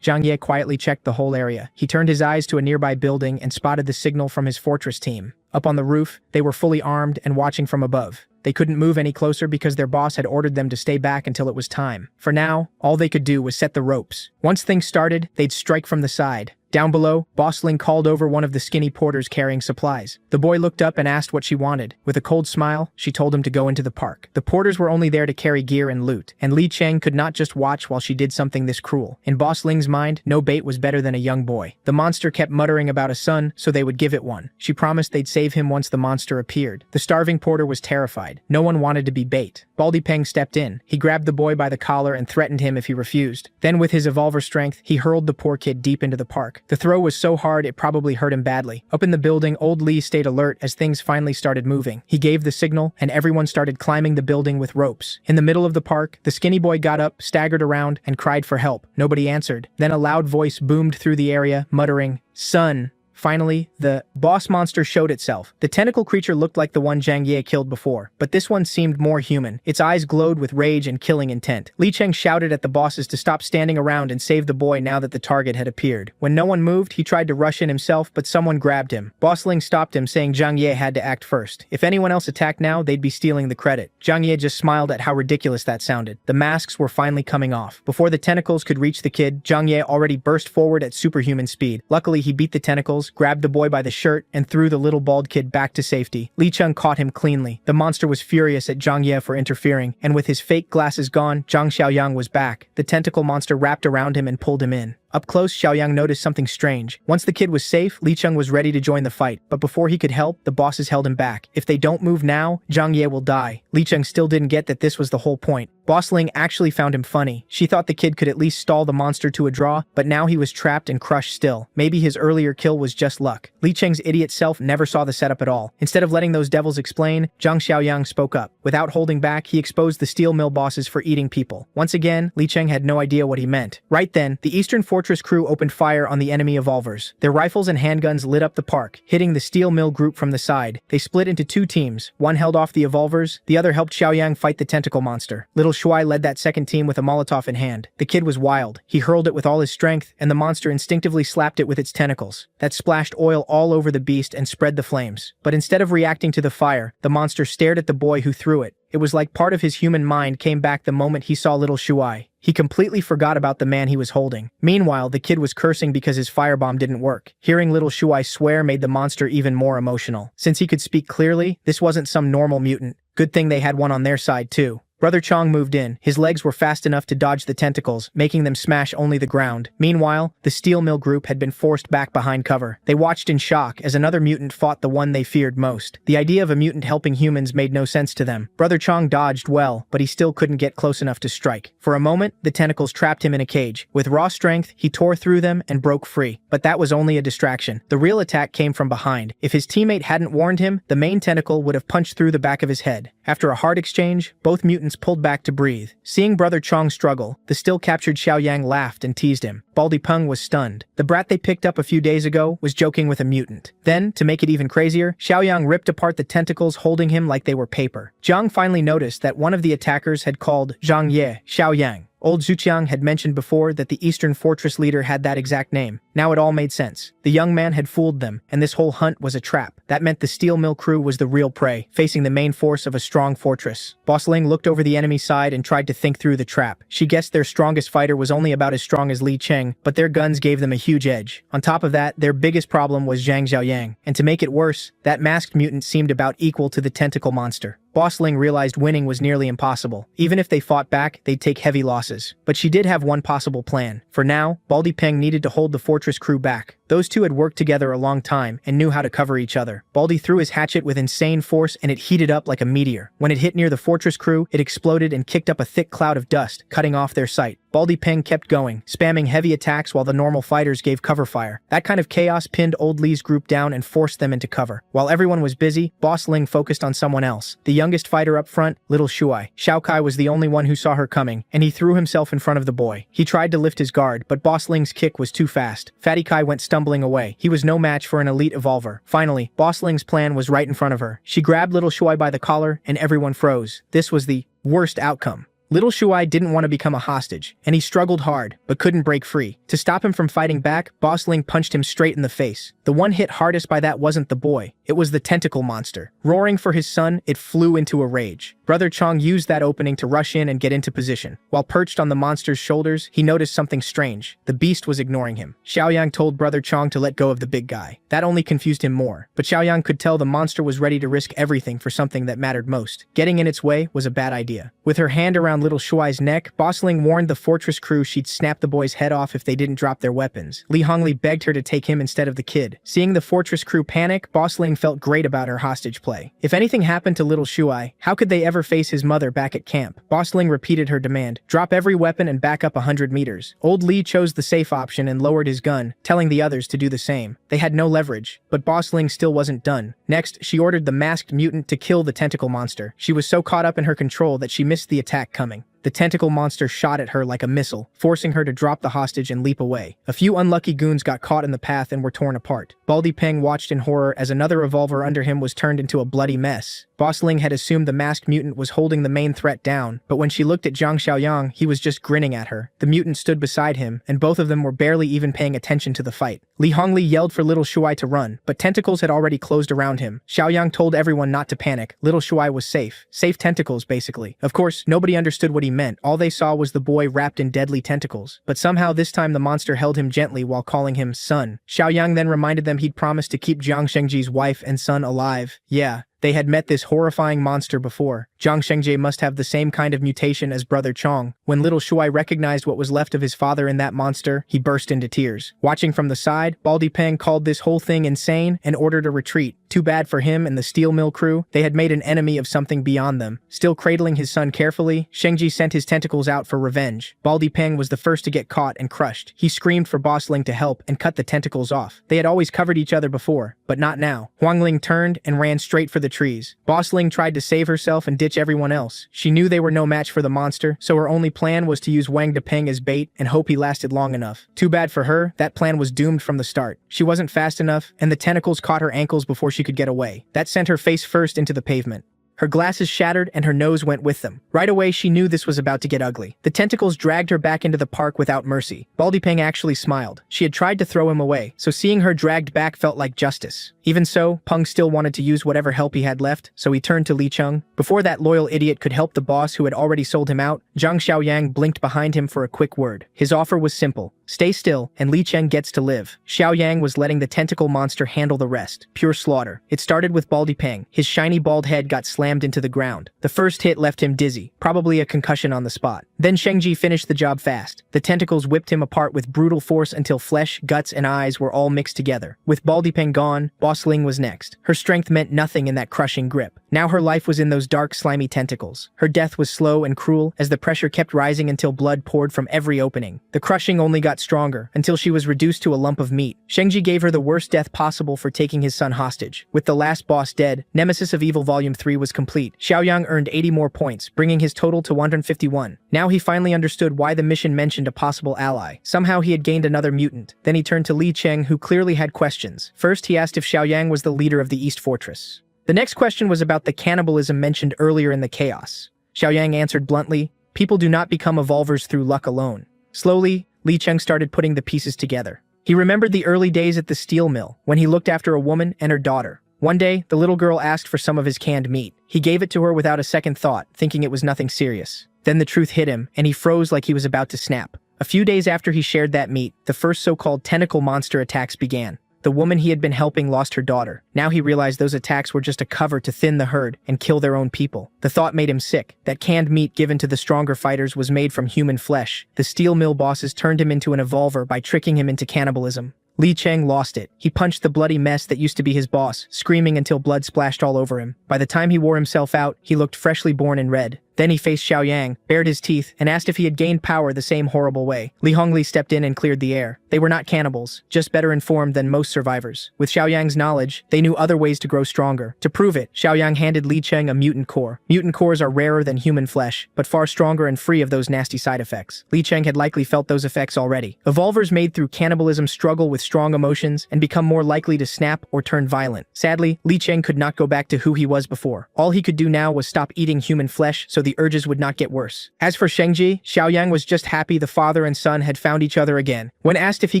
Zhang Ye quietly checked the whole area. He turned his eyes to a nearby building and spotted the signal from his fortress team. Up on the roof, they were fully armed and watching from above. They couldn't move any closer because their boss had ordered them to stay back until it was time. For now, all they could do was set the ropes. Once things started, they'd strike from the side. Down below, Boss Ling called over one of the skinny porters carrying supplies. The boy looked up and asked what she wanted. With a cold smile, she told him to go into the park. The porters were only there to carry gear and loot, and Li Cheng could not just watch while she did something this cruel. In Boss Ling's mind, no bait was better than a young boy. The monster kept muttering about a son, so they would give it one. She promised they'd save him once the monster appeared. The starving porter was terrified. No one wanted to be bait. Baldy Peng stepped in. He grabbed the boy by the collar and threatened him if he refused. Then with his evolver strength, he hurled the poor kid deep into the park. The throw was so hard it probably hurt him badly. Up in the building, old Lee stayed alert as things finally started moving. He gave the signal, and everyone started climbing the building with ropes. In the middle of the park, the skinny boy got up, staggered around, and cried for help. Nobody answered. Then a loud voice boomed through the area, muttering, "Son." Finally, the boss monster showed itself. The tentacle creature looked like the one Zhang Ye killed before, but this one seemed more human. Its eyes glowed with rage and killing intent. Li Cheng shouted at the bosses to stop standing around and save the boy now that the target had appeared. When no one moved, he tried to rush in himself, but someone grabbed him. Boss Ling stopped him, saying Zhang Ye had to act first. If anyone else attacked now, they'd be stealing the credit. Zhang Ye just smiled at how ridiculous that sounded. The masks were finally coming off. Before the tentacles could reach the kid, Zhang Ye already burst forward at superhuman speed. Luckily, he beat the tentacles, grabbed the boy by the shirt, and threw the little bald kid back to safety. Li Cheng caught him cleanly. The monster was furious at Zhang Ye for interfering, and with his fake glasses gone, Zhang Xiaoyang was back. The tentacle monster wrapped around him and pulled him in. Up close, Xiaoyang noticed something strange. Once the kid was safe, Li Cheng was ready to join the fight, but before he could help, the bosses held him back. If they don't move now, Zhang Ye will die. Li Cheng still didn't get that this was the whole point. Boss Ling actually found him funny. She thought the kid could at least stall the monster to a draw, but now he was trapped and crushed still. Maybe his earlier kill was just luck. Li Cheng's idiot self never saw the setup at all. Instead of letting those devils explain, Zhang Xiaoyang spoke up. Without holding back, he exposed the steel mill bosses for eating people. Once again, Li Cheng had no idea what he meant. Right then, the Eastern Fortress crew opened fire on the enemy evolvers. Their rifles and handguns lit up the park, hitting the steel mill group from the side. They split into 2 teams. One held off the evolvers, the other helped Xiaoyang fight the tentacle monster. Little Shuai led that second team with a Molotov in hand. The kid was wild. He hurled it with all his strength, and the monster instinctively slapped it with its tentacles. That splashed oil all over the beast and spread the flames. But instead of reacting to the fire, the monster stared at the boy who threw it. It was like part of his human mind came back the moment he saw little Shuai. He completely forgot about the man he was holding. Meanwhile, the kid was cursing because his firebomb didn't work. Hearing little Shuai swear made the monster even more emotional. Since he could speak clearly, this wasn't some normal mutant. Good thing they had one on their side too. Brother Chong moved in. His legs were fast enough to dodge the tentacles, making them smash only the ground. Meanwhile, the steel mill group had been forced back behind cover. They watched in shock as another mutant fought the one they feared most. The idea of a mutant helping humans made no sense to them. Brother Chong dodged well, but he still couldn't get close enough to strike. For a moment, the tentacles trapped him in a cage. With raw strength, he tore through them and broke free. But that was only a distraction. The real attack came from behind. If his teammate hadn't warned him, the main tentacle would have punched through the back of his head. After a hard exchange, both mutants pulled back to breathe. Seeing Brother Chong struggle, the still captured Xiaoyang laughed and teased him. Baldy Peng was stunned. The brat they picked up a few days ago was joking with a mutant. Then, to make it even crazier, Xiaoyang ripped apart the tentacles holding him like they were paper. Jiang finally noticed that one of the attackers had called Zhang Ye Xiaoyang. Old Zhuqiang had mentioned before that the Eastern Fortress leader had that exact name. Now it all made sense. The young man had fooled them, and this whole hunt was a trap. That meant the steel mill crew was the real prey, facing the main force of a strong fortress. Boss Ling looked over the enemy side and tried to think through the trap. She guessed their strongest fighter was only about as strong as Li Cheng, but their guns gave them a huge edge. On top of that, their biggest problem was Zhang Xiaoyang, and to make it worse, that masked mutant seemed about equal to the tentacle monster. Boss Ling realized winning was nearly impossible. Even if they fought back, they'd take heavy losses. But she did have one possible plan. For now, Baldy Peng needed to hold the fortress crew back. Those two had worked together a long time and knew how to cover each other. Baldy threw his hatchet with insane force and it heated up like a meteor. When it hit near the fortress crew, it exploded and kicked up a thick cloud of dust, cutting off their sight. Baldy Peng kept going, spamming heavy attacks while the normal fighters gave cover fire. That kind of chaos pinned Old Lee's group down and forced them into cover. While everyone was busy, Boss Ling focused on someone else. The youngest fighter up front, Little Shuai. Xiao Kai was the only one who saw her coming, and he threw himself in front of the boy. He tried to lift his guard, but Boss Ling's kick was too fast. Fatty Kai went stumbling away. He was no match for an elite evolver. Finally, Boss Ling's plan was right in front of her. She grabbed Little Shuai by the collar, and everyone froze. This was the worst outcome. Little Shuai didn't want to become a hostage, and he struggled hard, but couldn't break free. To stop him from fighting back, Boss Ling punched him straight in the face. The one hit hardest by that wasn't the boy, it was the tentacle monster. Roaring for his son, it flew into a rage. Brother Chong used that opening to rush in and get into position. While perched on the monster's shoulders, he noticed something strange. The beast was ignoring him. Xiaoyang told Brother Chong to let go of the big guy. That only confused him more, but Xiaoyang could tell the monster was ready to risk everything for something that mattered most. Getting in its way was a bad idea. With her hand around Little Shuai's neck, Boss Ling warned the fortress crew she'd snap the boy's head off if they didn't drop their weapons. Li Hongli begged her to take him instead of the kid. Seeing the fortress crew panic, Boss Ling felt great about her hostage play. If anything happened to Little Shuai, how could they ever face his mother back at camp? Boss Ling repeated her demand. Drop every weapon and back up 100 meters. Old Li chose the safe option and lowered his gun, telling the others to do the same. They had no leverage, but Boss Ling still wasn't done. Next, she ordered the masked mutant to kill the tentacle monster. She was so caught up in her control that she missed the attack coming. The tentacle monster shot at her like a missile, forcing her to drop the hostage and leap away. A few unlucky goons got caught in the path and were torn apart. Baldy Peng watched in horror as another revolver under him was turned into a bloody mess. Boss Ling had assumed the masked mutant was holding the main threat down, but when she looked at Zhang Xiaoyang, he was just grinning at her. The mutant stood beside him, and both of them were barely even paying attention to the fight. Li Hongli yelled for Little Shuai to run, but tentacles had already closed around him. Xiaoyang told everyone not to panic. Little Shuai was safe. Safe tentacles, basically. Of course, nobody understood what he meant. All they saw was the boy wrapped in deadly tentacles. But somehow this time the monster held him gently while calling him son. Xiaoyang then reminded them he'd promised to keep Jiang Shengji's wife and son alive. Yeah. They had met this horrifying monster before. Jiang Shengji must have the same kind of mutation as Brother Chong. When Little Shuai recognized what was left of his father in that monster, he burst into tears. Watching from the side, Baldy Peng called this whole thing insane and ordered a retreat. Too bad for him and the steel mill crew. They had made an enemy of something beyond them. Still cradling his son carefully, Shengji sent his tentacles out for revenge. Baldy Peng was the first to get caught and crushed. He screamed for Boss Ling to help and cut the tentacles off. They had always covered each other before, but not now. Huang Ling turned and ran straight for the trees. Boss Ling tried to save herself and ditch everyone else. She knew they were no match for the monster, so her only plan was to use Wang Depeng as bait and hope he lasted long enough. Too bad for her, that plan was doomed from the start. She wasn't fast enough, and the tentacles caught her ankles before she could get away. That sent her face first into the pavement. Her glasses shattered and her nose went with them. Right away, she knew this was about to get ugly. The tentacles dragged her back into the park without mercy. Baldy Peng actually smiled. She had tried to throw him away, so seeing her dragged back felt like justice. Even so, Peng still wanted to use whatever help he had left, so he turned to Li Cheng. Before that loyal idiot could help the boss who had already sold him out, Zhang Xiaoyang blinked behind him for a quick word. His offer was simple. Stay still, and Li Cheng gets to live. Xiaoyang was letting the tentacle monster handle the rest. Pure slaughter. It started with Baldy Peng. His shiny bald head got slammed into the ground. The first hit left him dizzy, probably a concussion on the spot. Then Shengji finished the job fast. The tentacles whipped him apart with brutal force until flesh, guts, and eyes were all mixed together. With Baldy Peng gone, Boss Ling was next. Her strength meant nothing in that crushing grip. Now her life was in those dark, slimy tentacles. Her death was slow and cruel as the pressure kept rising until blood poured from every opening. The crushing only got stronger until she was reduced to a lump of meat. Shengji gave her the worst death possible for taking his son hostage. With the last boss dead, Nemesis of Evil Volume 3 was complete. Xiaoyang earned 80 more points, bringing his total to 151. Now he finally understood why the mission mentioned a possible ally. Somehow he had gained another mutant. Then he turned to Li Cheng, who clearly had questions. First, he asked if Xiaoyang was the leader of the East Fortress. The next question was about the cannibalism mentioned earlier in the chaos. Xiaoyang answered bluntly, "People do not become evolvers through luck alone." Slowly, Li Cheng started putting the pieces together. He remembered the early days at the steel mill, when he looked after a woman and her daughter. One day, the little girl asked for some of his canned meat. He gave it to her without a second thought, thinking it was nothing serious. Then the truth hit him, and he froze like he was about to snap. A few days after he shared that meat, the first so-called tentacle monster attacks began. The woman he had been helping lost her daughter. Now he realized those attacks were just a cover to thin the herd and kill their own people. The thought made him sick. That canned meat given to the stronger fighters was made from human flesh. The steel mill bosses turned him into an evolver by tricking him into cannibalism. Li Cheng lost it. He punched the bloody mess that used to be his boss, screaming until blood splashed all over him. By the time he wore himself out, he looked freshly born and red. Then he faced Xiaoyang, bared his teeth, and asked if he had gained power the same horrible way. Li Hongli stepped in and cleared the air. They were not cannibals, just better informed than most survivors. With Xiaoyang's knowledge, they knew other ways to grow stronger. To prove it, Xiaoyang handed Li Cheng a mutant core. Mutant cores are rarer than human flesh, but far stronger and free of those nasty side effects. Li Cheng had likely felt those effects already. Evolvers made through cannibalism struggle with strong emotions and become more likely to snap or turn violent. Sadly, Li Cheng could not go back to who he was before. All he could do now was stop eating human flesh so the urges would not get worse. As for Shengji, Xiaoyang was just happy the father and son had found each other again. When asked if he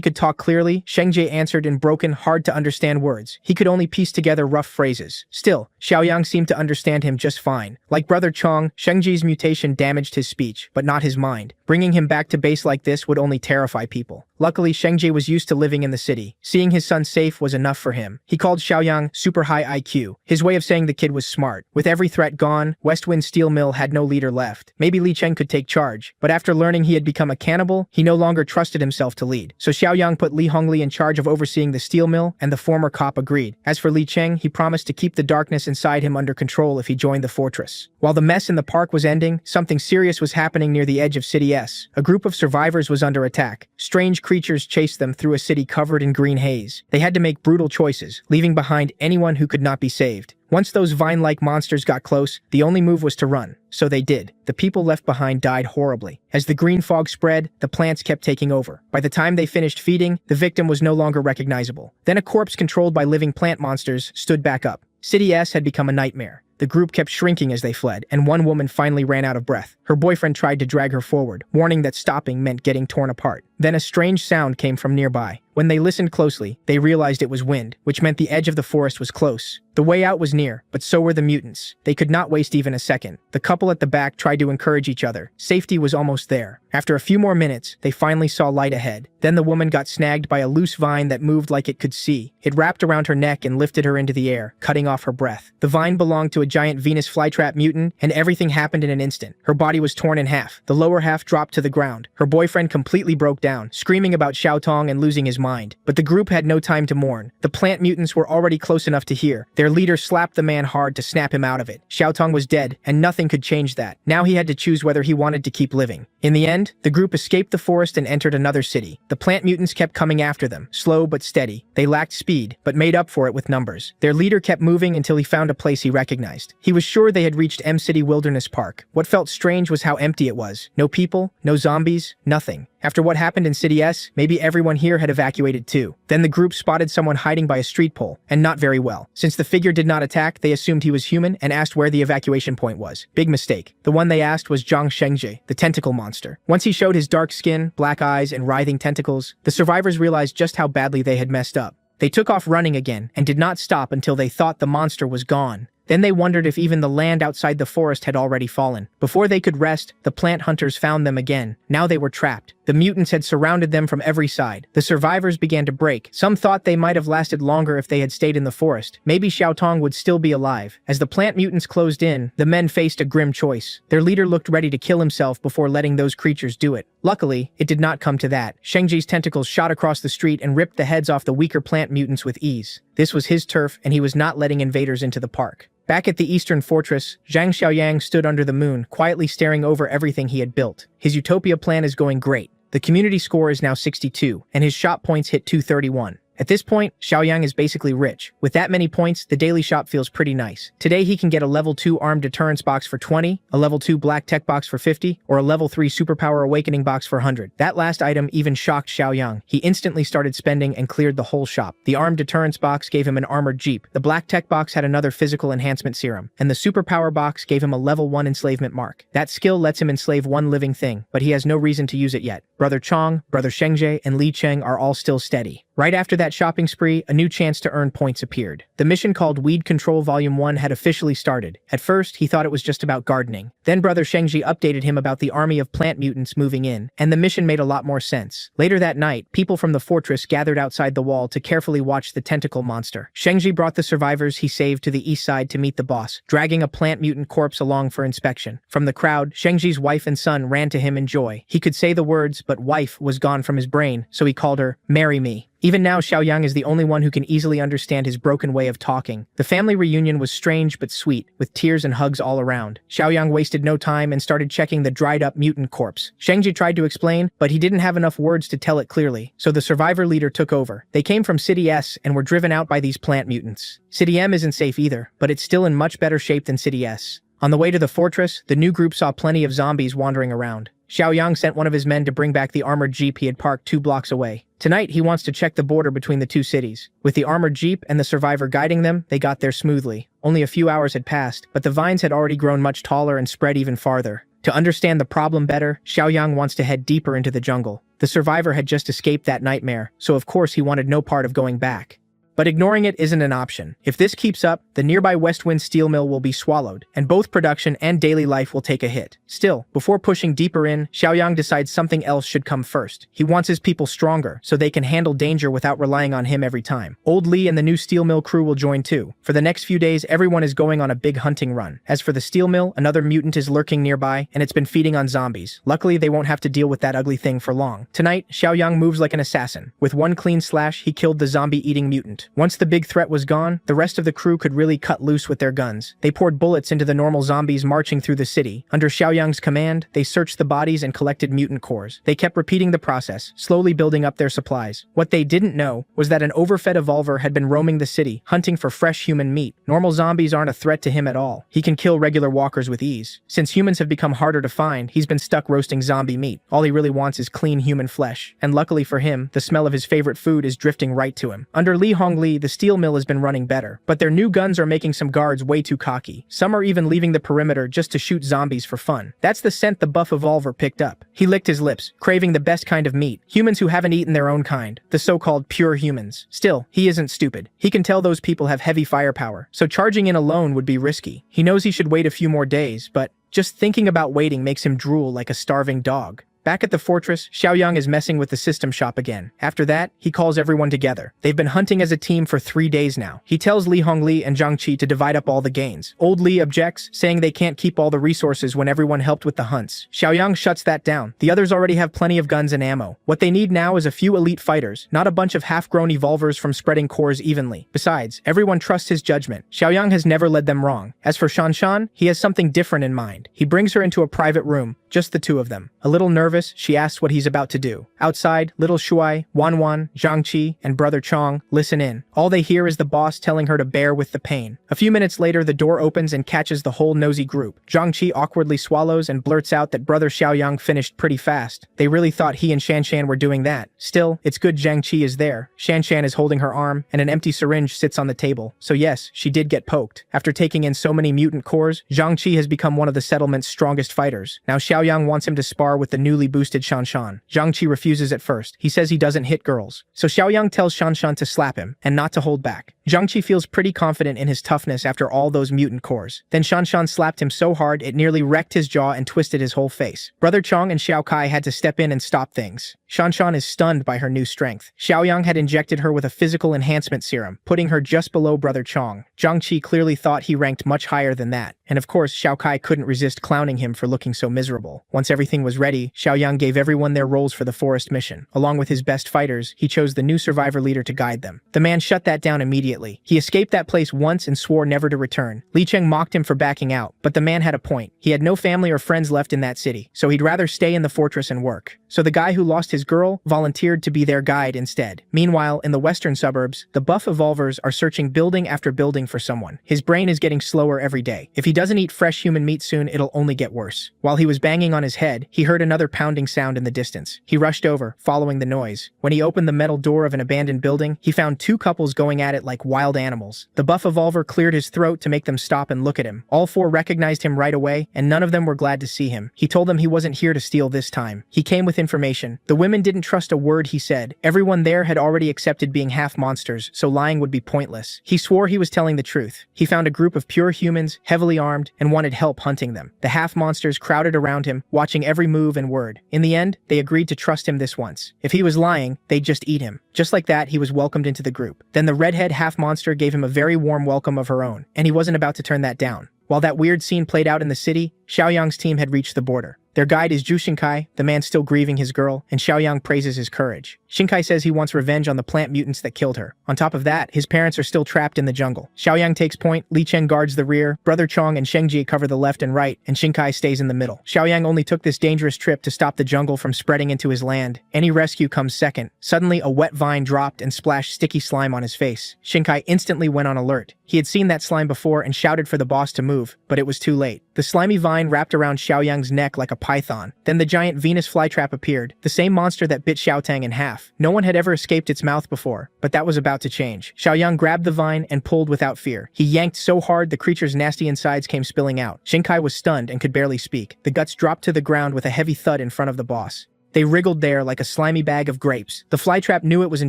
could talk clearly, Shengji answered in broken, hard-to-understand words. He could only piece together rough phrases. Still, Xiaoyang seemed to understand him just fine. Like Brother Chong, Shengji's mutation damaged his speech, but not his mind. Bringing him back to base like this would only terrify people. Luckily, Shengji was used to living in the city. Seeing his son safe was enough for him. He called Xiaoyang super high IQ, his way of saying the kid was smart. With every threat gone, Westwind Steel Mill had no leader left. Maybe Li Cheng could take charge, but after learning he had become a cannibal, he no longer trusted himself to lead. So Xiaoyang put Li Hongli in charge of overseeing the steel mill, and the former cop agreed. As for Li Cheng, he promised to keep the darkness inside him under control if he joined the fortress. While the mess in the park was ending, something serious was happening near the edge of City S. A group of survivors was under attack. Strange creatures chased them through a city covered in green haze. They had to make brutal choices, leaving behind anyone who could not be saved. Once those vine-like monsters got close, the only move was to run. So they did. The people left behind died horribly. As the green fog spread, the plants kept taking over. By the time they finished feeding, the victim was no longer recognizable. Then a corpse controlled by living plant monsters stood back up. City S had become a nightmare. The group kept shrinking as they fled, and one woman finally ran out of breath. Her boyfriend tried to drag her forward, warning that stopping meant getting torn apart. Then a strange sound came from nearby. When they listened closely, they realized it was wind, which meant the edge of the forest was close. The way out was near, but so were the mutants. They could not waste even a second. The couple at the back tried to encourage each other. Safety was almost there. After a few more minutes, they finally saw light ahead. Then the woman got snagged by a loose vine that moved like it could see. It wrapped around her neck and lifted her into the air, cutting off her breath. The vine belonged to a giant Venus flytrap mutant, and everything happened in an instant. Her body was torn in half. The lower half dropped to the ground. Her boyfriend completely broke down, screaming about Xiaotong and losing his mind. But the group had no time to mourn. The plant mutants were already close enough to hear. Their leader slapped the man hard to snap him out of it. Xiaotong was dead, and nothing could change that. Now he had to choose whether he wanted to keep living. In the end, the group escaped the forest and entered another city. The plant mutants kept coming after them, slow but steady. They lacked speed, but made up for it with numbers. Their leader kept moving until he found a place he recognized. He was sure they had reached M City Wilderness Park. What felt strange was how empty it was. No people, no zombies, nothing. After what happened in City S, maybe everyone here had evacuated too. Then the group spotted someone hiding by a street pole, and not very well. Since the figure did not attack, they assumed he was human and asked where the evacuation point was. Big mistake. The one they asked was Zhang Shengji, the tentacle monster. Once he showed his dark skin, black eyes, and writhing tentacles, the survivors realized just how badly they had messed up. They took off running again, and did not stop until they thought the monster was gone. Then they wondered if even the land outside the forest had already fallen. Before they could rest, the plant hunters found them again. Now they were trapped. The mutants had surrounded them from every side. The survivors began to break. Some thought they might have lasted longer if they had stayed in the forest. Maybe Xiaotong would still be alive. As the plant mutants closed in, the men faced a grim choice. Their leader looked ready to kill himself before letting those creatures do it. Luckily, it did not come to that. Shengji's tentacles shot across the street and ripped the heads off the weaker plant mutants with ease. This was his turf, and he was not letting invaders into the park. Back at the eastern fortress, Zhang Xiaoyang stood under the moon, quietly staring over everything he had built. His utopia plan is going great. The community score is now 62, and his shop points hit 231. At this point, Xiaoyang is basically rich. With that many points, the daily shop feels pretty nice. Today he can get a level 2 armed deterrence box for 20, a level 2 black tech box for 50, or a level 3 superpower awakening box for 100. That last item even shocked Xiaoyang. He instantly started spending and cleared the whole shop. The armed deterrence box gave him an armored jeep. The black tech box had another physical enhancement serum, and the superpower box gave him a level 1 enslavement mark. That skill lets him enslave one living thing, but he has no reason to use it yet. Brother Chong, Brother Shengji, and Li Cheng are all still steady. Right after that shopping spree, a new chance to earn points appeared. The mission called Weed Control Volume 1 had officially started. At first, he thought it was just about gardening. Then Brother Shengji updated him about the army of plant mutants moving in, and the mission made a lot more sense. Later that night, people from the fortress gathered outside the wall to carefully watch the tentacle monster. Shengji brought the survivors he saved to the east side to meet the boss, dragging a plant mutant corpse along for inspection. From the crowd, Shengji's wife and son ran to him in joy. He could say the words, but wife was gone from his brain, so he called her, "Marry me." Even now, Xiaoyang is the only one who can easily understand his broken way of talking. The family reunion was strange but sweet, with tears and hugs all around. Xiaoyang wasted no time and started checking the dried-up mutant corpse. Shengji tried to explain, but he didn't have enough words to tell it clearly, so the survivor leader took over. They came from City S and were driven out by these plant mutants. City M isn't safe either, but it's still in much better shape than City S. On the way to the fortress, the new group saw plenty of zombies wandering around. Xiaoyang sent one of his men to bring back the armored jeep he had parked 2 blocks away. Tonight, he wants to check the border between the two cities. With the armored jeep and the survivor guiding them, they got there smoothly. Only a few hours had passed, but the vines had already grown much taller and spread even farther. To understand the problem better, Xiaoyang wants to head deeper into the jungle. The survivor had just escaped that nightmare, so of course he wanted no part of going back. But ignoring it isn't an option. If this keeps up, the nearby Westwind steel mill will be swallowed, and both production and daily life will take a hit. Still, before pushing deeper in, Xiaoyang decides something else should come first. He wants his people stronger, so they can handle danger without relying on him every time. Old Li and the new steel mill crew will join too. For the next few days, everyone is going on a big hunting run. As for the steel mill, another mutant is lurking nearby, and it's been feeding on zombies. Luckily, they won't have to deal with that ugly thing for long. Tonight, Xiaoyang moves like an assassin. With one clean slash, he killed the zombie-eating mutant. Once the big threat was gone, the rest of the crew could really cut loose with their guns. They poured bullets into the normal zombies marching through the city. Under Xiaoyang's command, they searched the bodies and collected mutant cores. They kept repeating the process, slowly building up their supplies. What they didn't know was that an overfed evolver had been roaming the city, hunting for fresh human meat. Normal zombies aren't a threat to him at all. He can kill regular walkers with ease. Since humans have become harder to find, he's been stuck roasting zombie meat. All he really wants is clean human flesh. And luckily for him, the smell of his favorite food is drifting right to him. Under Li Hongli, the steel mill has been running better, but their new guns are making some guards way too cocky. Some are even leaving the perimeter just to shoot zombies for fun. That's the scent the buff evolver picked up. He licked his lips, craving the best kind of meat. Humans who haven't eaten their own kind. The so-called pure humans. Still, he isn't stupid. He can tell those people have heavy firepower, so charging in alone would be risky. He knows he should wait a few more days, but just thinking about waiting makes him drool like a starving dog. Back at the fortress, Xiaoyang is messing with the system shop again. After that, he calls everyone together. They've been hunting as a team for 3 days now. He tells Li Hongli and Zhang Qi to divide up all the gains. Old Li objects, saying they can't keep all the resources when everyone helped with the hunts. Xiaoyang shuts that down. The others already have plenty of guns and ammo. What they need now is a few elite fighters, not a bunch of half-grown evolvers from spreading cores evenly. Besides, everyone trusts his judgment. Xiaoyang has never led them wrong. As for Shanshan, he has something different in mind. He brings her into a private room, just the two of them. A little nervous, she asks what he's about to do. Outside, little Shuai, Wanwan, Zhangqi, and brother Chong listen in. All they hear is the boss telling her to bear with the pain. A few minutes later, the door opens and catches the whole nosy group. Zhangqi awkwardly swallows and blurts out that brother Xiaoyang finished pretty fast. They really thought he and Shanshan were doing that. Still, it's good Zhangqi is there. Shanshan is holding her arm, and an empty syringe sits on the table. So yes, she did get poked. After taking in so many mutant cores, Zhangqi has become one of the settlement's strongest fighters. Now Xiaoyang wants him to spar with the newly boosted Shanshan. Zhang Qi refuses at first. He says he doesn't hit girls. So Xiaoyang tells Shanshan to slap him, and not to hold back. Zhang Qi feels pretty confident in his toughness after all those mutant cores. Then Shanshan slapped him so hard it nearly wrecked his jaw and twisted his whole face. Brother Chong and Xiao Kai had to step in and stop things. Shanshan is stunned by her new strength. Xiaoyang had injected her with a physical enhancement serum, putting her just below brother Chong. Zhang Qi clearly thought he ranked much higher than that. And of course, Xiao Kai couldn't resist clowning him for looking so miserable. Once everything was ready, Xiaoyang gave everyone their roles for the forest mission. Along with his best fighters, he chose the new survivor leader to guide them. The man shut that down immediately. He escaped that place once and swore never to return. Li Cheng mocked him for backing out, but the man had a point. He had no family or friends left in that city, so he'd rather stay in the fortress and work. So the guy who lost his girl volunteered to be their guide instead. Meanwhile, in the western suburbs, the buff evolvers are searching building after building for someone. His brain is getting slower every day. If he doesn't eat fresh human meat soon, it'll only get worse. While he was banging on his head, he heard another pounding sound in the distance. He rushed over, following the noise. When he opened the metal door of an abandoned building, he found 2 couples going at it like wild animals. The buff evolver cleared his throat to make them stop and look at him. All 4 recognized him right away, and none of them were glad to see him. He told them he wasn't here to steal this time. He came with information. The women didn't trust a word he said. Everyone there had already accepted being half monsters, so lying would be pointless. He swore he was telling the truth. He found a group of pure humans, heavily armed, and wanted help hunting them. The half monsters crowded around him, watching every move and word. In the end, they agreed to trust him this once. If he was lying, they'd just eat him. Just like that, he was welcomed into the group. Then the redhead half monster gave him a very warm welcome of her own, and he wasn't about to turn that down. While that weird scene played out in the city, Xiaoyang's team had reached the border. Their guide is Zhu Xingkai, the man still grieving his girl, and Xiaoyang praises his courage. Shinkai says he wants revenge on the plant mutants that killed her. On top of that, his parents are still trapped in the jungle. Xiaoyang takes point, Li Cheng guards the rear, Brother Chong and Shengji cover the left and right, and Shinkai stays in the middle. Xiaoyang only took this dangerous trip to stop the jungle from spreading into his land. Any rescue comes second. Suddenly, a wet vine dropped and splashed sticky slime on his face. Shinkai instantly went on alert. He had seen that slime before and shouted for the boss to move, but it was too late. The slimy vine wrapped around Xiaoyang's neck like a python. Then the giant Venus flytrap appeared, the same monster that bit Xiaotang in half. No one had ever escaped its mouth before, but that was about to change. Xiaoyang grabbed the vine and pulled without fear. He yanked so hard the creature's nasty insides came spilling out. Shinkai was stunned and could barely speak. The guts dropped to the ground with a heavy thud in front of the boss. They wriggled there like a slimy bag of grapes. The flytrap knew it was in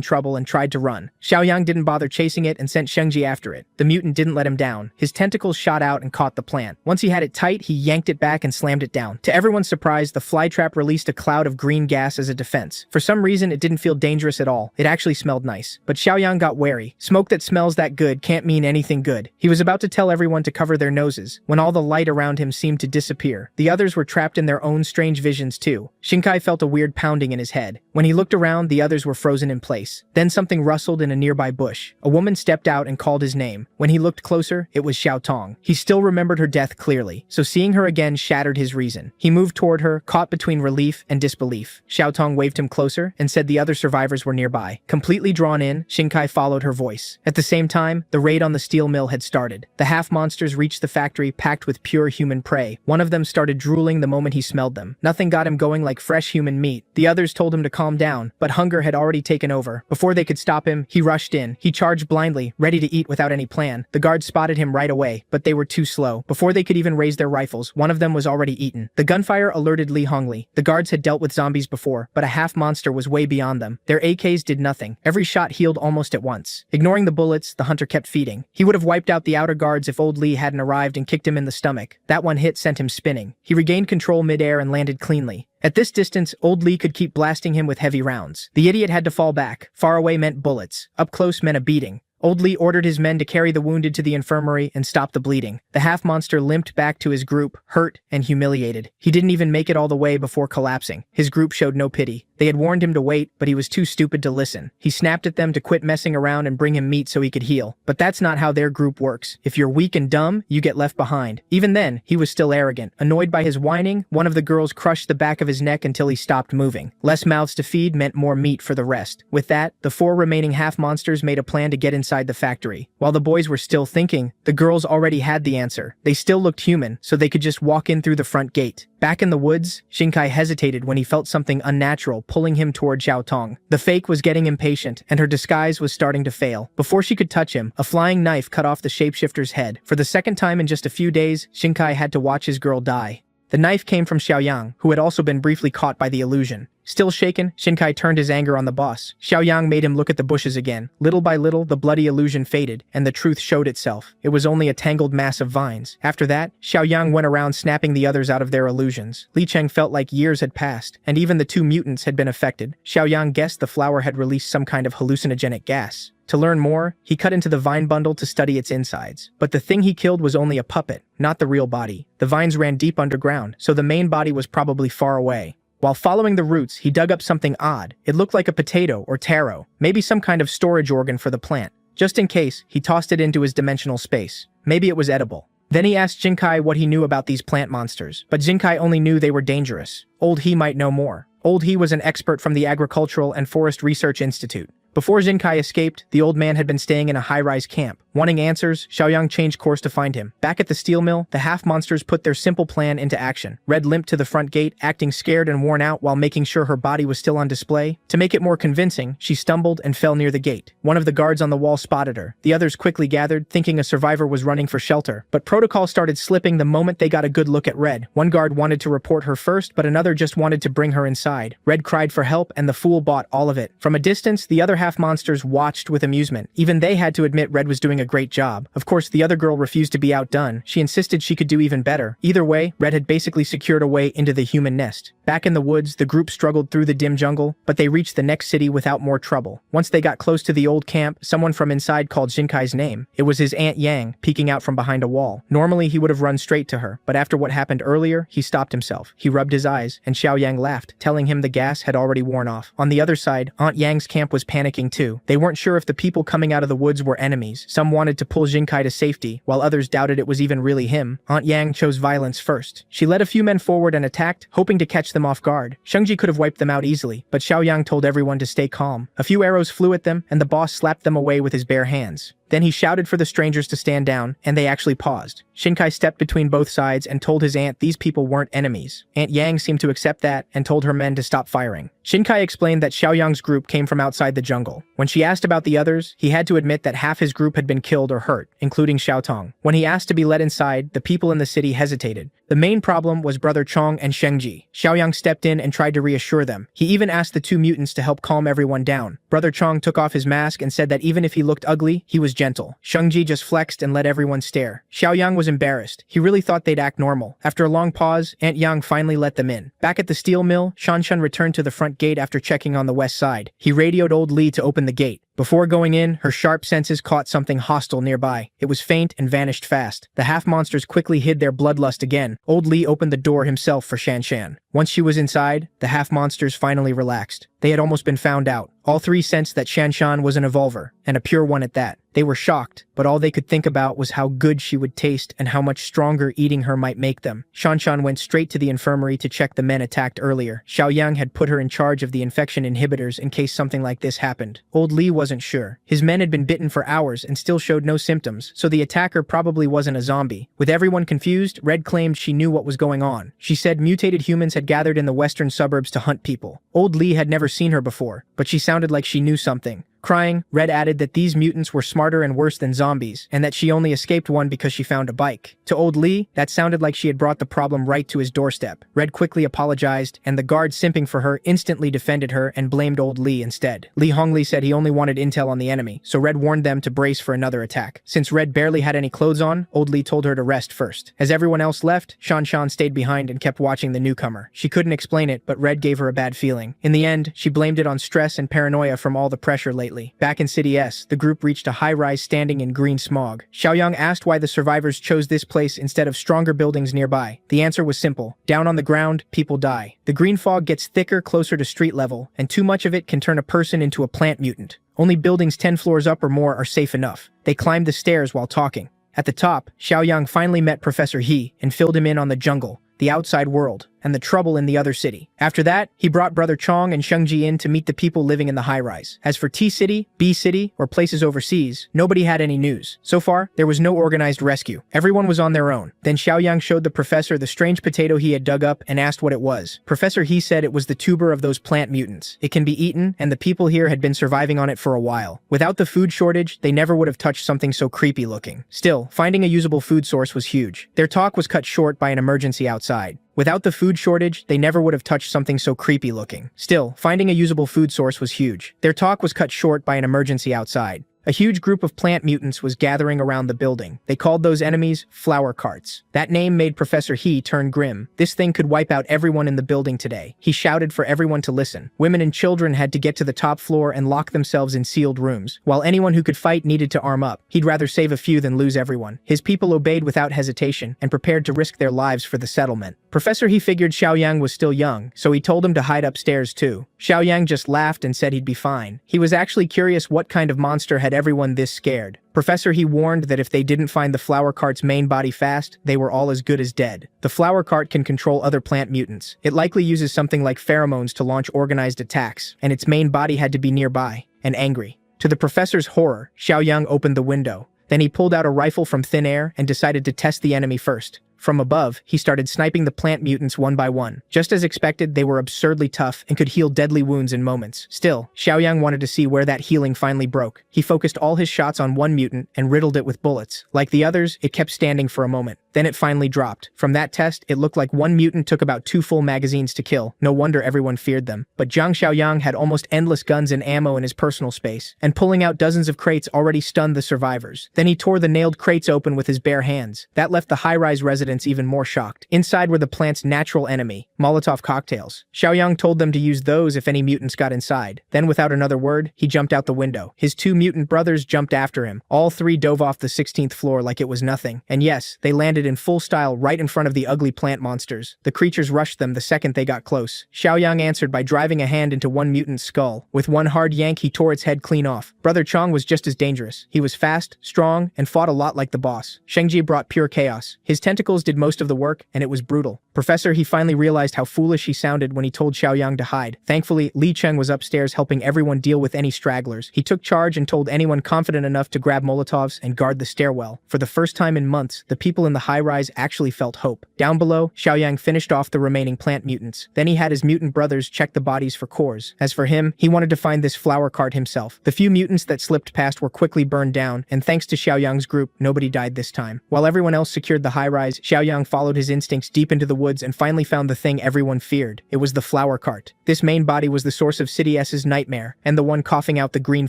trouble and tried to run. Xiaoyang didn't bother chasing it and sent Shengji after it. The mutant didn't let him down. His tentacles shot out and caught the plant. Once he had it tight, he yanked it back and slammed it down. To everyone's surprise, the flytrap released a cloud of green gas as a defense. For some reason, it didn't feel dangerous at all. It actually smelled nice. But Xiaoyang got wary. Smoke that smells that good can't mean anything good. He was about to tell everyone to cover their noses, when all the light around him seemed to disappear. The others were trapped in their own strange visions too. Shinkai felt a weird pounding in his head. When he looked around, the others were frozen in place. Then something rustled in a nearby bush. A woman stepped out and called his name. When he looked closer, it was Xiao Tong. He still remembered her death clearly, so seeing her again shattered his reason. He moved toward her, caught between relief and disbelief. Xiao Tong waved him closer and said the other survivors were nearby. Completely drawn in, Shinkai followed her voice. At the same time, the raid on the steel mill had started. The half-monsters reached the factory packed with pure human prey. One of them started drooling the moment he smelled them. Nothing got him going like fresh human meat. The others told him to calm down, but hunger had already taken over. Before they could stop him, he rushed in. He charged blindly, ready to eat without any plan. The guards spotted him right away, but they were too slow. Before they could even raise their rifles, one of them was already eaten. The gunfire alerted Li Hongli. The guards had dealt with zombies before, but a half-monster was way beyond them. Their AKs did nothing. Every shot healed almost at once. Ignoring the bullets, the hunter kept feeding. He would have wiped out the outer guards if old Li hadn't arrived and kicked him in the stomach. That one hit sent him spinning. He regained control mid-air and landed cleanly. At this distance, old Li could keep blasting him with heavy rounds. The idiot had to fall back. Far away meant bullets. Up close meant a beating. Old Li ordered his men to carry the wounded to the infirmary and stop the bleeding. The half-monster limped back to his group, hurt and humiliated. He didn't even make it all the way before collapsing. His group showed no pity. They had warned him to wait, but he was too stupid to listen. He snapped at them to quit messing around and bring him meat so he could heal. But that's not how their group works. If you're weak and dumb, you get left behind. Even then, he was still arrogant. Annoyed by his whining, one of the girls crushed the back of his neck until he stopped moving. Less mouths to feed meant more meat for the rest. With that, the 4 remaining half-monsters made a plan to get inside the factory. While the boys were still thinking, the girls already had the answer. They still looked human, so they could just walk in through the front gate. Back in the woods, Shinkai hesitated when he felt something unnatural pulling him toward Xiao Tong. The fake was getting impatient, and her disguise was starting to fail. Before she could touch him, a flying knife cut off the shapeshifter's head. For the second time in just a few days, Shinkai had to watch his girl die. The knife came from Xiaoyang, who had also been briefly caught by the illusion. Still shaken, Shinkai turned his anger on the boss. Xiaoyang made him look at the bushes again. Little by little, the bloody illusion faded, and the truth showed itself. It was only a tangled mass of vines. After that, Xiaoyang went around snapping the others out of their illusions. Li Cheng felt like years had passed, and even the 2 mutants had been affected. Xiaoyang guessed the flower had released some kind of hallucinogenic gas. To learn more, he cut into the vine bundle to study its insides. But the thing he killed was only a puppet, not the real body. The vines ran deep underground, so the main body was probably far away. While following the roots, he dug up something odd. It looked like a potato or taro, maybe some kind of storage organ for the plant. Just in case, he tossed it into his dimensional space. Maybe it was edible. Then he asked Jinkai what he knew about these plant monsters, but Jinkai only knew they were dangerous. Old He might know more. Old He was an expert from the Agricultural and Forest Research Institute. Before Jinkai escaped, the old man had been staying in a high-rise camp. Wanting answers, Xiaoyang changed course to find him. Back at the steel mill, the half-monsters put their simple plan into action. Red limped to the front gate, acting scared and worn out while making sure her body was still on display. To make it more convincing, she stumbled and fell near the gate. One of the guards on the wall spotted her. The others quickly gathered, thinking a survivor was running for shelter. But protocol started slipping the moment they got a good look at Red. One guard wanted to report her first, but another just wanted to bring her inside. Red cried for help, and the fool bought all of it. From a distance, the other half-monsters watched with amusement. Even they had to admit Red was doing a great job. Of course, the other girl refused to be outdone. She insisted she could do even better. Either way, Red had basically secured a way into the human nest. Back in the woods, the group struggled through the dim jungle, but they reached the next city without more trouble. Once they got close to the old camp, someone from inside called Shinkai's name. It was his Aunt Yang, peeking out from behind a wall. Normally, he would have run straight to her, but after what happened earlier, he stopped himself. He rubbed his eyes, and Xiao Yang laughed, telling him the gas had already worn off. On the other side, Aunt Yang's camp was panicking too. They weren't sure if the people coming out of the woods were enemies. Some wanted to pull Jinkai to safety, while others doubted it was even really him. Aunt Yang chose violence first. She led a few men forward and attacked, hoping to catch them off guard. Shengji could have wiped them out easily, but Xiao Yang told everyone to stay calm. A few arrows flew at them, and the boss slapped them away with his bare hands. Then he shouted for the strangers to stand down, and they actually paused. Shinkai stepped between both sides and told his aunt these people weren't enemies. Aunt Yang seemed to accept that and told her men to stop firing. Shinkai explained that Xiao Yang's group came from outside the jungle. When she asked about the others, he had to admit that half his group had been killed or hurt, including Xiao Tong. When he asked to be let inside, the people in the city hesitated. The main problem was Brother Chong and Shengji. Xiao Yang stepped in and tried to reassure them. He even asked the two mutants to help calm everyone down. Brother Chong took off his mask and said that even if he looked ugly, he was gentle. Shengji just flexed and let everyone stare. Xiao Yang was embarrassed. He really thought they'd act normal. After a long pause, Aunt Yang finally let them in. Back at the steel mill, Shanshan returned to the front gate after checking on the west side. He radioed old Li to open the gate. Before going in, her sharp senses caught something hostile nearby. It was faint and vanished fast. The half-monsters quickly hid their bloodlust again. Old Li opened the door himself for Shanshan. Once she was inside, the half-monsters finally relaxed. They had almost been found out. All three sensed that Shanshan was an evolver, and a pure one at that. They were shocked, but all they could think about was how good she would taste and how much stronger eating her might make them. Shanshan went straight to the infirmary to check the men attacked earlier. Xiao Yang had put her in charge of the infection inhibitors in case something like this happened. Old Li wasn't sure. His men had been bitten for hours and still showed no symptoms, so the attacker probably wasn't a zombie. With everyone confused, Red claimed she knew what was going on. She said mutated humans had gathered in the western suburbs to hunt people. Old Li had never seen her before, but she sounded like she knew something. Crying, Red added that these mutants were smarter and worse than zombies, and that she only escaped one because she found a bike. To Old Li, that sounded like she had brought the problem right to his doorstep. Red quickly apologized, and the guard simping for her instantly defended her and blamed Old Li instead. Li Hongli said he only wanted intel on the enemy, so Red warned them to brace for another attack. Since Red barely had any clothes on, Old Li told her to rest first. As everyone else left, Shanshan stayed behind and kept watching the newcomer. She couldn't explain it, but Red gave her a bad feeling. In the end, she blamed it on stress and paranoia from all the pressure lately. Back in City S, the group reached a high-rise standing in green smog. Xiao Yang asked why the survivors chose this place instead of stronger buildings nearby. The answer was simple. Down on the ground, people die. The green fog gets thicker closer to street level, and too much of it can turn a person into a plant mutant. Only buildings 10 floors up or more are safe enough. They climbed the stairs while talking. At the top, Xiao Yang finally met Professor He and filled him in on the jungle, the outside world, and the trouble in the other city. After that, he brought Brother Chong and Shengji in to meet the people living in the high-rise. As for T-City, B-City, or places overseas, nobody had any news. So far, there was no organized rescue. Everyone was on their own. Then Xiao Yang showed the professor the strange potato he had dug up and asked what it was. Professor He said it was the tuber of those plant mutants. It can be eaten, and the people here had been surviving on it for a while. Without the food shortage, they never would have touched something so creepy looking. Still, finding a usable food source was huge. Their talk was cut short by an emergency outside. Without the food shortage, they never would have touched something so creepy looking. Still, finding a usable food source was huge. Their talk was cut short by an emergency outside. A huge group of plant mutants was gathering around the building. They called those enemies flower carts. That name made Professor He turn grim. This thing could wipe out everyone in the building today. He shouted for everyone to listen. Women and children had to get to the top floor and lock themselves in sealed rooms, while anyone who could fight needed to arm up. He'd rather save a few than lose everyone. His people obeyed without hesitation and prepared to risk their lives for the settlement. Professor He figured Xiao Yang was still young, so he told him to hide upstairs too. Xiao Yang just laughed and said he'd be fine. He was actually curious what kind of monster had everyone this scared. Professor He warned that if they didn't find the flower cart's main body fast, they were all as good as dead. The flower cart can control other plant mutants. It likely uses something like pheromones to launch organized attacks, and its main body had to be nearby, and angry. To the professor's horror, Xiao Yang opened the window. Then he pulled out a rifle from thin air and decided to test the enemy first. From above, he started sniping the plant mutants one by one. Just as expected, they were absurdly tough and could heal deadly wounds in moments. Still, Xiaoyang wanted to see where that healing finally broke. He focused all his shots on one mutant and riddled it with bullets. Like the others, it kept standing for a moment. Then it finally dropped. From that test, it looked like one mutant took about 2 full magazines to kill. No wonder everyone feared them. But Zhang Xiaoyang had almost endless guns and ammo in his personal space, and pulling out dozens of crates already stunned the survivors. Then he tore the nailed crates open with his bare hands. That left the high-rise residents even more shocked. Inside were the plant's natural enemy, Molotov cocktails. Xiaoyang told them to use those if any mutants got inside. Then without another word, he jumped out the window. His 2 mutant brothers jumped after him. All 3 dove off the 16th floor like it was nothing. And yes, they landed in full style right in front of the ugly plant monsters. The creatures rushed them the second they got close. Xiaoyang answered by driving a hand into one mutant's skull. With one hard yank, he tore its head clean off. Brother Chong was just as dangerous. He was fast, strong, and fought a lot like the boss. Shengji brought pure chaos. His tentacles did most of the work, and it was brutal. Professor, he finally realized how foolish he sounded when he told Xiaoyang to hide. Thankfully, Li Cheng was upstairs helping everyone deal with any stragglers. He took charge and told anyone confident enough to grab Molotovs and guard the stairwell. For the first time in months, the people in the high-rise actually felt hope. Down below, Xiaoyang finished off the remaining plant mutants. Then he had his mutant brothers check the bodies for cores. As for him, he wanted to find this flower cart himself. The few mutants that slipped past were quickly burned down, and thanks to Xiaoyang's group, nobody died this time. While everyone else secured the high-rise, Xiaoyang followed his instincts deep into the woods and finally found the thing everyone feared. It was the flower cart. This main body was the source of City S's nightmare, and the one coughing out the green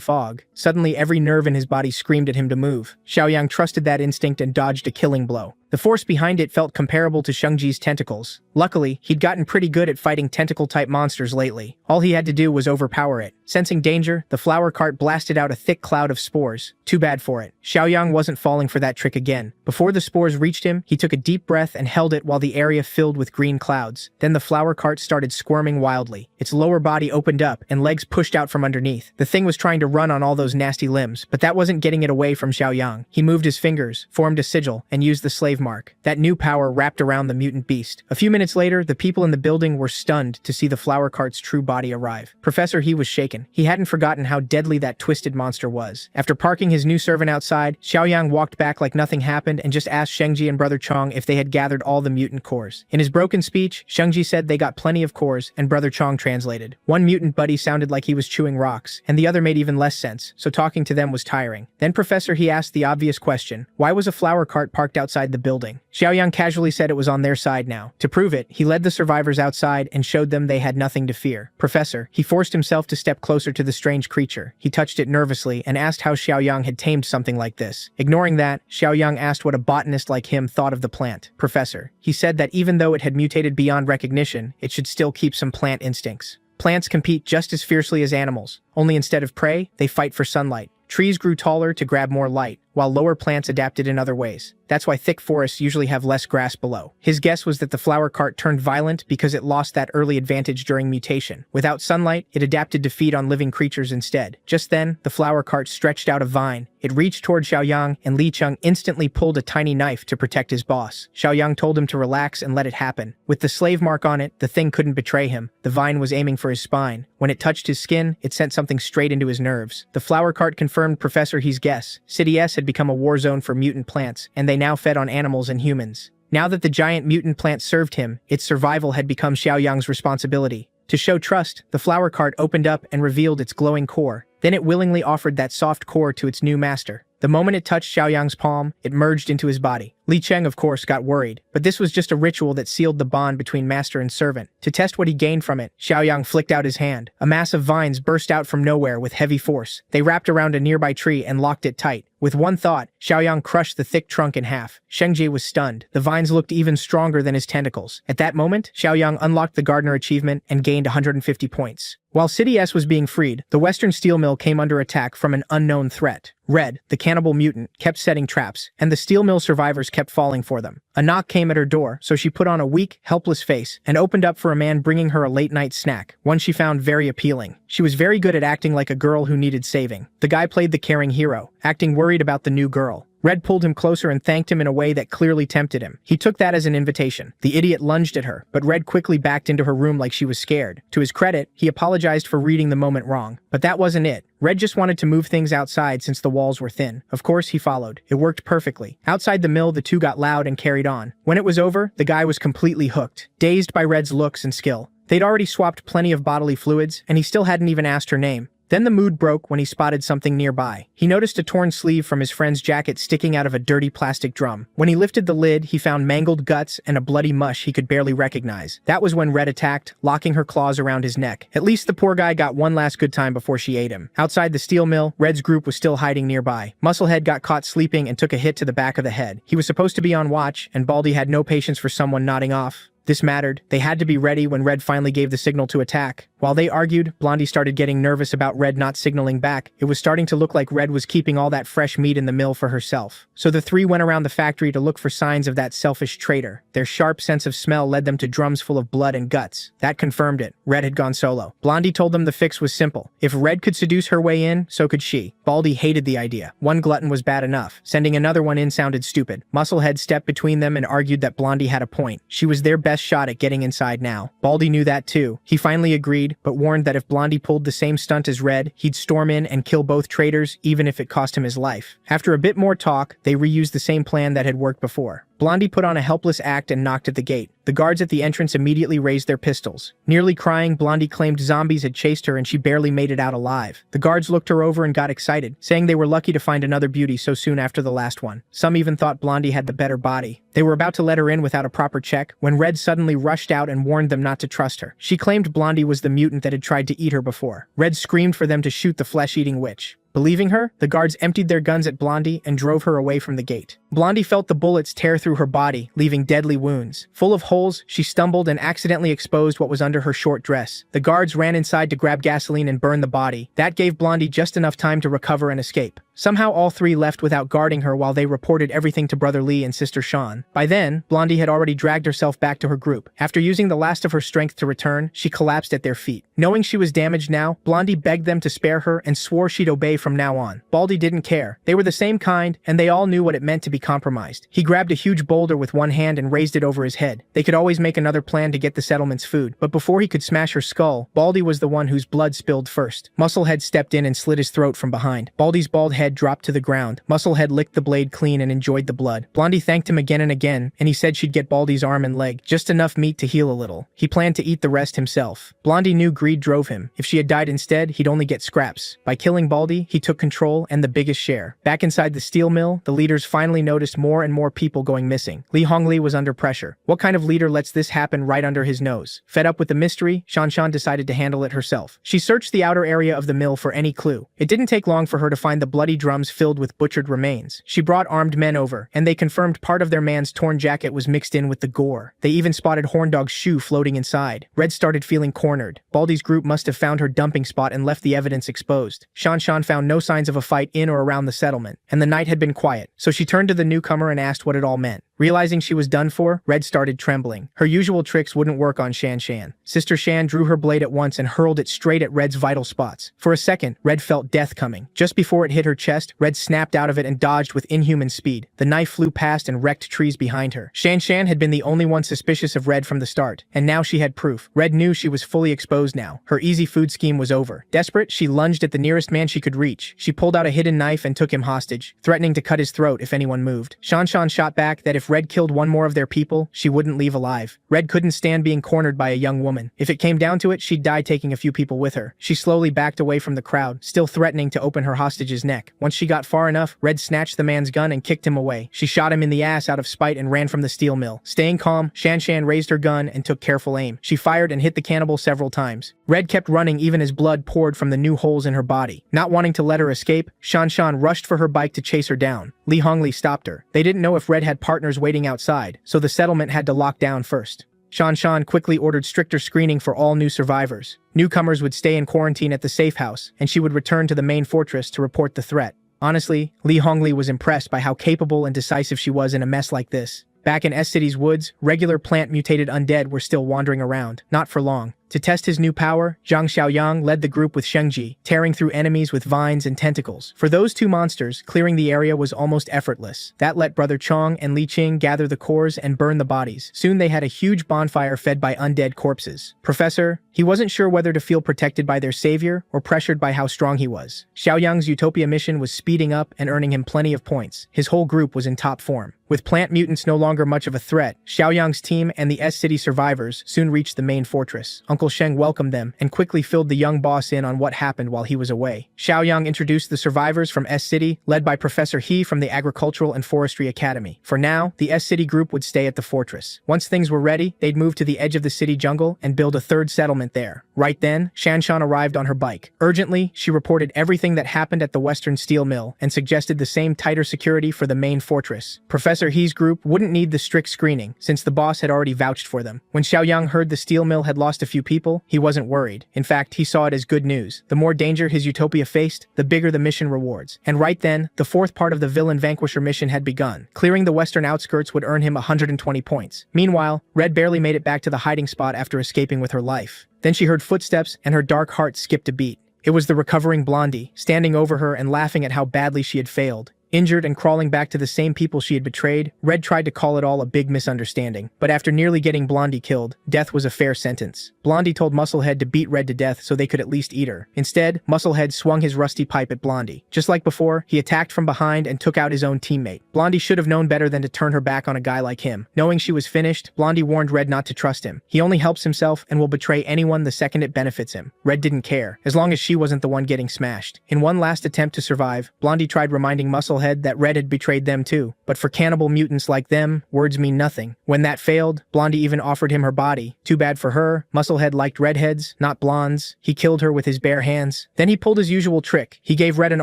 fog. Suddenly, every nerve in his body screamed at him to move. Xiaoyang trusted that instinct and dodged a killing blow. The force behind it felt comparable to Shengji's tentacles. Luckily, he'd gotten pretty good at fighting tentacle-type monsters lately. All he had to do was overpower it. Sensing danger, the flower cart blasted out a thick cloud of spores. Too bad for it. Xiaoyang wasn't falling for that trick again. Before the spores reached him, he took a deep breath and held it while the area filled with green clouds. Then the flower cart started squirming wildly. Its lower body opened up, and legs pushed out from underneath. The thing was trying to run on all those nasty limbs, but that wasn't getting it away from Xiaoyang. He moved his fingers, formed a sigil, and used the slave mark. That new power wrapped around the mutant beast. A few minutes later, the people in the building were stunned to see the flower cart's true body arrive. Professor He was shaken. He hadn't forgotten how deadly that twisted monster was. After parking his new servant outside, Xiaoyang walked back like nothing happened and just asked Shengji and Brother Chong if they had gathered all the mutant cores. In his broken speech, Shengji said they got plenty of cores, and Brother Chong translated. One mutant buddy sounded like he was chewing rocks, and the other made even less sense, so talking to them was tiring. Then Professor He asked the obvious question: why was a flower cart parked outside the building? Xiaoyang casually said it was on their side now. To prove it, he led the survivors outside and showed them they had nothing to fear. Professor, he forced himself to step closer to the strange creature. He touched it nervously and asked how Xiaoyang had tamed something like this. Ignoring that, Xiaoyang asked what a botanist like him thought of the plant. Professor, he said that even though it had mutated beyond recognition, it should still keep some plant instincts. Plants compete just as fiercely as animals, only instead of prey, they fight for sunlight. Trees grew taller to grab more light, while lower plants adapted in other ways. That's why thick forests usually have less grass below. His guess was that the flower cart turned violent because it lost that early advantage during mutation. Without sunlight, it adapted to feed on living creatures instead. Just then, the flower cart stretched out a vine. It reached toward Xiaoyang, and Li Cheng instantly pulled a tiny knife to protect his boss. Xiaoyang told him to relax and let it happen. With the slave mark on it, the thing couldn't betray him. The vine was aiming for his spine. When it touched his skin, it sent something straight into his nerves. The flower cart confirmed Professor He's guess. City S had become a war zone for mutant plants, and they now fed on animals and humans. Now that the giant mutant plant served him, its survival had become Xiaoyang's responsibility. To show trust, the flower cart opened up and revealed its glowing core. Then it willingly offered that soft core to its new master. The moment it touched Xiaoyang's palm, it merged into his body. Li Cheng, of course, got worried, but this was just a ritual that sealed the bond between master and servant. To test what he gained from it, Xiaoyang flicked out his hand. A mass of vines burst out from nowhere with heavy force. They wrapped around a nearby tree and locked it tight. With one thought, Xiaoyang crushed the thick trunk in half. Shengji was stunned. The vines looked even stronger than his tentacles. At that moment, Xiaoyang unlocked the gardener achievement and gained 150 points. While City S was being freed, the Western Steel Mill came under attack from an unknown threat. Red, the cannibal mutant, kept setting traps, and the steel mill survivors kept falling for them. A knock came at her door, so she put on a weak, helpless face and opened up for a man bringing her a late-night snack, one she found very appealing. She was very good at acting like a girl who needed saving. The guy played the caring hero, acting worried about the new girl. Red pulled him closer and thanked him in a way that clearly tempted him. He took that as an invitation. The idiot lunged at her, but Red quickly backed into her room like she was scared. To his credit, he apologized for reading the moment wrong. But that wasn't it. Red just wanted to move things outside since the walls were thin. Of course, he followed. It worked perfectly. Outside the mill, the two got loud and carried on. When it was over, the guy was completely hooked, dazed by Red's looks and skill. They'd already swapped plenty of bodily fluids, and he still hadn't even asked her name. Then the mood broke when he spotted something nearby. He noticed a torn sleeve from his friend's jacket sticking out of a dirty plastic drum. When he lifted the lid, he found mangled guts and a bloody mush he could barely recognize. That was when Red attacked, locking her claws around his neck. At least the poor guy got one last good time before she ate him. Outside the steel mill, Red's group was still hiding nearby. Musclehead got caught sleeping and took a hit to the back of the head. He was supposed to be on watch, and Baldy had no patience for someone nodding off. This mattered. They had to be ready when Red finally gave the signal to attack. While they argued, Blondie started getting nervous about Red not signaling back. It was starting to look like Red was keeping all that fresh meat in the mill for herself. So the three went around the factory to look for signs of that selfish traitor. Their sharp sense of smell led them to drums full of blood and guts. That confirmed it. Red had gone solo. Blondie told them the fix was simple. If Red could seduce her way in, so could she. Baldy hated the idea. One glutton was bad enough. Sending another one in sounded stupid. Musclehead stepped between them and argued that Blondie had a point. She was their best shot at getting inside now. Baldy knew that too. He finally agreed, but warned that if Blondie pulled the same stunt as Red, he'd storm in and kill both traitors, even if it cost him his life. After a bit more talk, they reused the same plan that had worked before. Blondie put on a helpless act and knocked at the gate. The guards at the entrance immediately raised their pistols. Nearly crying, Blondie claimed zombies had chased her and she barely made it out alive. The guards looked her over and got excited, saying they were lucky to find another beauty so soon after the last one. Some even thought Blondie had the better body. They were about to let her in without a proper check when Red suddenly rushed out and warned them not to trust her. She claimed Blondie was the mutant that had tried to eat her before. Red screamed for them to shoot the flesh-eating witch. Believing her, the guards emptied their guns at Blondie and drove her away from the gate. Blondie felt the bullets tear through her body, leaving deadly wounds. Full of holes, she stumbled and accidentally exposed what was under her short dress. The guards ran inside to grab gasoline and burn the body. That gave Blondie just enough time to recover and escape. Somehow all three left without guarding her while they reported everything to Brother Lee and Sister Sean. By then, Blondie had already dragged herself back to her group. After using the last of her strength to return, she collapsed at their feet. Knowing she was damaged now, Blondie begged them to spare her and swore she'd obey from now on. Baldy didn't care. They were the same kind, and they all knew what it meant to be compromised. He grabbed a huge boulder with one hand and raised it over his head. They could always make another plan to get the settlement's food, but before he could smash her skull, Baldy was the one whose blood spilled first. Musclehead stepped in and slit his throat from behind. Baldy's bald head dropped to the ground. Musclehead licked the blade clean and enjoyed the blood. Blondie thanked him again and again, and he said she'd get Baldy's arm and leg, just enough meat to heal a little. He planned to eat the rest himself. Blondie knew greed drove him. If she had died instead, he'd only get scraps. By killing Baldy, he took control and the biggest share. Back inside the steel mill, the leaders finally noticed more and more people going missing. Li Hongli was under pressure. What kind of leader lets this happen right under his nose? Fed up with the mystery, Shanshan decided to handle it herself. She searched the outer area of the mill for any clue. It didn't take long for her to find the bloody drums filled with butchered remains. She brought armed men over, and they confirmed part of their man's torn jacket was mixed in with the gore. They even spotted Horndog's shoe floating inside. Red started feeling cornered. Baldy's group must have found her dumping spot and left the evidence exposed. Shanshan found no signs of a fight in or around the settlement, and the night had been quiet, so she turned to the newcomer and asked what it all meant. Realizing she was done for, Red started trembling. Her usual tricks wouldn't work on Shan. Sister Shan drew her blade at once and hurled it straight at Red's vital spots. For a second, Red felt death coming. Just before it hit her chest, Red snapped out of it and dodged with inhuman speed. The knife flew past and wrecked trees behind her. Shan had been the only one suspicious of Red from the start, and now she had proof. Red knew she was fully exposed now. Her easy food scheme was over. Desperate, she lunged at the nearest man she could reach. She pulled out a hidden knife and took him hostage, threatening to cut his throat if anyone moved. Shan shot back that if Red killed one more of their people, she wouldn't leave alive. Red couldn't stand being cornered by a young woman. If it came down to it, she'd die taking a few people with her. She slowly backed away from the crowd, still threatening to open her hostage's neck. Once she got far enough, Red snatched the man's gun and kicked him away. She shot him in the ass out of spite and ran from the steel mill. Staying calm, Shan raised her gun and took careful aim. She fired and hit the cannibal several times. Red kept running even as blood poured from the new holes in her body. Not wanting to let her escape, Shan rushed for her bike to chase her down. Li Hongli stopped her. They didn't know if Red had partners waiting outside, so the settlement had to lock down first. Shan quickly ordered stricter screening for all new survivors. Newcomers would stay in quarantine at the safe house, and she would return to the main fortress to report the threat. Honestly, Li Hongli was impressed by how capable and decisive she was in a mess like this. Back in S-City's woods, regular plant-mutated undead were still wandering around. Not for long. To test his new power, Zhang Xiaoyang led the group with Shengji, tearing through enemies with vines and tentacles. For those two monsters, clearing the area was almost effortless. That let Brother Chong and Li Qing gather the cores and burn the bodies. Soon they had a huge bonfire fed by undead corpses. Professor, he wasn't sure whether to feel protected by their savior or pressured by how strong he was. Xiaoyang's Utopia mission was speeding up and earning him plenty of points. His whole group was in top form. With plant mutants no longer much of a threat, Xiaoyang's team and the S-City survivors soon reached the main fortress. Uncle Sheng welcomed them and quickly filled the young boss in on what happened while he was away. Xiaoyang introduced the survivors from S-City, led by Professor He from the Agricultural and Forestry Academy. For now, the S-City group would stay at the fortress. Once things were ready, they'd move to the edge of the city jungle and build a third settlement there. Right then, Shanshan arrived on her bike. Urgently, she reported everything that happened at the Western Steel Mill and suggested the same tighter security for the main fortress. Professor He's group wouldn't need the strict screening, since the boss had already vouched for them. When Xiaoyang heard the steel mill had lost a few people, he wasn't worried. In fact, he saw it as good news. The more danger his Utopia faced, the bigger the mission rewards. And right then, the fourth part of the Villain Vanquisher mission had begun. Clearing the western outskirts would earn him 120 points. Meanwhile, Red barely made it back to the hiding spot after escaping with her life. Then she heard footsteps, and her dark heart skipped a beat. It was the recovering Blondie, standing over her and laughing at how badly she had failed. Injured and crawling back to the same people she had betrayed, Red tried to call it all a big misunderstanding. But after nearly getting Blondie killed, death was a fair sentence. Blondie told Musclehead to beat Red to death so they could at least eat her. Instead, Musclehead swung his rusty pipe at Blondie. Just like before, he attacked from behind and took out his own teammate. Blondie should have known better than to turn her back on a guy like him. Knowing she was finished, Blondie warned Red not to trust him. He only helps himself and will betray anyone the second it benefits him. Red didn't care, as long as she wasn't the one getting smashed. In one last attempt to survive, Blondie tried reminding Musclehead that Red had betrayed them too. But for cannibal mutants like them, words mean nothing. When that failed, Blondie even offered him her body. Too bad for her, Musclehead liked redheads, not blondes. He killed her with his bare hands. Then he pulled his usual trick. He gave Red an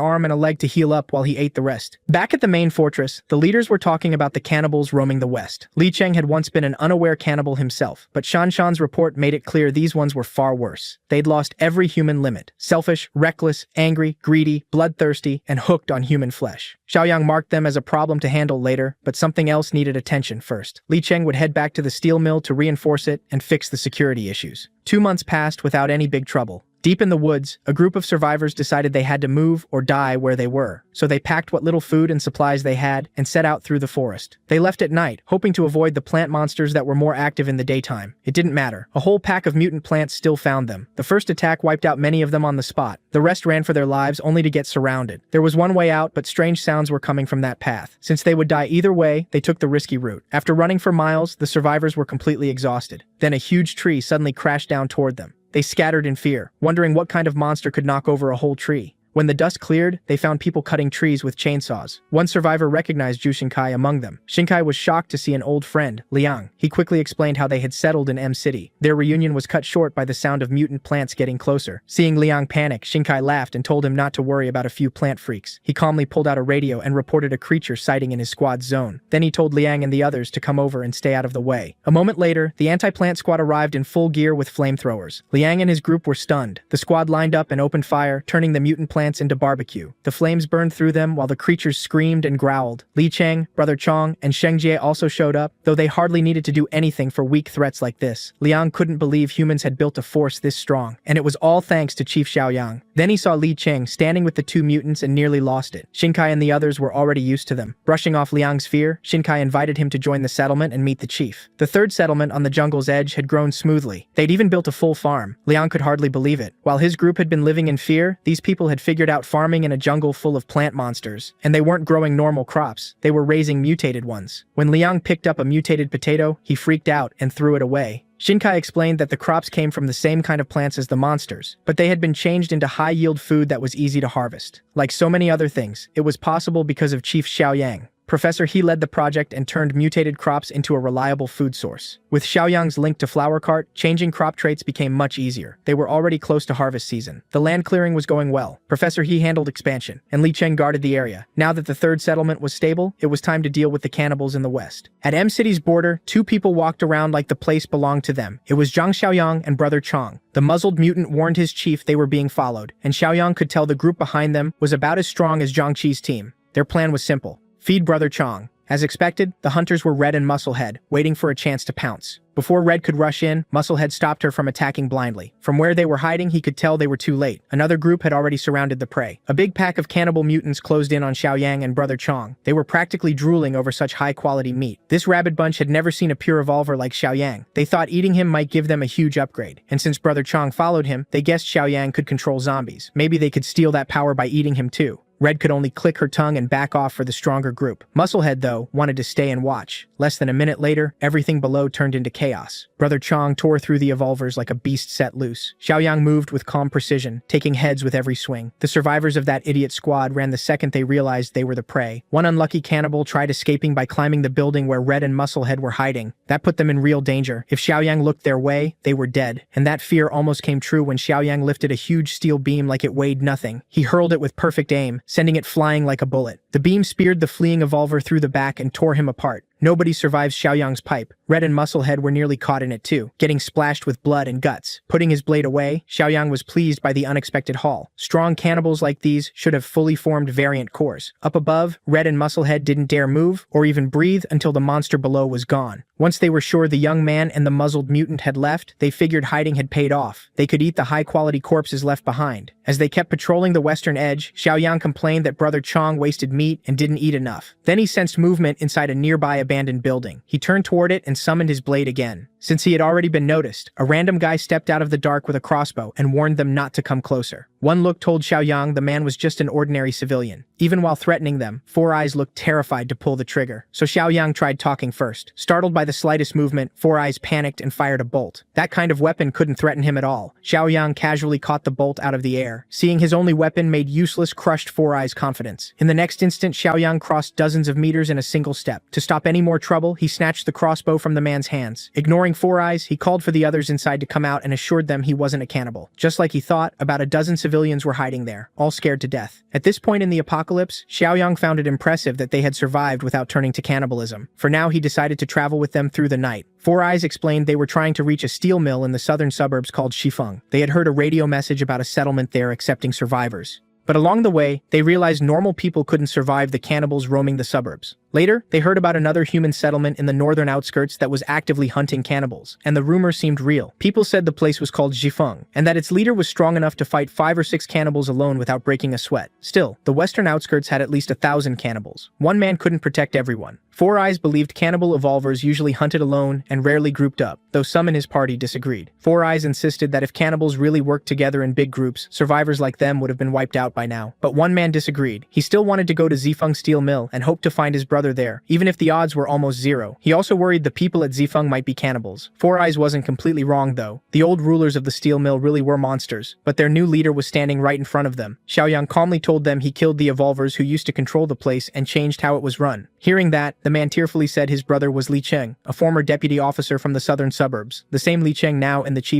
arm and a leg to heal up while he ate the rest. Back at the main fortress, the leaders were talking about the cannibals roaming the west. Li Cheng had once been an unaware cannibal himself, but Shanshan's report made it clear these ones were far worse. They'd lost every human limit. Selfish, reckless, angry, greedy, bloodthirsty, and hooked on human flesh. Xiaoyang marked them as a problem to handle later, but something else needed attention first. Li Cheng would head back to the steel mill to reinforce it and fix the security issues. 2 months passed without any big trouble. Deep in the woods, a group of survivors decided they had to move or die where they were, so they packed what little food and supplies they had and set out through the forest. They left at night, hoping to avoid the plant monsters that were more active in the daytime. It didn't matter. A whole pack of mutant plants still found them. The first attack wiped out many of them on the spot. The rest ran for their lives only to get surrounded. There was one way out, but strange sounds were coming from that path. Since they would die either way, they took the risky route. After running for miles, the survivors were completely exhausted. Then a huge tree suddenly crashed down toward them. They scattered in fear, wondering what kind of monster could knock over a whole tree. When the dust cleared, they found people cutting trees with chainsaws. One survivor recognized Zhu Xinkai among them. Xinkai was shocked to see an old friend, Liang. He quickly explained how they had settled in M-City. Their reunion was cut short by the sound of mutant plants getting closer. Seeing Liang panic, Xinkai laughed and told him not to worry about a few plant freaks. He calmly pulled out a radio and reported a creature sighting in his squad's zone. Then he told Liang and the others to come over and stay out of the way. A moment later, the anti-plant squad arrived in full gear with flamethrowers. Liang and his group were stunned. The squad lined up and opened fire, turning the mutant plants into barbecue. The flames burned through them while the creatures screamed and growled. Li Cheng, Brother Chong, and Sheng Jie also showed up, though they hardly needed to do anything for weak threats like this. Liang couldn't believe humans had built a force this strong, and it was all thanks to Chief Xiaoyang. Then he saw Li Cheng standing with the 2 mutants and nearly lost it. Xinkai and the others were already used to them. Brushing off Liang's fear, Xinkai invited him to join the settlement and meet the chief. The third settlement on the jungle's edge had grown smoothly. They'd even built a full farm. Liang could hardly believe it. While his group had been living in fear, these people had figured out farming in a jungle full of plant monsters, and they weren't growing normal crops, they were raising mutated ones. When Liang picked up a mutated potato, he freaked out and threw it away. Xinkai explained that the crops came from the same kind of plants as the monsters, but they had been changed into high-yield food that was easy to harvest. Like so many other things, it was possible because of Chief Xiaoyang. Professor He led the project and turned mutated crops into a reliable food source. With Xiaoyang's link to Flower Cart, changing crop traits became much easier. They were already close to harvest season. The land clearing was going well. Professor He handled expansion, and Li Cheng guarded the area. Now that the third settlement was stable, it was time to deal with the cannibals in the west. At M-City's border, 2 people walked around like the place belonged to them. It was Zhang Xiaoyang and Brother Chong. The muzzled mutant warned his chief they were being followed, and Xiaoyang could tell the group behind them was about as strong as Zhang Qi's team. Their plan was simple. Feed Brother Chong. As expected, the hunters were Red and Musclehead, waiting for a chance to pounce. Before Red could rush in, Musclehead stopped her from attacking blindly. From where they were hiding, he could tell they were too late. Another group had already surrounded the prey. A big pack of cannibal mutants closed in on Xiaoyang and Brother Chong. They were practically drooling over such high-quality meat. This rabid bunch had never seen a pure evolver like Xiaoyang. They thought eating him might give them a huge upgrade. And since Brother Chong followed him, they guessed Xiaoyang could control zombies. Maybe they could steal that power by eating him too. Red could only click her tongue and back off for the stronger group. Musclehead, though, wanted to stay and watch. Less than a minute later, everything below turned into chaos. Brother Chong tore through the evolvers like a beast set loose. Xiaoyang moved with calm precision, taking heads with every swing. The survivors of that idiot squad ran the second they realized they were the prey. One unlucky cannibal tried escaping by climbing the building where Red and Musclehead were hiding. That put them in real danger. If Xiaoyang looked their way, they were dead. And that fear almost came true when Xiaoyang lifted a huge steel beam like it weighed nothing. He hurled it with perfect aim, sending it flying like a bullet. The beam speared the fleeing evolver through the back and tore him apart. Nobody survives Xiaoyang's pipe. Red and Musclehead were nearly caught in it too, getting splashed with blood and guts. Putting his blade away, Xiaoyang was pleased by the unexpected haul. Strong cannibals like these should have fully formed variant cores. Up above, Red and Musclehead didn't dare move or even breathe until the monster below was gone. Once they were sure the young man and the muzzled mutant had left, they figured hiding had paid off. They could eat the high-quality corpses left behind. As they kept patrolling the western edge, Xiaoyang complained that Brother Chong wasted meat and didn't eat enough. Then he sensed movement inside a nearby abandoned building. He turned toward it and summoned his blade again. Since he had already been noticed, a random guy stepped out of the dark with a crossbow and warned them not to come closer. One look told Xiaoyang the man was just an ordinary civilian. Even while threatening them, Four Eyes looked terrified to pull the trigger. So Xiaoyang tried talking first. Startled by the slightest movement, Four Eyes panicked and fired a bolt. That kind of weapon couldn't threaten him at all. Xiaoyang casually caught the bolt out of the air. Seeing his only weapon made useless crushed Four Eyes' confidence. In the next instant, Xiaoyang crossed dozens of meters in a single step. To stop any more trouble, he snatched the crossbow from the man's hands. Ignoring Four Eyes, he called for the others inside to come out and assured them he wasn't a cannibal. Just like he thought, about a dozen civilians were hiding there, all scared to death. At this point in the apocalypse, Xiaoyang found it impressive that they had survived without turning to cannibalism. For now, he decided to travel with them through the night. Four Eyes explained they were trying to reach a steel mill in the southern suburbs called Shifeng. They had heard a radio message about a settlement there accepting survivors. But along the way, they realized normal people couldn't survive the cannibals roaming the suburbs. Later, they heard about another human settlement in the northern outskirts that was actively hunting cannibals, and the rumor seemed real. People said the place was called Jifeng, and that its leader was strong enough to fight 5 or 6 cannibals alone without breaking a sweat. Still, the western outskirts had at least 1,000 cannibals. One man couldn't protect everyone. Four Eyes believed cannibal evolvers usually hunted alone and rarely grouped up, though some in his party disagreed. Four Eyes insisted that if cannibals really worked together in big groups, survivors like them would have been wiped out by now. But one man disagreed. He still wanted to go to Zifeng Steel Mill and hoped to find his brother there, even if the odds were almost zero. He also worried the people at Zifeng might be cannibals. Four Eyes wasn't completely wrong though. The old rulers of the steel mill really were monsters, but their new leader was standing right in front of them. Xiaoyang calmly told them he killed the evolvers who used to control the place and changed how it was run. Hearing that, the man tearfully said his brother was Li Cheng, a former deputy officer from the southern suburbs, the same Li Cheng now in the chief